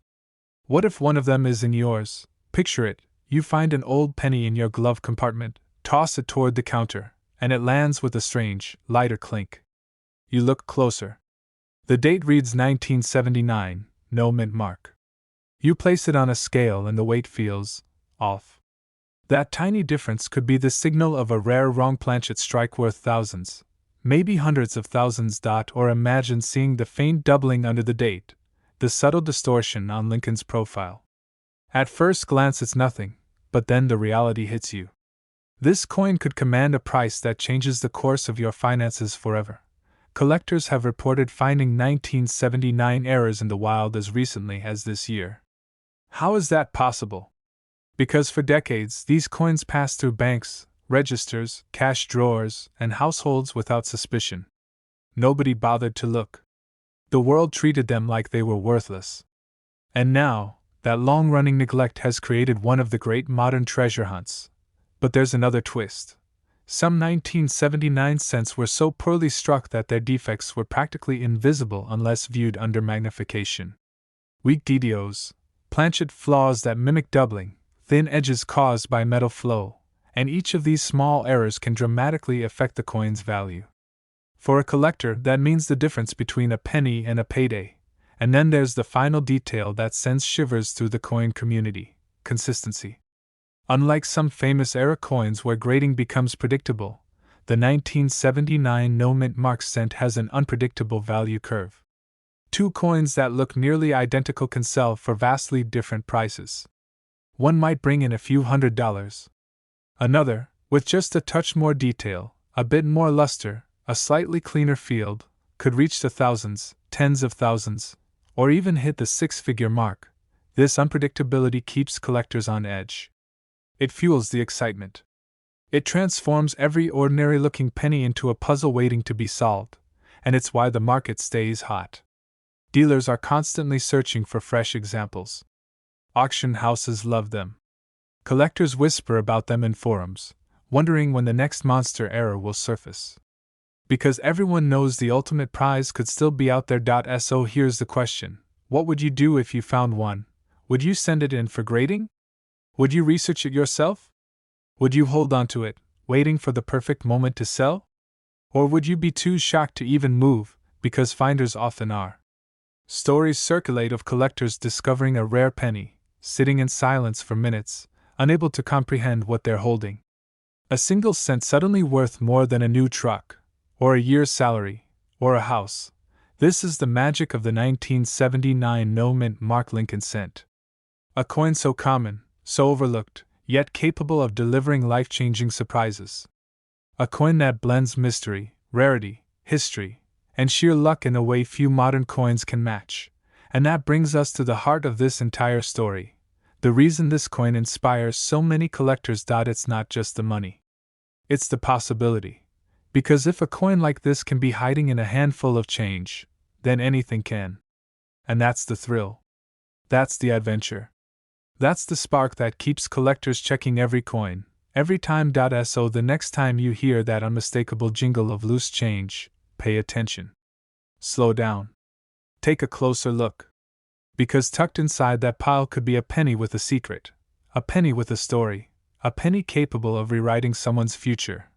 What if one of them is in yours? Picture it, you find an old penny in your glove compartment, toss it toward the counter, and it lands with a strange, lighter clink. You look closer. The date reads 1979, no mint mark. You place it on a scale and the weight feels off. That tiny difference could be the signal of a rare wrong planchet strike worth thousands, maybe hundreds of thousands. Or imagine seeing the faint doubling under the date, the subtle distortion on Lincoln's profile. At first glance it's nothing, but then the reality hits you. This coin could command a price that changes the course of your finances forever. Collectors have reported finding 1979 errors in the wild as recently as this year. How is that possible? Because for decades these coins passed through banks, registers, cash drawers, and households without suspicion. Nobody bothered to look. The world treated them like they were worthless. And now, that long-running neglect has created one of the great modern treasure hunts. But there's another twist. Some 1979 cents were so poorly struck that their defects were practically invisible unless viewed under magnification. Weak details, planchet flaws that mimic doubling, thin edges caused by metal flow, and each of these small errors can dramatically affect the coin's value. For a collector, that means the difference between a penny and a payday. And then there's the final detail that sends shivers through the coin community: consistency. Unlike some famous era coins where grading becomes predictable, the 1979 no mint mark cent has an unpredictable value curve. Two coins that look nearly identical can sell for vastly different prices. One might bring in a few $100s. Another, with just a touch more detail, a bit more luster, a slightly cleaner field, could reach the thousands, tens of thousands, or even hit the six-figure mark. This unpredictability keeps collectors on edge. It fuels the excitement. It transforms every ordinary-looking penny into a puzzle waiting to be solved, and it's why the market stays hot. Dealers are constantly searching for fresh examples. Auction houses love them. Collectors whisper about them in forums, wondering when the next monster error will surface. Because everyone knows the ultimate prize could still be out there. So here's the question: what would you do if you found one? Would you send it in for grading? Would you research it yourself? Would you hold on to it, waiting for the perfect moment to sell? Or would you be too shocked to even move, because finders often are? Stories circulate of collectors discovering a rare penny, sitting in silence for minutes, unable to comprehend what they're holding. A single cent suddenly worth more than a new truck, or a year's salary, or a house. This is the magic of the 1979 no mint mark Lincoln cent. A coin so common, so overlooked, yet capable of delivering life-changing surprises. A coin that blends mystery, rarity, history, and sheer luck in a way few modern coins can match. And that brings us to the heart of this entire story. The reason this coin inspires so many collectors. It's not just the money. It's the possibility. Because if a coin like this can be hiding in a handful of change, then anything can. And that's the thrill. That's the adventure. That's the spark that keeps collectors checking every coin, every time. So the next time you hear that unmistakable jingle of loose change, pay attention. Slow down. Take a closer look. Because tucked inside that pile could be a penny with a secret, a penny with a story, a penny capable of rewriting someone's future,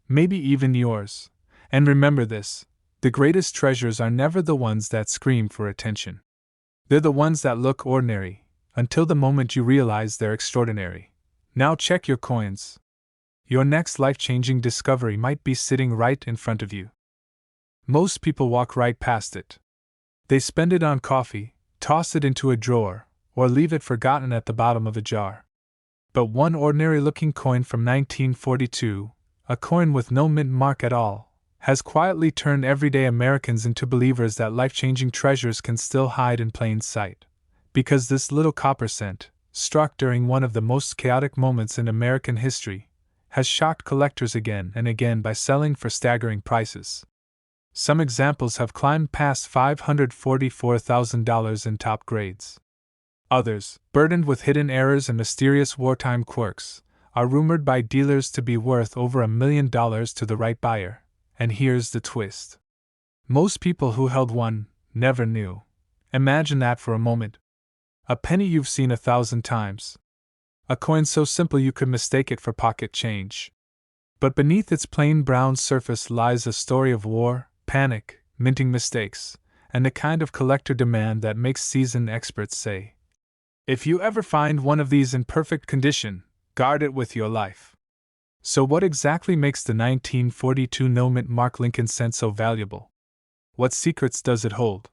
maybe even yours. And remember this: the greatest treasures are never the ones that scream for attention. They're the ones that look ordinary, until the moment you realize they're extraordinary. Now check your coins. Your next life-changing discovery might be sitting right in front of you. Most people walk right past it. They spend it on coffee, toss it into a drawer, or leave it forgotten at the bottom of a jar. But one ordinary-looking coin from 1942, a coin with no mint mark at all, has quietly turned everyday Americans into believers that life-changing treasures can still hide in plain sight. Because this little copper cent, struck during one of the most chaotic moments in American history, has shocked collectors again and again by selling for staggering prices. Some examples have climbed past $544,000 in top grades. Others, burdened with hidden errors and mysterious wartime quirks, are rumored by dealers to be worth over $1 million to the right buyer. And here's the twist. Most people who held one never knew. Imagine that for a moment. A penny you've seen 1,000 times. A coin so simple you could mistake it for pocket change. But beneath its plain brown surface lies a story of war, panic, minting mistakes, and the kind of collector demand that makes seasoned experts say, if you ever find one of these in perfect condition, guard it with your life. So what exactly makes the 1942 no-mint Mark Lincoln cent so valuable? What secrets does it hold?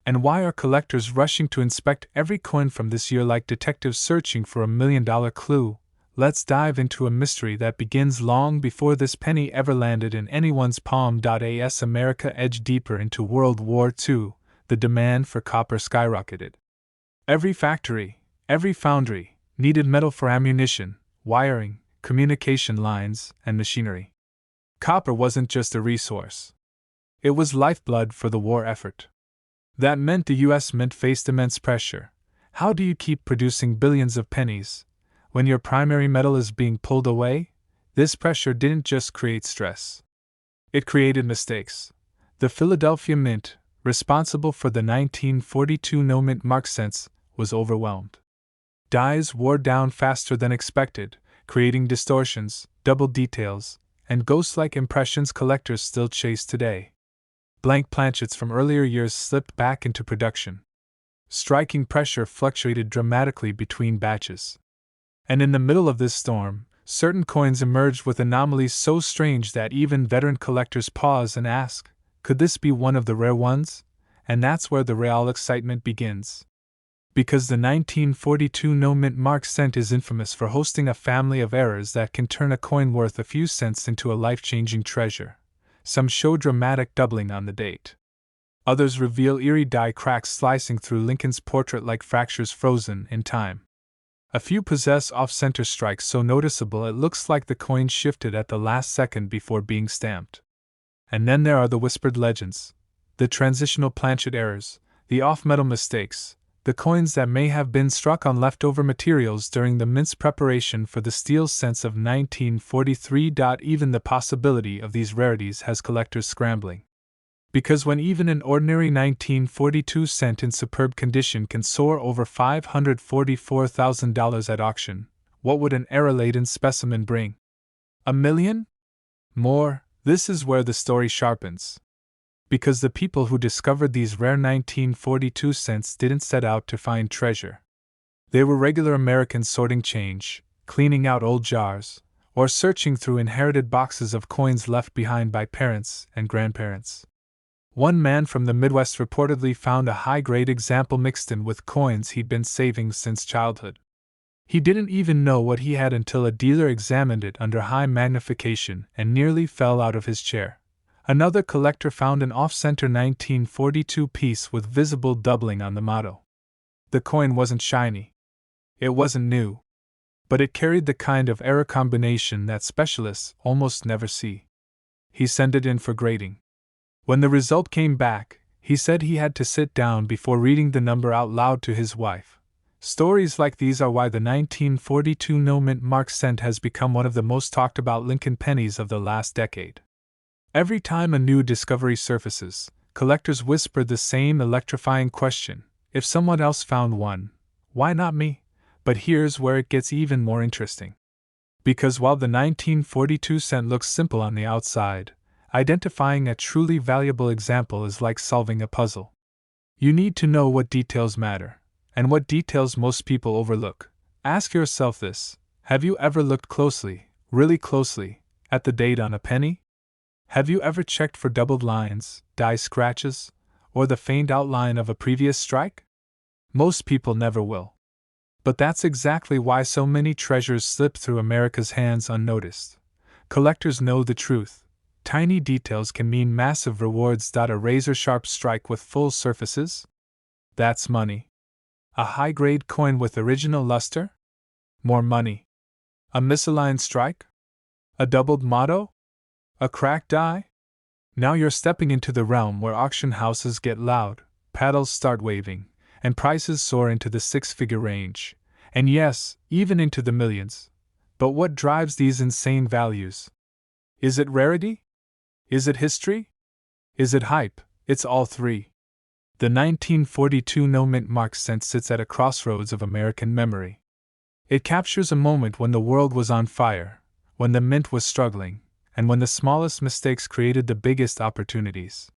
And why are collectors rushing to inspect every coin from this year like detectives searching for $1 million clue? Let's dive into a mystery that begins long before this penny ever landed in anyone's palm. As America edged deeper into World War II, the demand for copper skyrocketed. Every factory, every foundry, needed metal for ammunition, wiring, communication lines, and machinery. Copper wasn't just a resource. It was lifeblood for the war effort. That meant the U.S. Mint faced immense pressure. How do you keep producing billions of pennies when your primary metal is being pulled away? This pressure didn't just create stress. It created mistakes. The Philadelphia Mint, responsible for the 1942 no-mint mark cents, was overwhelmed. Dies wore down faster than expected, creating distortions, double details, and ghost-like impressions collectors still chase today. Blank planchets from earlier years slipped back into production. Striking pressure fluctuated dramatically between batches. And in the middle of this storm, certain coins emerged with anomalies so strange that even veteran collectors pause and ask, could this be one of the rare ones? And that's where the real excitement begins. Because the 1942 no-mint mark cent is infamous for hosting a family of errors that can turn a coin worth a few cents into a life-changing treasure. Some show dramatic doubling on the date. Others reveal eerie die cracks slicing through Lincoln's portrait like fractures frozen in time. A few possess off-center strikes so noticeable it looks like the coin shifted at the last second before being stamped. And then there are the whispered legends, the transitional planchet errors, the off-metal mistakes, the coins that may have been struck on leftover materials during the mint's preparation for the steel cents of 1943. Even the possibility of these rarities has collectors scrambling. Because when even an ordinary 1942 cent in superb condition can soar over $544,000 at auction, what would an error-laden specimen bring? $1 million? More. This is where the story sharpens. Because the people who discovered these rare 1942 cents didn't set out to find treasure. They were regular Americans sorting change, cleaning out old jars, or searching through inherited boxes of coins left behind by parents and grandparents. One man from the Midwest reportedly found a high-grade example mixed in with coins he'd been saving since childhood. He didn't even know what he had until a dealer examined it under high magnification and nearly fell out of his chair. Another collector found an off-center 1942 piece with visible doubling on the motto. The coin wasn't shiny. It wasn't new. But it carried the kind of error combination that specialists almost never see. He sent it in for grading. When the result came back, he said he had to sit down before reading the number out loud to his wife. Stories like these are why the 1942 no-mint mark cent has become one of the most talked about Lincoln pennies of the last decade. Every time a new discovery surfaces, collectors whisper the same electrifying question: if someone else found one, why not me? But here's where it gets even more interesting. Because while the 1942 cent looks simple on the outside, identifying a truly valuable example is like solving a puzzle. You need to know what details matter, and what details most people overlook. Ask yourself this: have you ever looked closely, really closely, at the date on a penny? Have you ever checked for doubled lines, die scratches, or the faint outline of a previous strike? Most people never will. But that's exactly why so many treasures slip through America's hands unnoticed. Collectors know the truth. Tiny details can mean massive rewards. A razor-sharp strike with full surfaces? That's money. A high-grade coin with original luster? More money. A misaligned strike? A doubled motto? A cracked die? Now you're stepping into the realm where auction houses get loud, paddles start waving, and prices soar into the six-figure range. And yes, even into the millions. But what drives these insane values? Is it rarity? Is it history? Is it hype? It's all three. The 1942 no-mint mark cent sits at a crossroads of American memory. It captures a moment when the world was on fire, when the mint was struggling, and when the smallest mistakes created the biggest opportunities.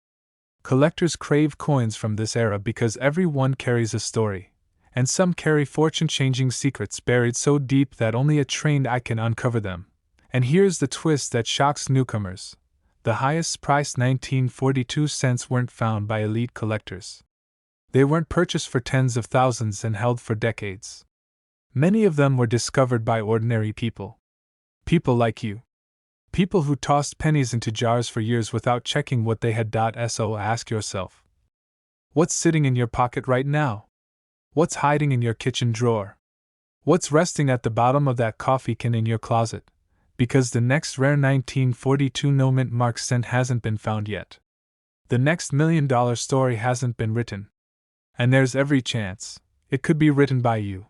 Collectors crave coins from this era because every one carries a story, and some carry fortune-changing secrets buried so deep that only a trained eye can uncover them. And here's the twist that shocks newcomers. The highest-priced 1942 cents weren't found by elite collectors. They weren't purchased for tens of thousands and held for decades. Many of them were discovered by ordinary people. People like you. People who tossed pennies into jars for years without checking what they had. So ask yourself, what's sitting in your pocket right now? What's hiding in your kitchen drawer? What's resting at the bottom of that coffee can in your closet? Because the next rare 1942 no-mint mark cent hasn't been found yet. The next $1 million story hasn't been written. And there's every chance it could be written by you.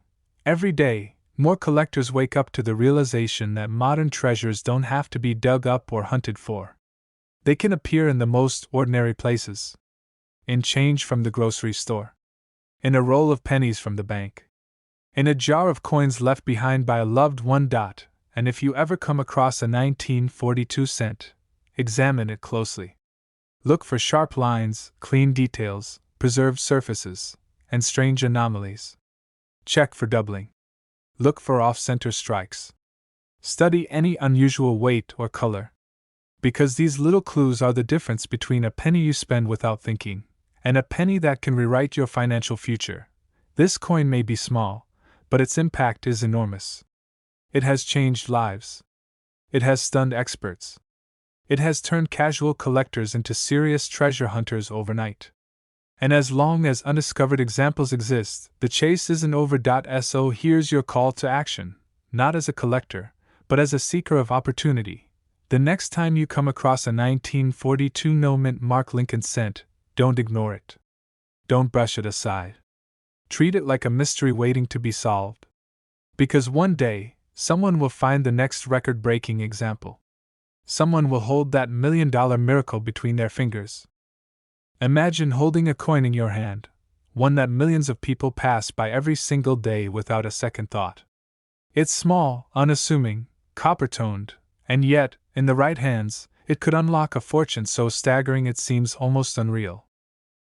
Every day, more collectors wake up to the realization that modern treasures don't have to be dug up or hunted for. They can appear in the most ordinary places. In change from the grocery store. In a roll of pennies from the bank. In a jar of coins left behind by a loved one. And if you ever come across a 1942 cent, examine it closely. Look for sharp lines, clean details, preserved surfaces, and strange anomalies. Check for doubling. Look for off-center strikes. Study any unusual weight or color. Because these little clues are the difference between a penny you spend without thinking and a penny that can rewrite your financial future. This coin may be small, but its impact is enormous. It has changed lives. It has stunned experts. It has turned casual collectors into serious treasure hunters overnight. And as long as undiscovered examples exist, the chase isn't over. So here's your call to action, not as a collector, but as a seeker of opportunity. The next time you come across a 1942 no-mint mark Lincoln cent, don't ignore it. Don't brush it aside. Treat it like a mystery waiting to be solved. Because one day, someone will find the next record-breaking example. Someone will hold that $1 million miracle between their fingers. Imagine holding a coin in your hand, one that millions of people pass by every single day without a second thought. It's small, unassuming, copper-toned, and yet, in the right hands, it could unlock a fortune so staggering it seems almost unreal.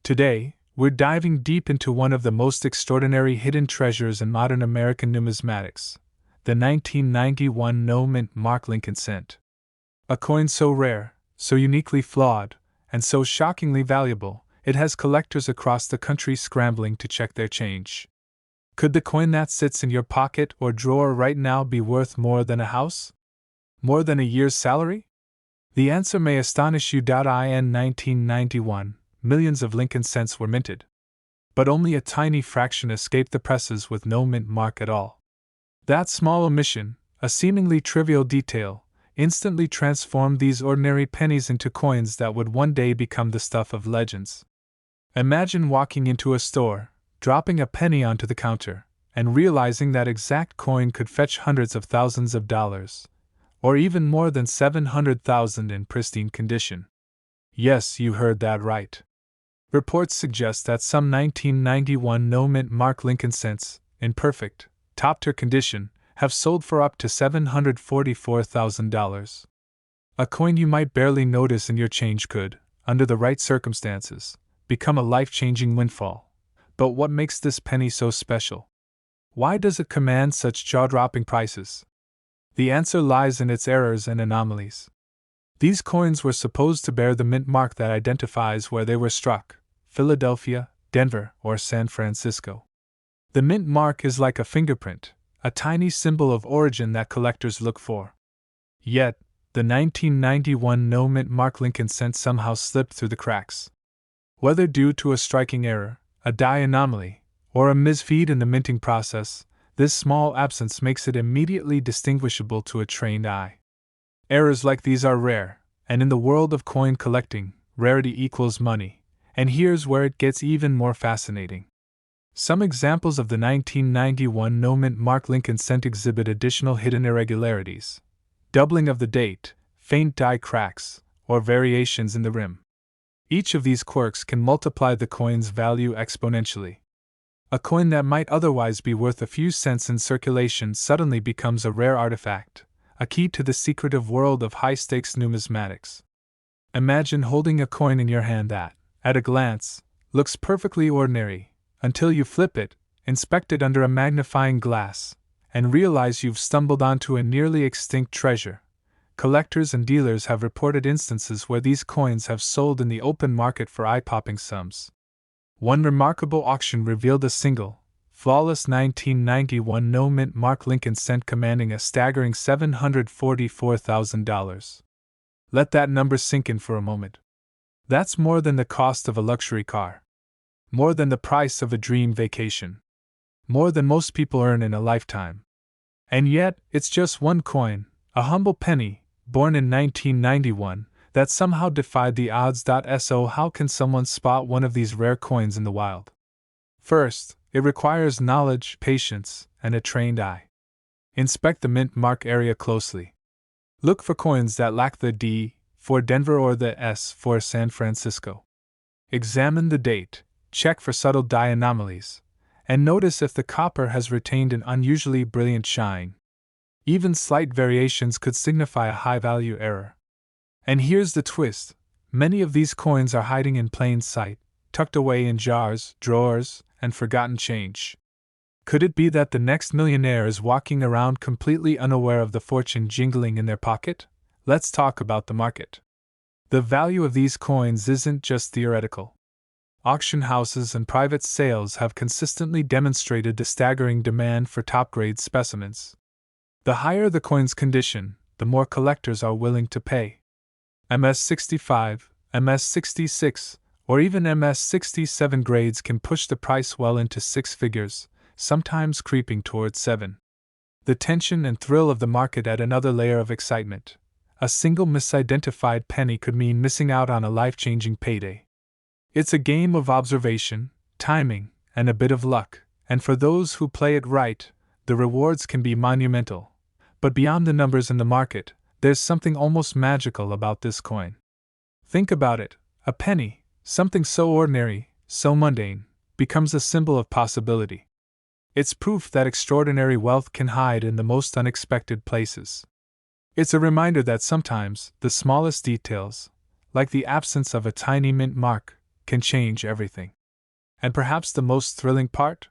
Today, we're diving deep into one of the most extraordinary hidden treasures in modern American numismatics, the 1991 no-mint mark Lincoln cent. A coin so rare, so uniquely flawed, and so shockingly valuable, it has collectors across the country scrambling to check their change. Could the coin that sits in your pocket or drawer right now be worth more than a house? More than a year's salary? The answer may astonish you. In 1991, millions of Lincoln cents were minted. But only a tiny fraction escaped the presses with no mint mark at all. That small omission, a seemingly trivial detail, instantly transformed these ordinary pennies into coins that would one day become the stuff of legends. Imagine walking into a store, dropping a penny onto the counter, and realizing that exact coin could fetch hundreds of thousands of dollars, or even more than 700,000 in pristine condition. Yes, you heard that right. Reports suggest that some 1991 no-mint mark Lincoln cents, in perfect, top-tier condition, have sold for up to $744,000. A coin you might barely notice in your change could, under the right circumstances, become a life-changing windfall. But what makes this penny so special? Why does it command such jaw-dropping prices? The answer lies in its errors and anomalies. These coins were supposed to bear the mint mark that identifies where they were struck: Philadelphia, Denver, or San Francisco. The mint mark is like a fingerprint, a tiny symbol of origin that collectors look for. Yet, the 1991 no-mint mark Lincoln cent somehow slipped through the cracks. Whether due to a striking error, a die anomaly, or a misfeed in the minting process, this small absence makes it immediately distinguishable to a trained eye. Errors like these are rare, And in the world of coin collecting, rarity equals money, and here's where it gets even more fascinating. Some examples of the 1991 no-mint mark Lincoln cent exhibit additional hidden irregularities: doubling of the date, faint die cracks, or variations in the rim. Each of these quirks can multiply the coin's value exponentially. A coin that might otherwise be worth a few cents in circulation suddenly becomes a rare artifact, a key to the secretive world of high-stakes numismatics. Imagine holding a coin in your hand that, at a glance, looks perfectly ordinary, until you flip it, inspect it under a magnifying glass, and realize you've stumbled onto a nearly extinct treasure. Collectors and dealers have reported instances where these coins have sold in the open market for eye-popping sums. One remarkable auction revealed a single, flawless 1991 no-mint mark Lincoln cent commanding a staggering $744,000. Let that number sink in for a moment. That's more than the cost of a luxury car. More than the price of a dream vacation. More than most people earn in a lifetime. And yet, it's just one coin, a humble penny, born in 1991, that somehow defied the odds. So how can someone spot one of these rare coins in the wild? First, it requires knowledge, patience, and a trained eye. Inspect the mint mark area closely. Look for coins that lack the D for Denver or the S for San Francisco. Examine the date, check for subtle die anomalies, and notice if the copper has retained an unusually brilliant shine. Even slight variations could signify a high-value error. And here's the twist: many of these coins are hiding in plain sight, tucked away in jars, drawers, and forgotten change. Could it be that the next millionaire is walking around completely unaware of the fortune jingling in their pocket? Let's talk about the market. The value of these coins isn't just theoretical. Auction houses and private sales have consistently demonstrated the staggering demand for top-grade specimens. The higher the coin's condition, the more collectors are willing to pay. MS65, MS66, or even MS67 grades can push the price well into six figures, sometimes creeping towards 7. The tension and thrill of the market add another layer of excitement. A single misidentified penny could mean missing out on a life-changing payday. It's a game of observation, timing, and a bit of luck, and for those who play it right, the rewards can be monumental. But beyond the numbers in the market, there's something almost magical about this coin. Think about it: a penny, something so ordinary, so mundane, becomes a symbol of possibility. It's proof that extraordinary wealth can hide in the most unexpected places. It's a reminder that sometimes the smallest details, like the absence of a tiny mint mark, can change everything. And perhaps the most thrilling part?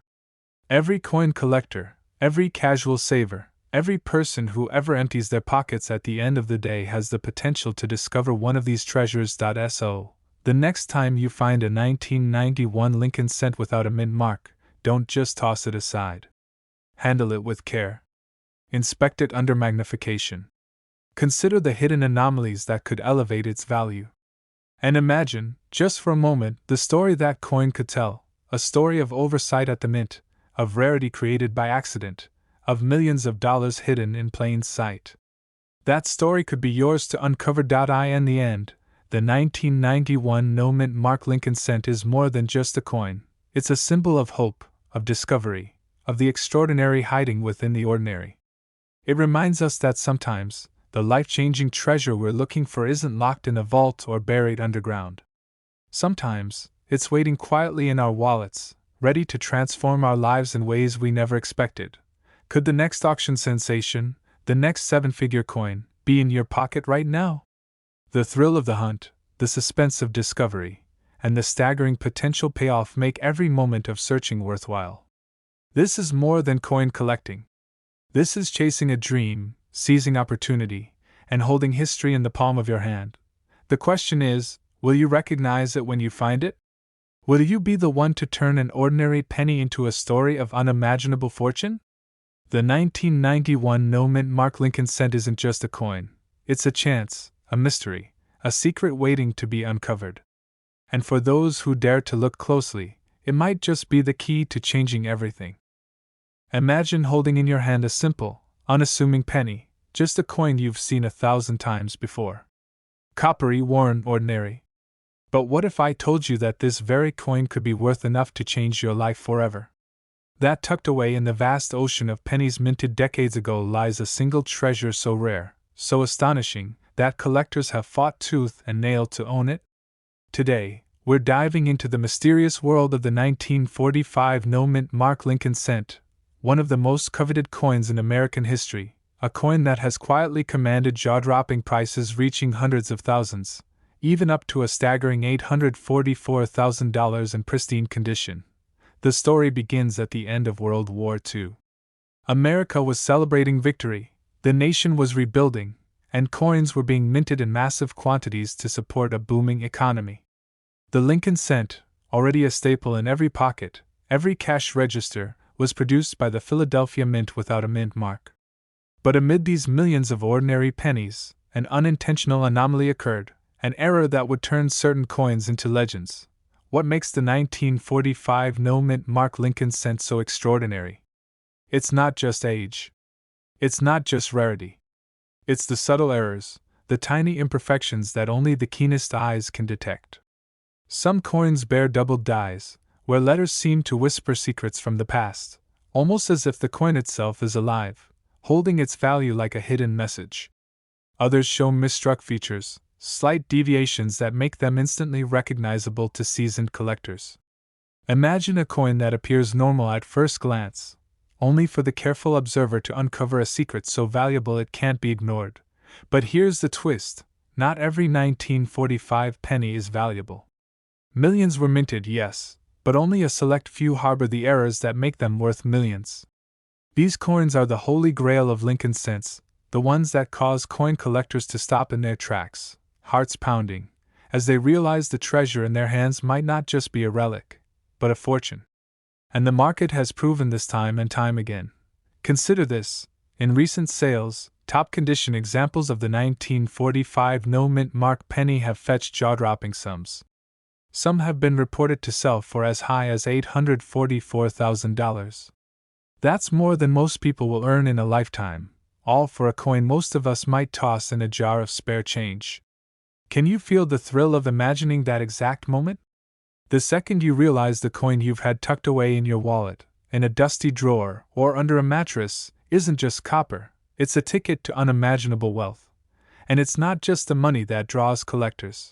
Every coin collector, every casual saver, every person who ever empties their pockets at the end of the day has the potential to discover one of these treasures. So, the next time you find a 1991 Lincoln cent without a mint mark, don't just toss it aside. Handle it with care. Inspect it under magnification. Consider the hidden anomalies that could elevate its value. And imagine, just for a moment, the story that coin could tell: a story of oversight at the mint, of rarity created by accident, of millions of dollars hidden in plain sight. That story could be yours to uncover. In the end, the 1991 no-mint mark Lincoln cent is more than just a coin. It's a symbol of hope, of discovery, of the extraordinary hiding within the ordinary. It reminds us that sometimes, the life-changing treasure we're looking for isn't locked in a vault or buried underground. Sometimes, it's waiting quietly in our wallets, ready to transform our lives in ways we never expected. Could the next auction sensation, the next seven-figure coin, be in your pocket right now? The thrill of the hunt, the suspense of discovery, and the staggering potential payoff make every moment of searching worthwhile. This is more than coin collecting. This is chasing a dream, seizing opportunity, and holding history in the palm of your hand. The question is, will you recognize it when you find it? Will you be the one to turn an ordinary penny into a story of unimaginable fortune? The 1991 no-mint mark Lincoln cent isn't just a coin. It's a chance, a mystery, a secret waiting to be uncovered. And for those who dare to look closely, it might just be the key to changing everything. Imagine holding in your hand a simple, unassuming penny, just a coin you've seen 1,000 times before. Coppery, worn, ordinary. But what if I told you that this very coin could be worth enough to change your life forever? That tucked away in the vast ocean of pennies minted decades ago lies a single treasure so rare, so astonishing, that collectors have fought tooth and nail to own it? Today, we're diving into the mysterious world of the 1945 no-mint mark Lincoln cent, one of the most coveted coins in American history, a coin that has quietly commanded jaw-dropping prices reaching hundreds of thousands, even up to a staggering $844,000 in pristine condition. The story begins at the end of World War II. America was celebrating victory, the nation was rebuilding, and coins were being minted in massive quantities to support a booming economy. The Lincoln cent, already a staple in every pocket, every cash register, was produced by the Philadelphia Mint without a mint mark. But amid these millions of ordinary pennies, an unintentional anomaly occurred, an error that would turn certain coins into legends. What makes the 1945 no-mint mark Lincoln cent so extraordinary? It's not just age. It's not just rarity. It's the subtle errors, the tiny imperfections that only the keenest eyes can detect. Some coins bear doubled dies, where letters seem to whisper secrets from the past, almost as if the coin itself is alive, holding its value like a hidden message. Others show misstruck features, slight deviations that make them instantly recognizable to seasoned collectors. Imagine a coin that appears normal at first glance, only for the careful observer to uncover a secret so valuable it can't be ignored. But here's the twist: not every 1945 penny is valuable. Millions were minted, yes, but only a select few harbor the errors that make them worth millions. These coins are the holy grail of Lincoln cents, the ones that cause coin collectors to stop in their tracks, hearts pounding, as they realize the treasure in their hands might not just be a relic, but a fortune. And the market has proven this time and time again. Consider this: in recent sales, top condition examples of the 1945 no-mint mark penny have fetched jaw-dropping sums. Some have been reported to sell for as high as $844,000. That's more than most people will earn in a lifetime, all for a coin most of us might toss in a jar of spare change. Can you feel the thrill of imagining that exact moment? The second you realize the coin you've had tucked away in your wallet, in a dusty drawer, or under a mattress, isn't just copper, it's a ticket to unimaginable wealth. And it's not just the money that draws collectors.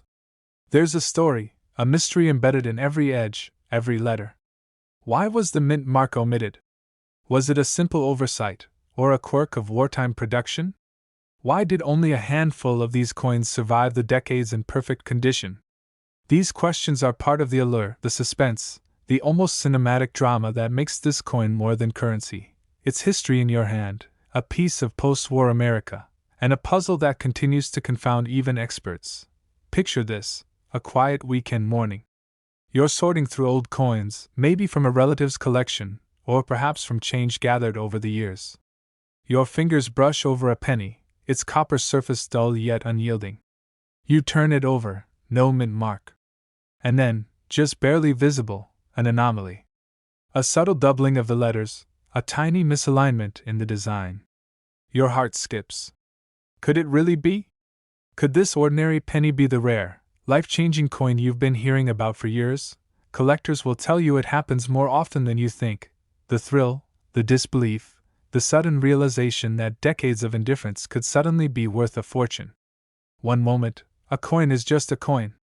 There's a story, a mystery embedded in every edge, every letter. Why was the mint mark omitted? Was it a simple oversight, or a quirk of wartime production? Why did only a handful of these coins survive the decades in perfect condition? These questions are part of the allure, the suspense, the almost cinematic drama that makes this coin more than currency. It's history in your hand, a piece of post-war America, and a puzzle that continues to confound even experts. Picture this: a quiet weekend morning. You're sorting through old coins, maybe from a relative's collection, or perhaps from change gathered over the years. Your fingers brush over a penny, its copper surface dull yet unyielding. You turn it over, no mint mark. And then, just barely visible, an anomaly. A subtle doubling of the letters, a tiny misalignment in the design. Your heart skips. Could it really be? Could this ordinary penny be the rare, life-changing coin you've been hearing about for years? Collectors will tell you it happens more often than you think. The thrill, the disbelief, the sudden realization that decades of indifference could suddenly be worth a fortune. One moment, a coin is just a coin.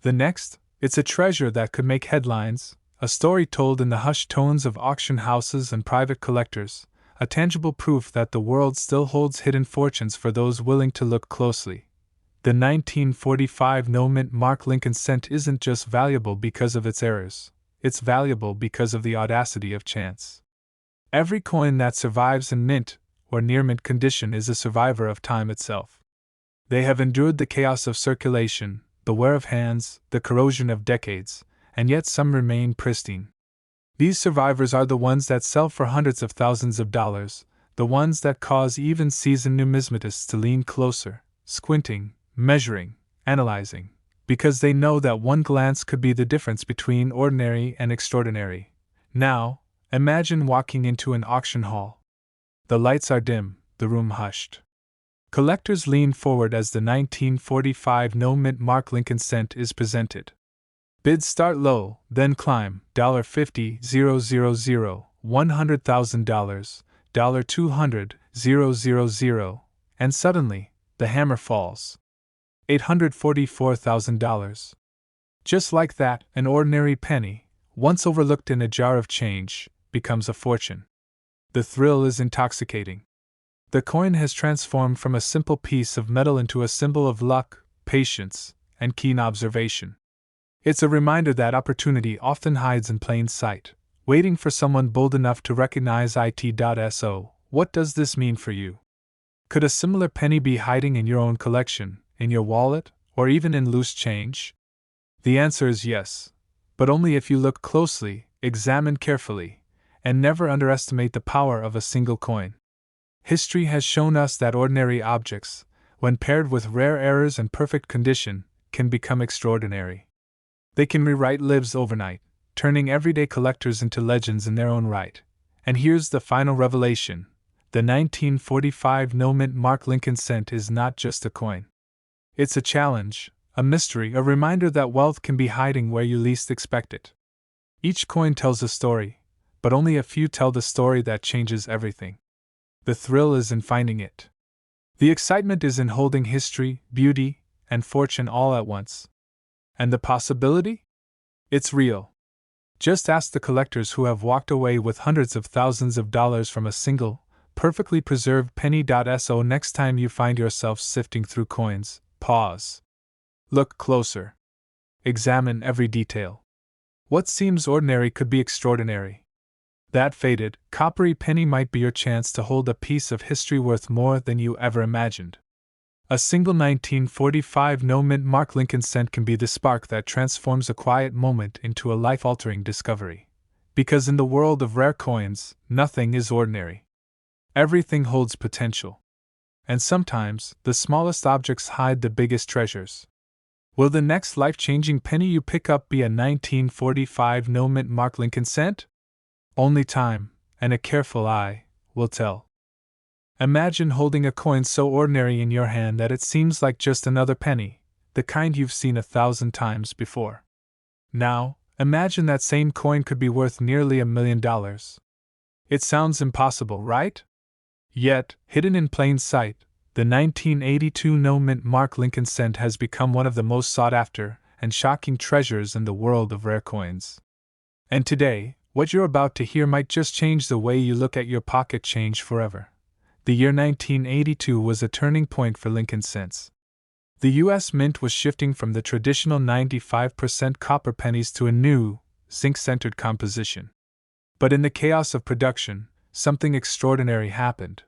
The next, it's a treasure that could make headlines, a story told in the hushed tones of auction houses and private collectors, a tangible proof that the world still holds hidden fortunes for those willing to look closely. The 1945 no-mint mark Lincoln cent isn't just valuable because of its errors, it's valuable because of the audacity of chance. Every coin that survives in mint or near mint condition is a survivor of time itself. They have endured the chaos of circulation, the wear of hands, the corrosion of decades, and yet some remain pristine. These survivors are the ones that sell for hundreds of thousands of dollars, the ones that cause even seasoned numismatists to lean closer, squinting, measuring, analyzing, because they know that one glance could be the difference between ordinary and extraordinary. Now, imagine walking into an auction hall. The lights are dim, the room hushed. Collectors lean forward as the 1945 no-mint mark Lincoln cent is presented. Bids start low, then climb, $50, $000, $100,000, $200, $000, and suddenly, the hammer falls. $844,000. Just like that, an ordinary penny, once overlooked in a jar of change, becomes a fortune. The thrill is intoxicating. The coin has transformed from a simple piece of metal into a symbol of luck, patience, and keen observation. It's a reminder that opportunity often hides in plain sight, waiting for someone bold enough to recognize it. What does this mean for you? Could a similar penny be hiding in your own collection, in your wallet, or even in loose change? The answer is yes, but only if you look closely, examine carefully, and never underestimate the power of a single coin. History has shown us that ordinary objects, when paired with rare errors and perfect condition, can become extraordinary. They can rewrite lives overnight, turning everyday collectors into legends in their own right. And here's the final revelation. The 1945 no-mint mark Lincoln cent is not just a coin. It's a challenge, a mystery, a reminder that wealth can be hiding where you least expect it. Each coin tells a story, but only a few tell the story that changes everything. The thrill is in finding it. The excitement is in holding history, beauty, and fortune all at once. And the possibility? It's real. Just ask the collectors who have walked away with hundreds of thousands of dollars from a single, perfectly preserved penny. So next time you find yourself sifting through coins, pause. Look closer. Examine every detail. What seems ordinary could be extraordinary. That faded, coppery penny might be your chance to hold a piece of history worth more than you ever imagined. A single 1945 no-mint mark Lincoln cent can be the spark that transforms a quiet moment into a life-altering discovery. Because in the world of rare coins, nothing is ordinary. Everything holds potential. And sometimes, the smallest objects hide the biggest treasures. Will the next life-changing penny you pick up be a 1945 no-mint mark Lincoln cent? Only time, and a careful eye, will tell. Imagine holding a coin so ordinary in your hand that it seems like just another penny, the kind you've seen 1,000 times before. Now, imagine that same coin could be worth nearly $1 million. It sounds impossible, right? Yet, hidden in plain sight, the 1982 no-mint mark Lincoln cent has become one of the most sought-after and shocking treasures in the world of rare coins. And today, what you're about to hear might just change the way you look at your pocket change forever. The year 1982 was a turning point for Lincoln cents. The U.S. Mint was shifting from the traditional 95% copper pennies to a new, zinc-centered composition. But in the chaos of production, something extraordinary happened.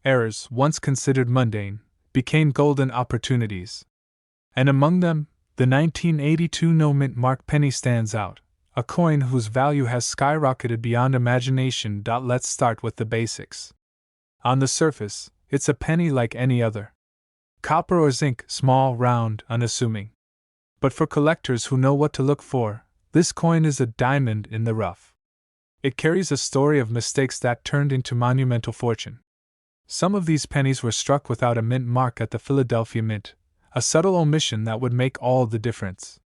Errors, once considered mundane, became golden opportunities. And among them, the 1982 no-mint mark penny stands out. A coin whose value has skyrocketed beyond imagination. Let's start with the basics. On the surface, it's a penny like any other. Copper or zinc, small, round, unassuming. But for collectors who know what to look for, this coin is a diamond in the rough. It carries a story of mistakes that turned into monumental fortune. Some of these pennies were struck without a mint mark at the Philadelphia Mint, a subtle omission that would make all the difference.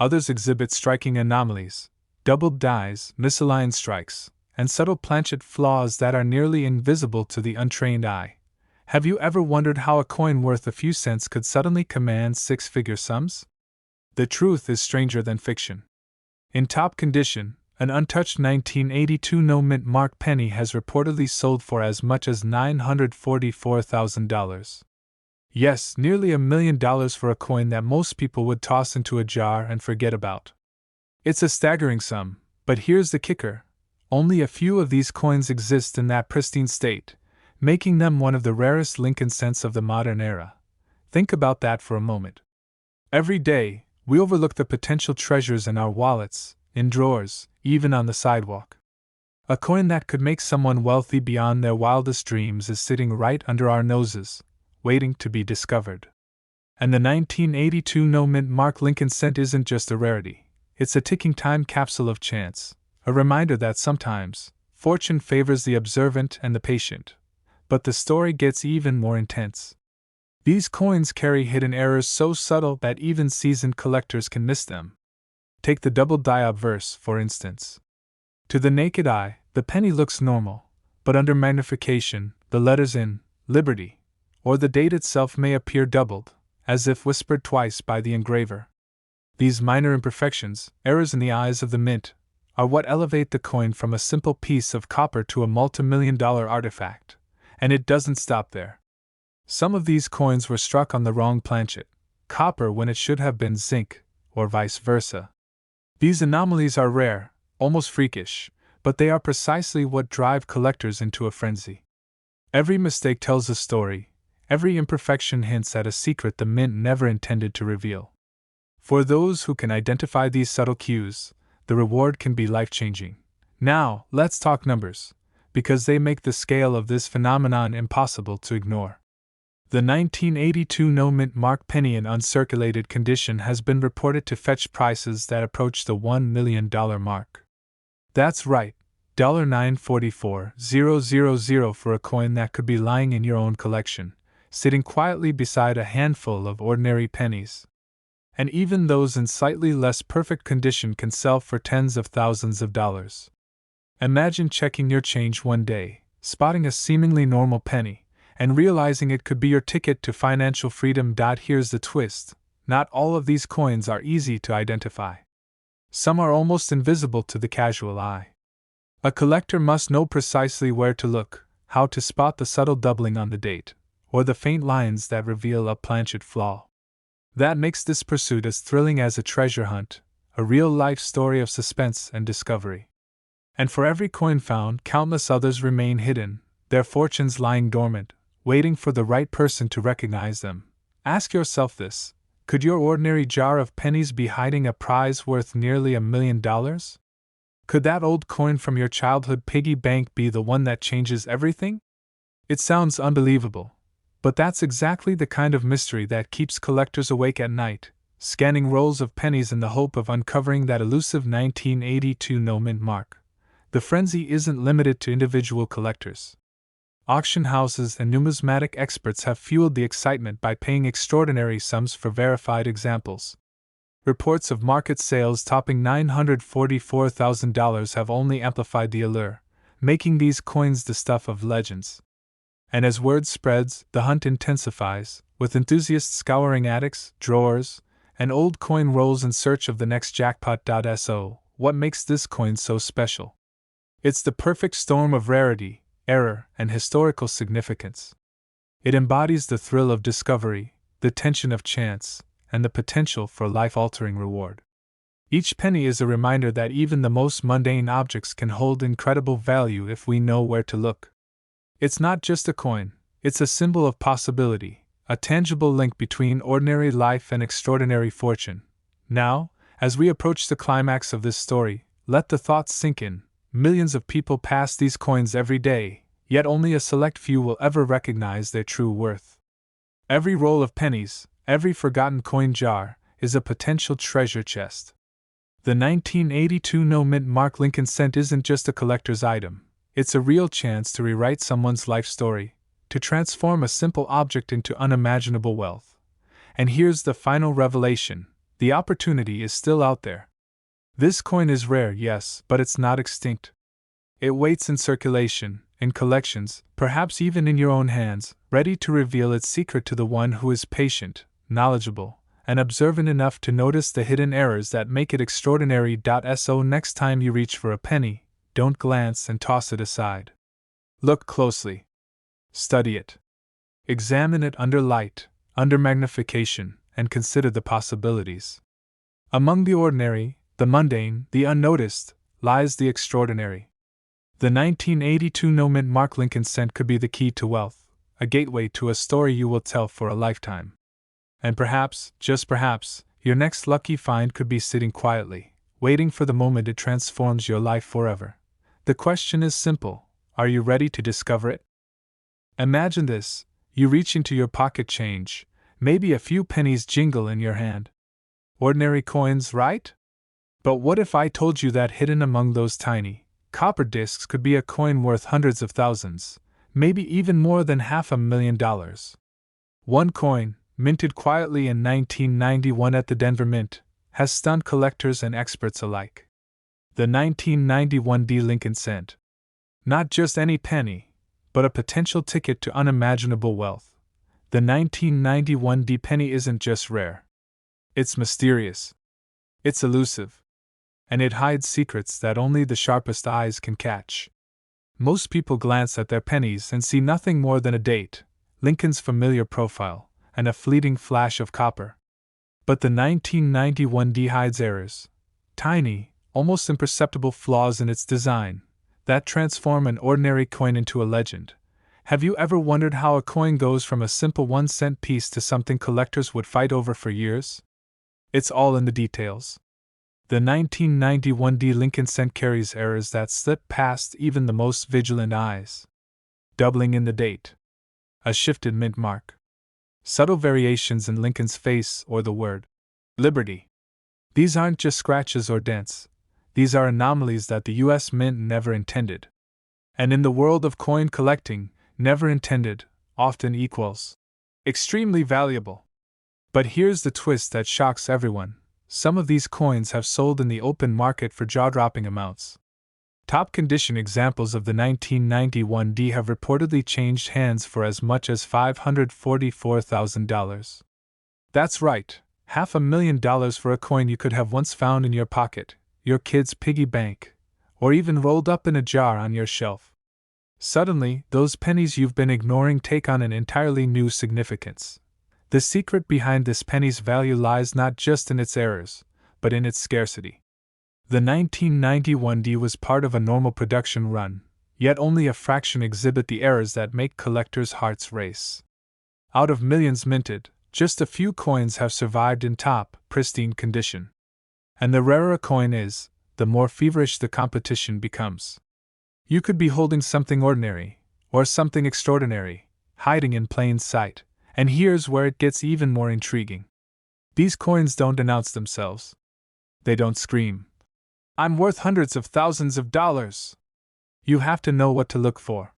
Others exhibit striking anomalies, doubled dies, misaligned strikes, and subtle planchet flaws that are nearly invisible to the untrained eye. Have you ever wondered how a coin worth a few cents could suddenly command six-figure sums? The truth is stranger than fiction. In top condition, an untouched 1982 no-mint mark penny has reportedly sold for as much as $944,000. Yes, nearly $1 million for a coin that most people would toss into a jar and forget about. It's a staggering sum, but here's the kicker. Only a few of these coins exist in that pristine state, making them one of the rarest Lincoln cents of the modern era. Think about that for a moment. Every day, we overlook the potential treasures in our wallets, in drawers, even on the sidewalk. A coin that could make someone wealthy beyond their wildest dreams is sitting right under our noses, waiting to be discovered. And the 1982 no-mint mark Lincoln cent isn't just a rarity, it's a ticking time capsule of chance, a reminder that sometimes, fortune favors the observant and the patient. But the story gets even more intense. These coins carry hidden errors so subtle that even seasoned collectors can miss them. Take the double die obverse, for instance. To the naked eye, the penny looks normal, but under magnification, the letters in Liberty, or the date itself may appear doubled, as if whispered twice by the engraver. These minor imperfections, errors in the eyes of the mint, are what elevate the coin from a simple piece of copper to a multi-million-dollar artifact, and it doesn't stop there. Some of these coins were struck on the wrong planchet, copper when it should have been zinc, or vice versa. These anomalies are rare, almost freakish, but they are precisely what drive collectors into a frenzy. Every mistake tells a story, every imperfection hints at a secret the mint never intended to reveal. For those who can identify these subtle cues, the reward can be life-changing. Now, let's talk numbers, because they make the scale of this phenomenon impossible to ignore. The 1982 no-mint mark penny in uncirculated condition has been reported to fetch prices that approach the $1 million mark. That's right, $944,000 for a coin that could be lying in your own collection, sitting quietly beside a handful of ordinary pennies. And even those in slightly less perfect condition can sell for tens of thousands of dollars. Imagine checking your change one day, spotting a seemingly normal penny, and realizing it could be your ticket to financial freedom. Here's the twist: not all of these coins are easy to identify. Some are almost invisible to the casual eye. A collector must know precisely where to look, how to spot the subtle doubling on the date, or the faint lines that reveal a planchet flaw. That makes this pursuit as thrilling as a treasure hunt, a real-life story of suspense and discovery. And for every coin found, countless others remain hidden, their fortunes lying dormant, waiting for the right person to recognize them. Ask yourself this: could your ordinary jar of pennies be hiding a prize worth nearly $1 million? Could that old coin from your childhood piggy bank be the one that changes everything? It sounds unbelievable, but that's exactly the kind of mystery that keeps collectors awake at night, scanning rolls of pennies in the hope of uncovering that elusive 1982 no-mint mark. The frenzy isn't limited to individual collectors. Auction houses and numismatic experts have fueled the excitement by paying extraordinary sums for verified examples. Reports of market sales topping $944,000 have only amplified the allure, making these coins the stuff of legends. And as word spreads, the hunt intensifies, with enthusiasts scouring attics, drawers, and old coin rolls in search of the next jackpot. So, what makes this coin so special? It's the perfect storm of rarity, error, and historical significance. It embodies the thrill of discovery, the tension of chance, and the potential for life-altering reward. Each penny is a reminder that even the most mundane objects can hold incredible value if we know where to look. It's not just a coin, it's a symbol of possibility, a tangible link between ordinary life and extraordinary fortune. Now, as we approach the climax of this story, let the thoughts sink in. Millions of people pass these coins every day, yet only a select few will ever recognize their true worth. Every roll of pennies, every forgotten coin jar, is a potential treasure chest. The 1982 no-mint mark Lincoln cent isn't just a collector's item, it's a real chance to rewrite someone's life story, to transform a simple object into unimaginable wealth. And here's the final revelation: the opportunity is still out there. This coin is rare, yes, but it's not extinct. It waits in circulation, in collections, perhaps even in your own hands, ready to reveal its secret to the one who is patient, knowledgeable, and observant enough to notice the hidden errors that make it extraordinary. So next time you reach for a penny, don't glance and toss it aside. Look closely. Study it. Examine it under light, under magnification, and consider the possibilities. Among the ordinary, the mundane, the unnoticed, lies the extraordinary. The 1982 no-mint mark Lincoln cent could be the key to wealth, a gateway to a story you will tell for a lifetime. And perhaps, just perhaps, your next lucky find could be sitting quietly, waiting for the moment it transforms your life forever. The question is simple: are you ready to discover it? Imagine this: you reach into your pocket change, maybe a few pennies jingle in your hand. Ordinary coins, right? But what if I told you that hidden among those tiny, copper discs could be a coin worth hundreds of thousands, maybe even more than $500,000? One coin, minted quietly in 1991 at the Denver Mint, has stunned collectors and experts alike. The 1991 D Lincoln cent. Not just any penny, but a potential ticket to unimaginable wealth. The 1991 D penny isn't just rare. It's mysterious. It's elusive. And it hides secrets that only the sharpest eyes can catch. Most people glance at their pennies and see nothing more than a date, Lincoln's familiar profile, and a fleeting flash of copper. But the 1991 D hides errors, tiny, almost imperceptible flaws in its design, that transform an ordinary coin into a legend. Have you ever wondered how a coin goes from a simple 1-cent piece to something collectors would fight over for years? It's all in the details. The 1991 D Lincoln cent carries errors that slip past even the most vigilant eyes. Doubling in the date. A shifted mint mark. Subtle variations in Lincoln's face or the word Liberty. These aren't just scratches or dents. These are anomalies that the U.S. Mint never intended. And in the world of coin collecting, never intended often equals extremely valuable. But here's the twist that shocks everyone. Some of these coins have sold in the open market for jaw-dropping amounts. Top condition examples of the 1991 D have reportedly changed hands for as much as $544,000. That's right, $500,000 for a coin you could have once found in your pocket, your kid's piggy bank, or even rolled up in a jar on your shelf. Suddenly, those pennies you've been ignoring take on an entirely new significance. The secret behind this penny's value lies not just in its errors, but in its scarcity. The 1991 D was part of a normal production run, yet only a fraction exhibit the errors that make collectors' hearts race. Out of millions minted, just a few coins have survived in top, pristine condition. And the rarer a coin is, the more feverish the competition becomes. You could be holding something ordinary, or something extraordinary, hiding in plain sight. And here's where it gets even more intriguing. These coins don't announce themselves. They don't scream, "I'm worth hundreds of thousands of dollars." You have to know what to look for.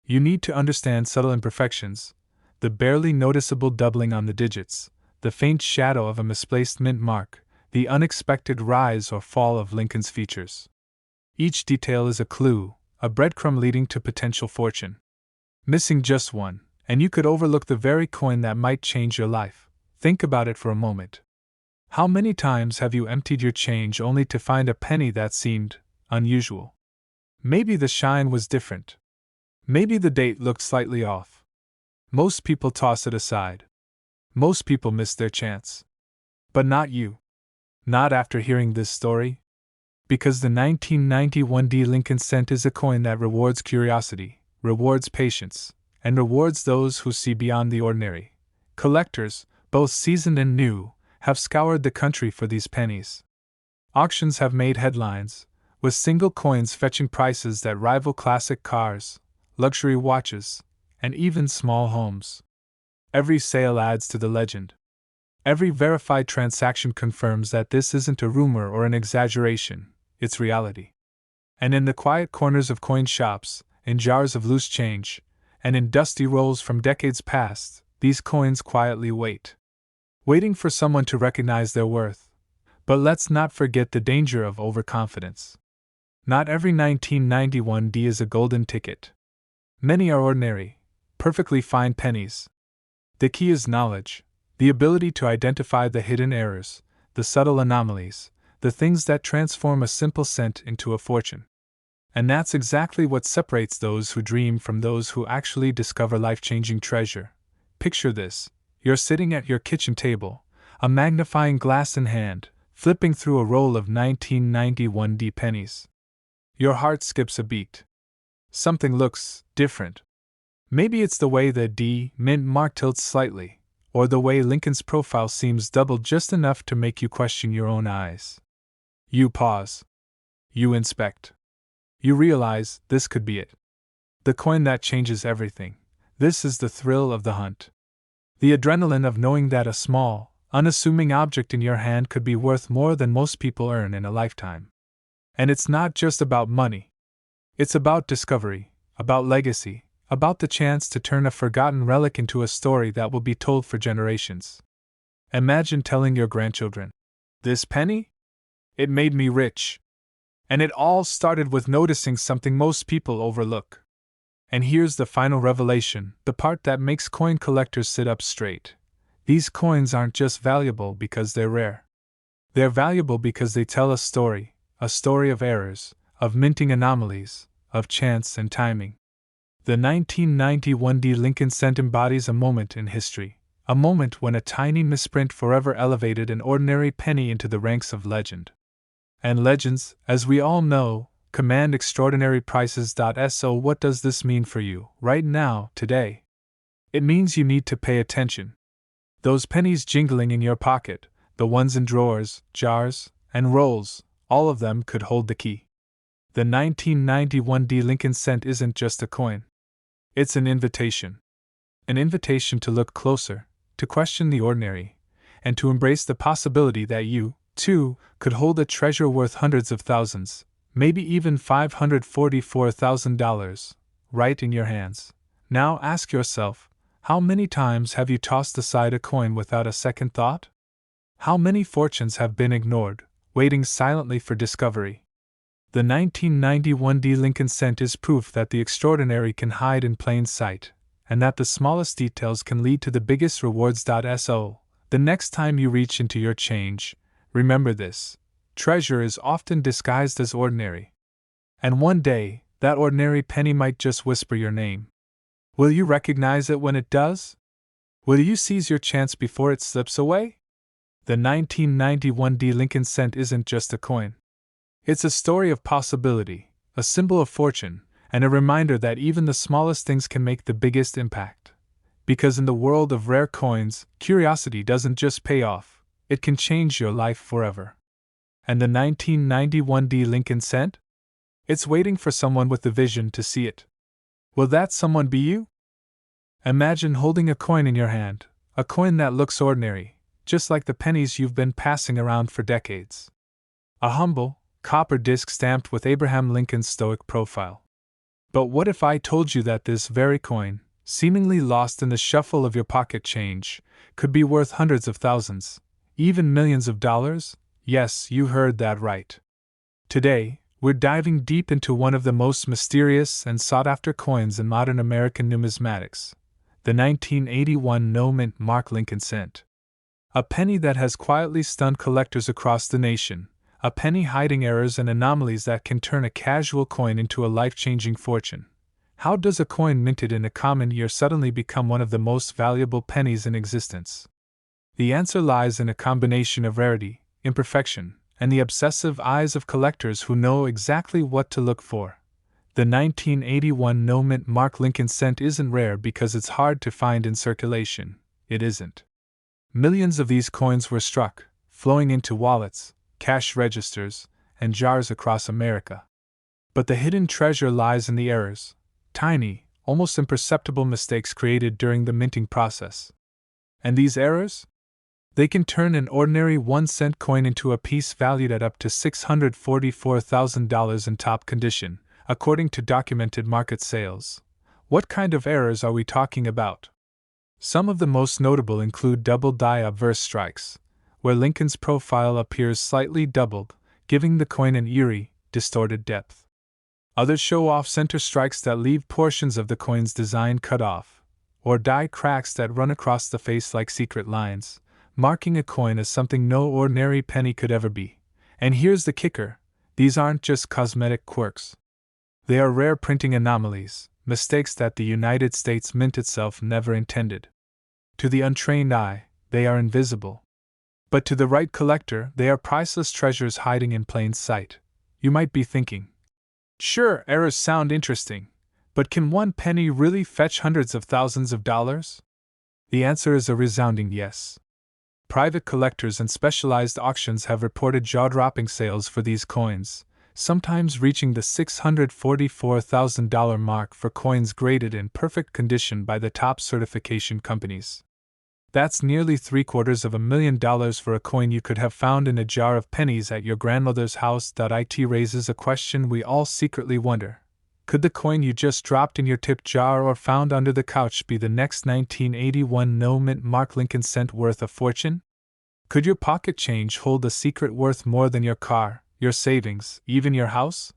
You need to understand subtle imperfections, the barely noticeable doubling on the digits, the faint shadow of a misplaced mint mark, the unexpected rise or fall of Lincoln's features. Each detail is a clue, a breadcrumb leading to potential fortune. Missing just one, and you could overlook the very coin that might change your life. Think about it for a moment. How many times have you emptied your change only to find a penny that seemed unusual? Maybe the shine was different. Maybe the date looked slightly off. Most people toss it aside. Most people miss their chance. But not you. Not after hearing this story. Because the 1991 D Lincoln cent is a coin that rewards curiosity, rewards patience, and rewards those who see beyond the ordinary. Collectors, both seasoned and new, have scoured the country for these pennies. Auctions have made headlines, with single coins fetching prices that rival classic cars, luxury watches, and even small homes. Every sale adds to the legend. Every verified transaction confirms that this isn't a rumor or an exaggeration, it's reality. And in the quiet corners of coin shops, in jars of loose change, and in dusty rolls from decades past, these coins quietly wait. Waiting for someone to recognize their worth. But let's not forget the danger of overconfidence. Not every 1991 D is a golden ticket. Many are ordinary, perfectly fine pennies. The key is knowledge, the ability to identify the hidden errors, the subtle anomalies, the things that transform a simple cent into a fortune. And that's exactly what separates those who dream from those who actually discover life-changing treasure. Picture this. You're sitting at your kitchen table, a magnifying glass in hand, flipping through a roll of 1991 D pennies. Your heart skips a beat. Something looks different. Maybe it's the way the D mint mark tilts slightly, or the way Lincoln's profile seems doubled just enough to make you question your own eyes. You pause. You inspect. You realize this could be it. The coin that changes everything. This is the thrill of the hunt. The adrenaline of knowing that a small, unassuming object in your hand could be worth more than most people earn in a lifetime. And it's not just about money. It's about discovery, about legacy, about the chance to turn a forgotten relic into a story that will be told for generations. Imagine telling your grandchildren, "This penny? It made me rich." And it all started with noticing something most people overlook. And here's the final revelation, the part that makes coin collectors sit up straight. These coins aren't just valuable because they're rare. They're valuable because they tell a story of errors, of minting anomalies, of chance and timing. The 1991 Lincoln cent embodies a moment in history, a moment when a tiny misprint forever elevated an ordinary penny into the ranks of legend. And legends, as we all know, command extraordinary prices. So what does this mean for you, right now, today? It means you need to pay attention. Those pennies jingling in your pocket, the ones in drawers, jars, and rolls, all of them could hold the key. The 1991 Lincoln cent isn't just a coin. It's an invitation. An invitation to look closer, to question the ordinary, and to embrace the possibility that you, too, could hold a treasure worth hundreds of thousands, maybe even $544,000, right in your hands. Now ask yourself, how many times have you tossed aside a coin without a second thought? How many fortunes have been ignored, waiting silently for discovery? The 1991 Lincoln cent is proof that the extraordinary can hide in plain sight, and that the smallest details can lead to the biggest rewards. So, the next time you reach into your change, remember this: treasure is often disguised as ordinary. And one day, that ordinary penny might just whisper your name. Will you recognize it when it does? Will you seize your chance before it slips away? The 1991 Lincoln cent isn't just a coin. It's a story of possibility, a symbol of fortune, and a reminder that even the smallest things can make the biggest impact. Because in the world of rare coins, curiosity doesn't just pay off, it can change your life forever. And the 1991 Lincoln cent? It's waiting for someone with the vision to see it. Will that someone be you? Imagine holding a coin in your hand, a coin that looks ordinary, just like the pennies you've been passing around for decades. A humble, copper disc stamped with Abraham Lincoln's stoic profile. But what if I told you that this very coin, seemingly lost in the shuffle of your pocket change, could be worth hundreds of thousands, even millions of dollars? Yes, you heard that right. Today, we're diving deep into one of the most mysterious and sought-after coins in modern American numismatics, the 1981 no-mint Mark Lincoln cent. A penny that has quietly stunned collectors across the nation, a penny hiding errors and anomalies that can turn a casual coin into a life-changing fortune. How does a coin minted in a common year suddenly become one of the most valuable pennies in existence? The answer lies in a combination of rarity, imperfection, and the obsessive eyes of collectors who know exactly what to look for. The 1981 no-mint Mark Lincoln cent isn't rare because it's hard to find in circulation. It isn't. Millions of these coins were struck, flowing into wallets, cash registers, and jars across America. But the hidden treasure lies in the errors, tiny, almost imperceptible mistakes created during the minting process. And these errors? They can turn an ordinary 1-cent coin into a piece valued at up to $644,000 in top condition, according to documented market sales. What kind of errors are we talking about? Some of the most notable include double die obverse strikes, where Lincoln's profile appears slightly doubled, giving the coin an eerie, distorted depth. Others show off-center strikes that leave portions of the coin's design cut off, or die cracks that run across the face like secret lines, marking a coin as something no ordinary penny could ever be. And here's the kicker: these aren't just cosmetic quirks. They are rare printing anomalies, mistakes that the United States Mint itself never intended. To the untrained eye, they are invisible. But to the right collector, they are priceless treasures hiding in plain sight. You might be thinking, sure, errors sound interesting, but can one penny really fetch hundreds of thousands of dollars? The answer is a resounding yes. Private collectors and specialized auctions have reported jaw-dropping sales for these coins, sometimes reaching the $644,000 mark for coins graded in perfect condition by the top certification companies. That's nearly $750,000 for a coin you could have found in a jar of pennies at your grandmother's house. It raises a question we all secretly wonder. Could the coin you just dropped in your tip jar or found under the couch be the next 1981 no-mint mark Lincoln cent worth a fortune? Could your pocket change hold a secret worth more than your car, your savings, even your house?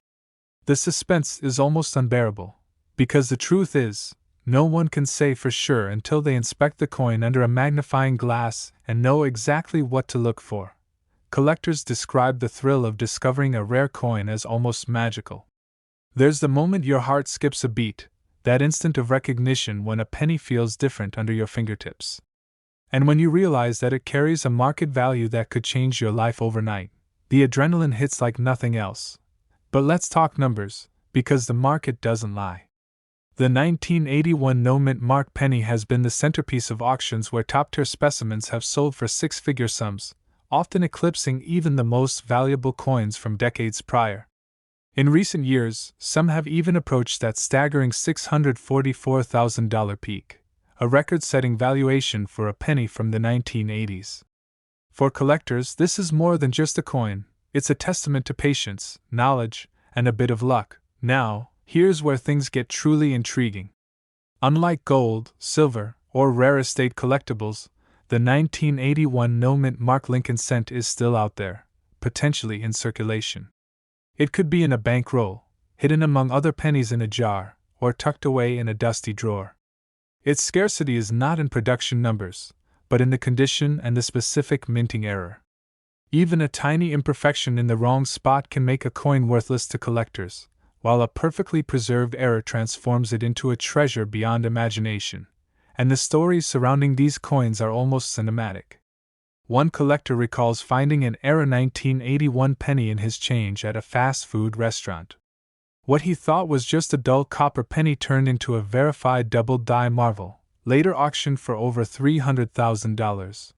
The suspense is almost unbearable, because the truth is, no one can say for sure until they inspect the coin under a magnifying glass and know exactly what to look for. Collectors describe the thrill of discovering a rare coin as almost magical. There's the moment your heart skips a beat, that instant of recognition when a penny feels different under your fingertips. And when you realize that it carries a market value that could change your life overnight, the adrenaline hits like nothing else. But let's talk numbers, because the market doesn't lie. The 1981 no-mint mark penny has been the centerpiece of auctions where top-tier specimens have sold for six-figure sums, often eclipsing even the most valuable coins from decades prior. In recent years, some have even approached that staggering $644,000 peak, a record-setting valuation for a penny from the 1980s. For collectors, this is more than just a coin, it's a testament to patience, knowledge, and a bit of luck. Now, here's where things get truly intriguing. Unlike gold, silver, or rare estate collectibles, the 1981 no-mint mark Lincoln cent is still out there, potentially in circulation. It could be in a bankroll, hidden among other pennies in a jar, or tucked away in a dusty drawer. Its scarcity is not in production numbers, but in the condition and the specific minting error. Even a tiny imperfection in the wrong spot can make a coin worthless to collectors, while a perfectly preserved error transforms it into a treasure beyond imagination. And the stories surrounding these coins are almost cinematic. One collector recalls finding an error 1981 penny in his change at a fast food restaurant. What he thought was just a dull copper penny turned into a verified double-die marvel, later auctioned for over $300,000.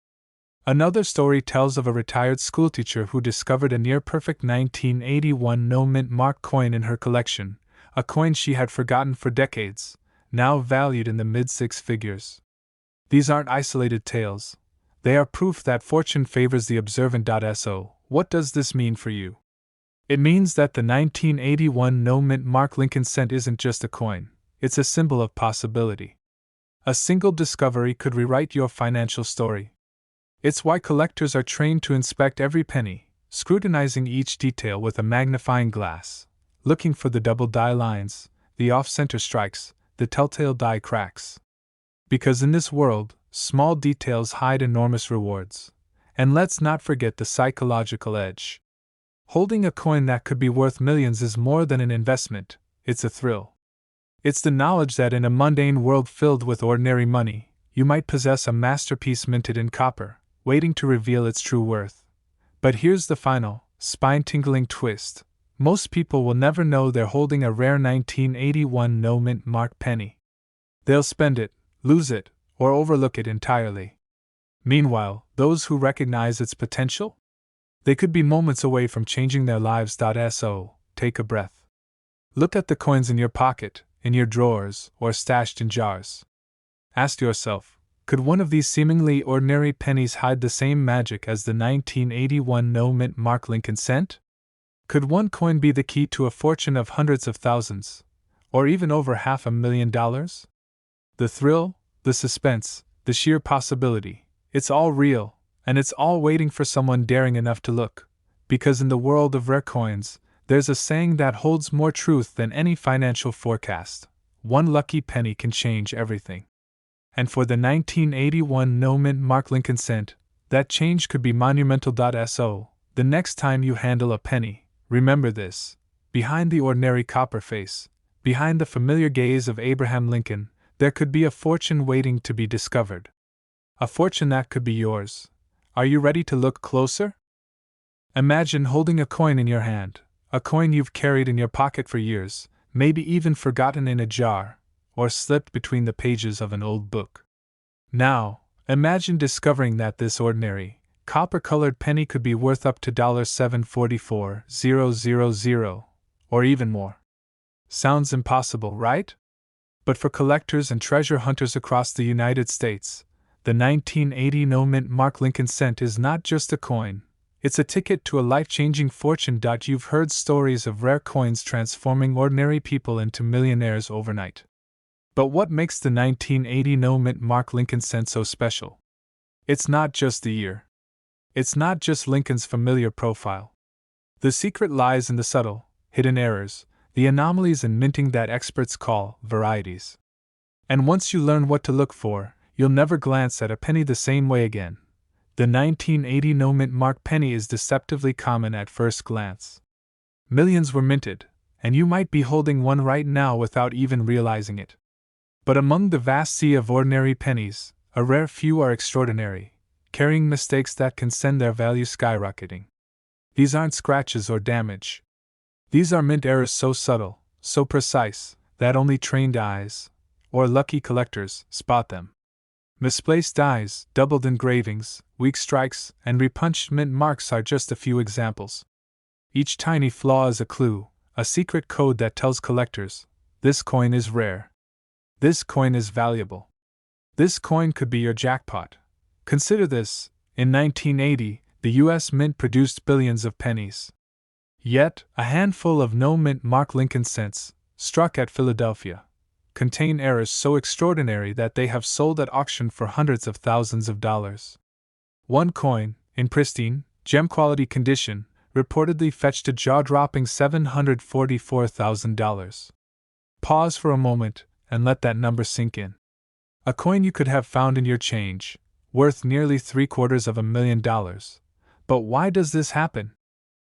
Another story tells of a retired schoolteacher who discovered a near-perfect 1981 no-mint mark coin in her collection, a coin she had forgotten for decades, now valued in the mid-six figures. These aren't isolated tales. They are proof that fortune favors the observant. So, what does this mean for you? It means that the 1981 no-mint mark Lincoln cent isn't just a coin, it's a symbol of possibility. A single discovery could rewrite your financial story. It's why collectors are trained to inspect every penny, scrutinizing each detail with a magnifying glass, looking for the double die lines, the off-center strikes, the telltale die cracks. Because in this world, small details hide enormous rewards. And let's not forget the psychological edge. Holding a coin that could be worth millions is more than an investment, it's a thrill. It's the knowledge that in a mundane world filled with ordinary money, you might possess a masterpiece minted in copper, waiting to reveal its true worth. But here's the final, spine-tingling twist. Most people will never know they're holding a rare 1981 no-mint mark penny. They'll spend it, lose it, or overlook it entirely. Meanwhile, those who recognize its potential? They could be moments away from changing their lives. So, take a breath. Look at the coins in your pocket, in your drawers, or stashed in jars. Ask yourself, could one of these seemingly ordinary pennies hide the same magic as the 1981 no-mint mark Lincoln cent? Could one coin be the key to a fortune of hundreds of thousands, or even over $500,000? The thrill, the suspense, the sheer possibility, it's all real, and it's all waiting for someone daring enough to look, because in the world of rare coins, there's a saying that holds more truth than any financial forecast: one lucky penny can change everything. And for the 1981 no-mint mark Lincoln cent, that change could be monumental. So, the next time you handle a penny, remember this: behind the ordinary copper face, behind the familiar gaze of Abraham Lincoln, there could be a fortune waiting to be discovered. A fortune that could be yours. Are you ready to look closer? Imagine holding a coin in your hand, a coin you've carried in your pocket for years, maybe even forgotten in a jar, or slipped between the pages of an old book. Now, imagine discovering that this ordinary, copper-colored penny could be worth up to $744,000, or even more. Sounds impossible, right? But for collectors and treasure hunters across the United States, the 1980 no-mint mark Lincoln cent is not just a coin, It's a ticket to a life-changing fortune. You've heard stories of rare coins transforming ordinary people into millionaires overnight. But what makes the 1980 no-mint mark Lincoln cent so special? It's not just the year. It's not just Lincoln's familiar profile. The secret lies in the subtle, hidden errors, the anomalies in minting that experts call varieties. And once you learn what to look for, you'll never glance at a penny the same way again. The 1980 no-mint mark penny is deceptively common at first glance. Millions were minted, and you might be holding one right now without even realizing it. But among the vast sea of ordinary pennies, a rare few are extraordinary, carrying mistakes that can send their value skyrocketing. These aren't scratches or damage. These are mint errors so subtle, so precise, that only trained eyes, or lucky collectors, spot them. Misplaced dies, doubled engravings, weak strikes, and repunched mint marks are just a few examples. Each tiny flaw is a clue, a secret code that tells collectors, this coin is rare. This coin is valuable. This coin could be your jackpot. Consider this: in 1980, the U.S. Mint produced billions of pennies. Yet, a handful of no-mint mark Lincoln cents, struck at Philadelphia, contain errors so extraordinary that they have sold at auction for hundreds of thousands of dollars. One coin, in pristine, gem-quality condition, reportedly fetched a jaw-dropping $744,000. Pause for a moment and let that number sink in. A coin you could have found in your change, worth nearly $750,000. But why does this happen?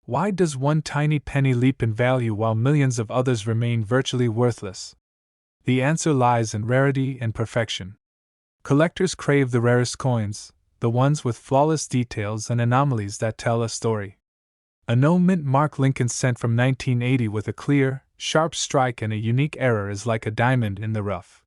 Why does one tiny penny leap in value while millions of others remain virtually worthless? The answer lies in rarity and perfection. Collectors crave the rarest coins, the ones with flawless details and anomalies that tell a story. A no-mint mark Lincoln cent from 1980 with a clear, sharp strike and a unique error is like a diamond in the rough.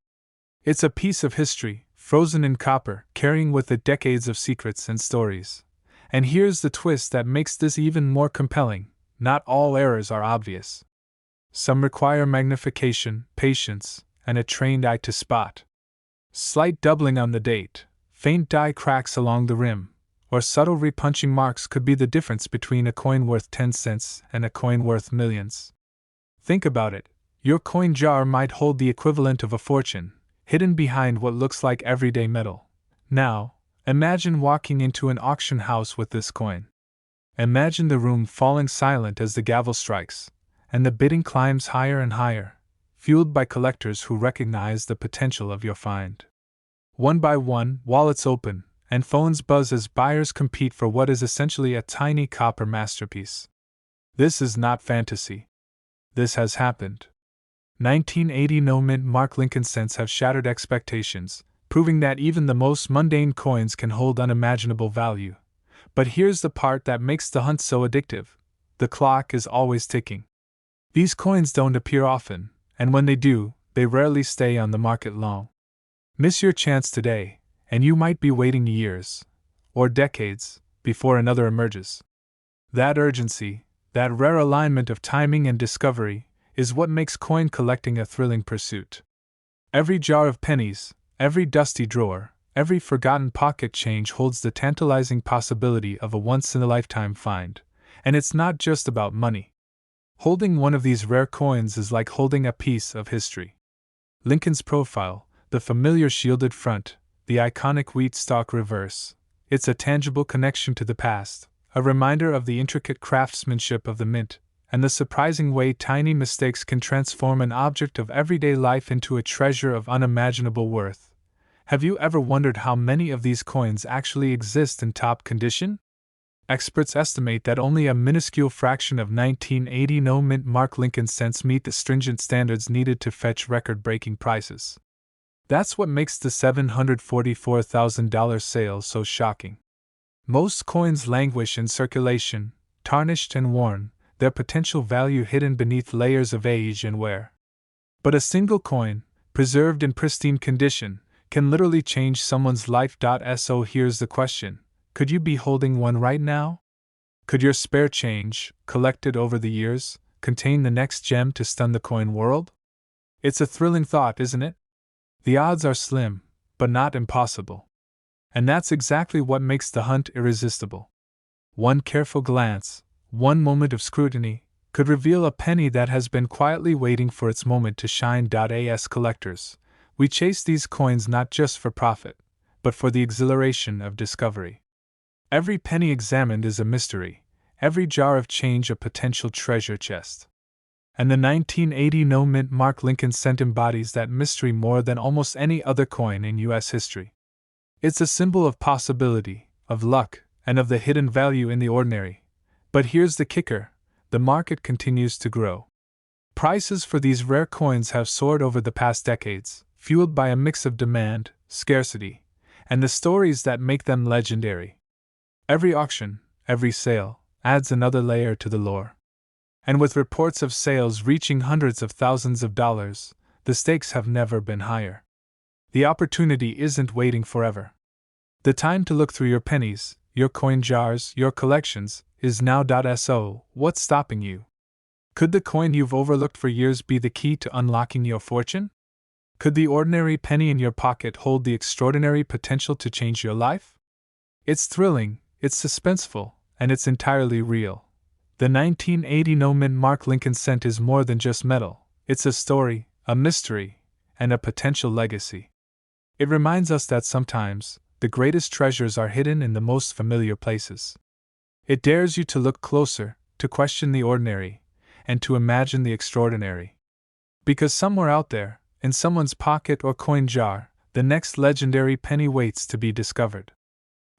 It's a piece of history, frozen in copper, carrying with it decades of secrets and stories. And here's the twist that makes this even more compelling: not all errors are obvious. Some require magnification, patience, and a trained eye to spot. Slight doubling on the date, faint die cracks along the rim, or subtle repunching marks could be the difference between a coin worth 10 cents and a coin worth millions. Think about it: your coin jar might hold the equivalent of a fortune, hidden behind what looks like everyday metal. Now, imagine walking into an auction house with this coin. Imagine the room falling silent as the gavel strikes, and the bidding climbs higher and higher, fueled by collectors who recognize the potential of your find. One by one, wallets open, and phones buzz as buyers compete for what is essentially a tiny copper masterpiece. This is not fantasy. This has happened. 1980 no-mint mark Lincoln cents have shattered expectations, proving that even the most mundane coins can hold unimaginable value. But here's the part that makes the hunt so addictive: the clock is always ticking. These coins don't appear often, and when they do, they rarely stay on the market long. Miss your chance today, and you might be waiting years, or decades, before another emerges. That urgency, that rare alignment of timing and discovery, is what makes coin collecting a thrilling pursuit. Every jar of pennies, every dusty drawer, every forgotten pocket change holds the tantalizing possibility of a once-in-a-lifetime find, and it's not just about money. Holding one of these rare coins is like holding a piece of history. Lincoln's profile, the familiar shielded front, the iconic wheat stalk reverse, it's a tangible connection to the past, a reminder of the intricate craftsmanship of the mint, and the surprising way tiny mistakes can transform an object of everyday life into a treasure of unimaginable worth. Have you ever wondered how many of these coins actually exist in top condition? Experts estimate that only a minuscule fraction of 1980 no-mint mark Lincoln cents meet the stringent standards needed to fetch record-breaking prices. That's what makes the $744,000 sale so shocking. Most coins languish in circulation, tarnished and worn, their potential value hidden beneath layers of age and wear. But a single coin, preserved in pristine condition, can literally change someone's life. So here's the question: could you be holding one right now? Could your spare change, collected over the years, contain the next gem to stun the coin world? It's a thrilling thought, isn't it? The odds are slim, but not impossible. And that's exactly what makes the hunt irresistible. one careful glance, one moment of scrutiny, could reveal a penny that has been quietly waiting for its moment to shine. As collectors, we chase these coins not just for profit, but for the exhilaration of discovery. Every penny examined is a mystery, every jar of change a potential treasure chest. And the 1980 no-mint Mark Lincoln cent embodies that mystery more than almost any other coin in U.S. history. It's a symbol of possibility, of luck, and of the hidden value in the ordinary. But here's the kicker: the market continues to grow. Prices for these rare coins have soared over the past decades, fueled by a mix of demand, scarcity, and the stories that make them legendary. Every auction, every sale, adds another layer to the lore. And with reports of sales reaching hundreds of thousands of dollars, the stakes have never been higher. The opportunity isn't waiting forever. The time to look through your pennies, your coin jars, your collections, is now. So, what's stopping you? Could the coin you've overlooked for years be the key to unlocking your fortune? Could the ordinary penny in your pocket hold the extraordinary potential to change your life? It's thrilling, it's suspenseful, and it's entirely real. The 1980 no-mint Mark Lincoln cent is more than just metal. It's a story, a mystery, and a potential legacy. It reminds us that sometimes, the greatest treasures are hidden in the most familiar places. It dares you to look closer, to question the ordinary, and to imagine the extraordinary. Because somewhere out there, in someone's pocket or coin jar, the next legendary penny waits to be discovered.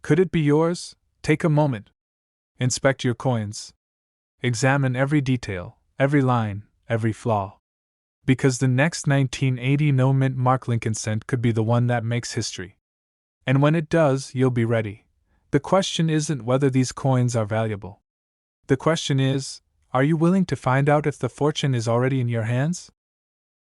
Could it be yours? Take a moment. Inspect your coins. Examine every detail, every line, every flaw. Because the next 1980 no-mint Mark Lincoln cent could be the one that makes history. And when it does, you'll be ready. The question isn't whether these coins are valuable. The question is, are you willing to find out if the fortune is already in your hands?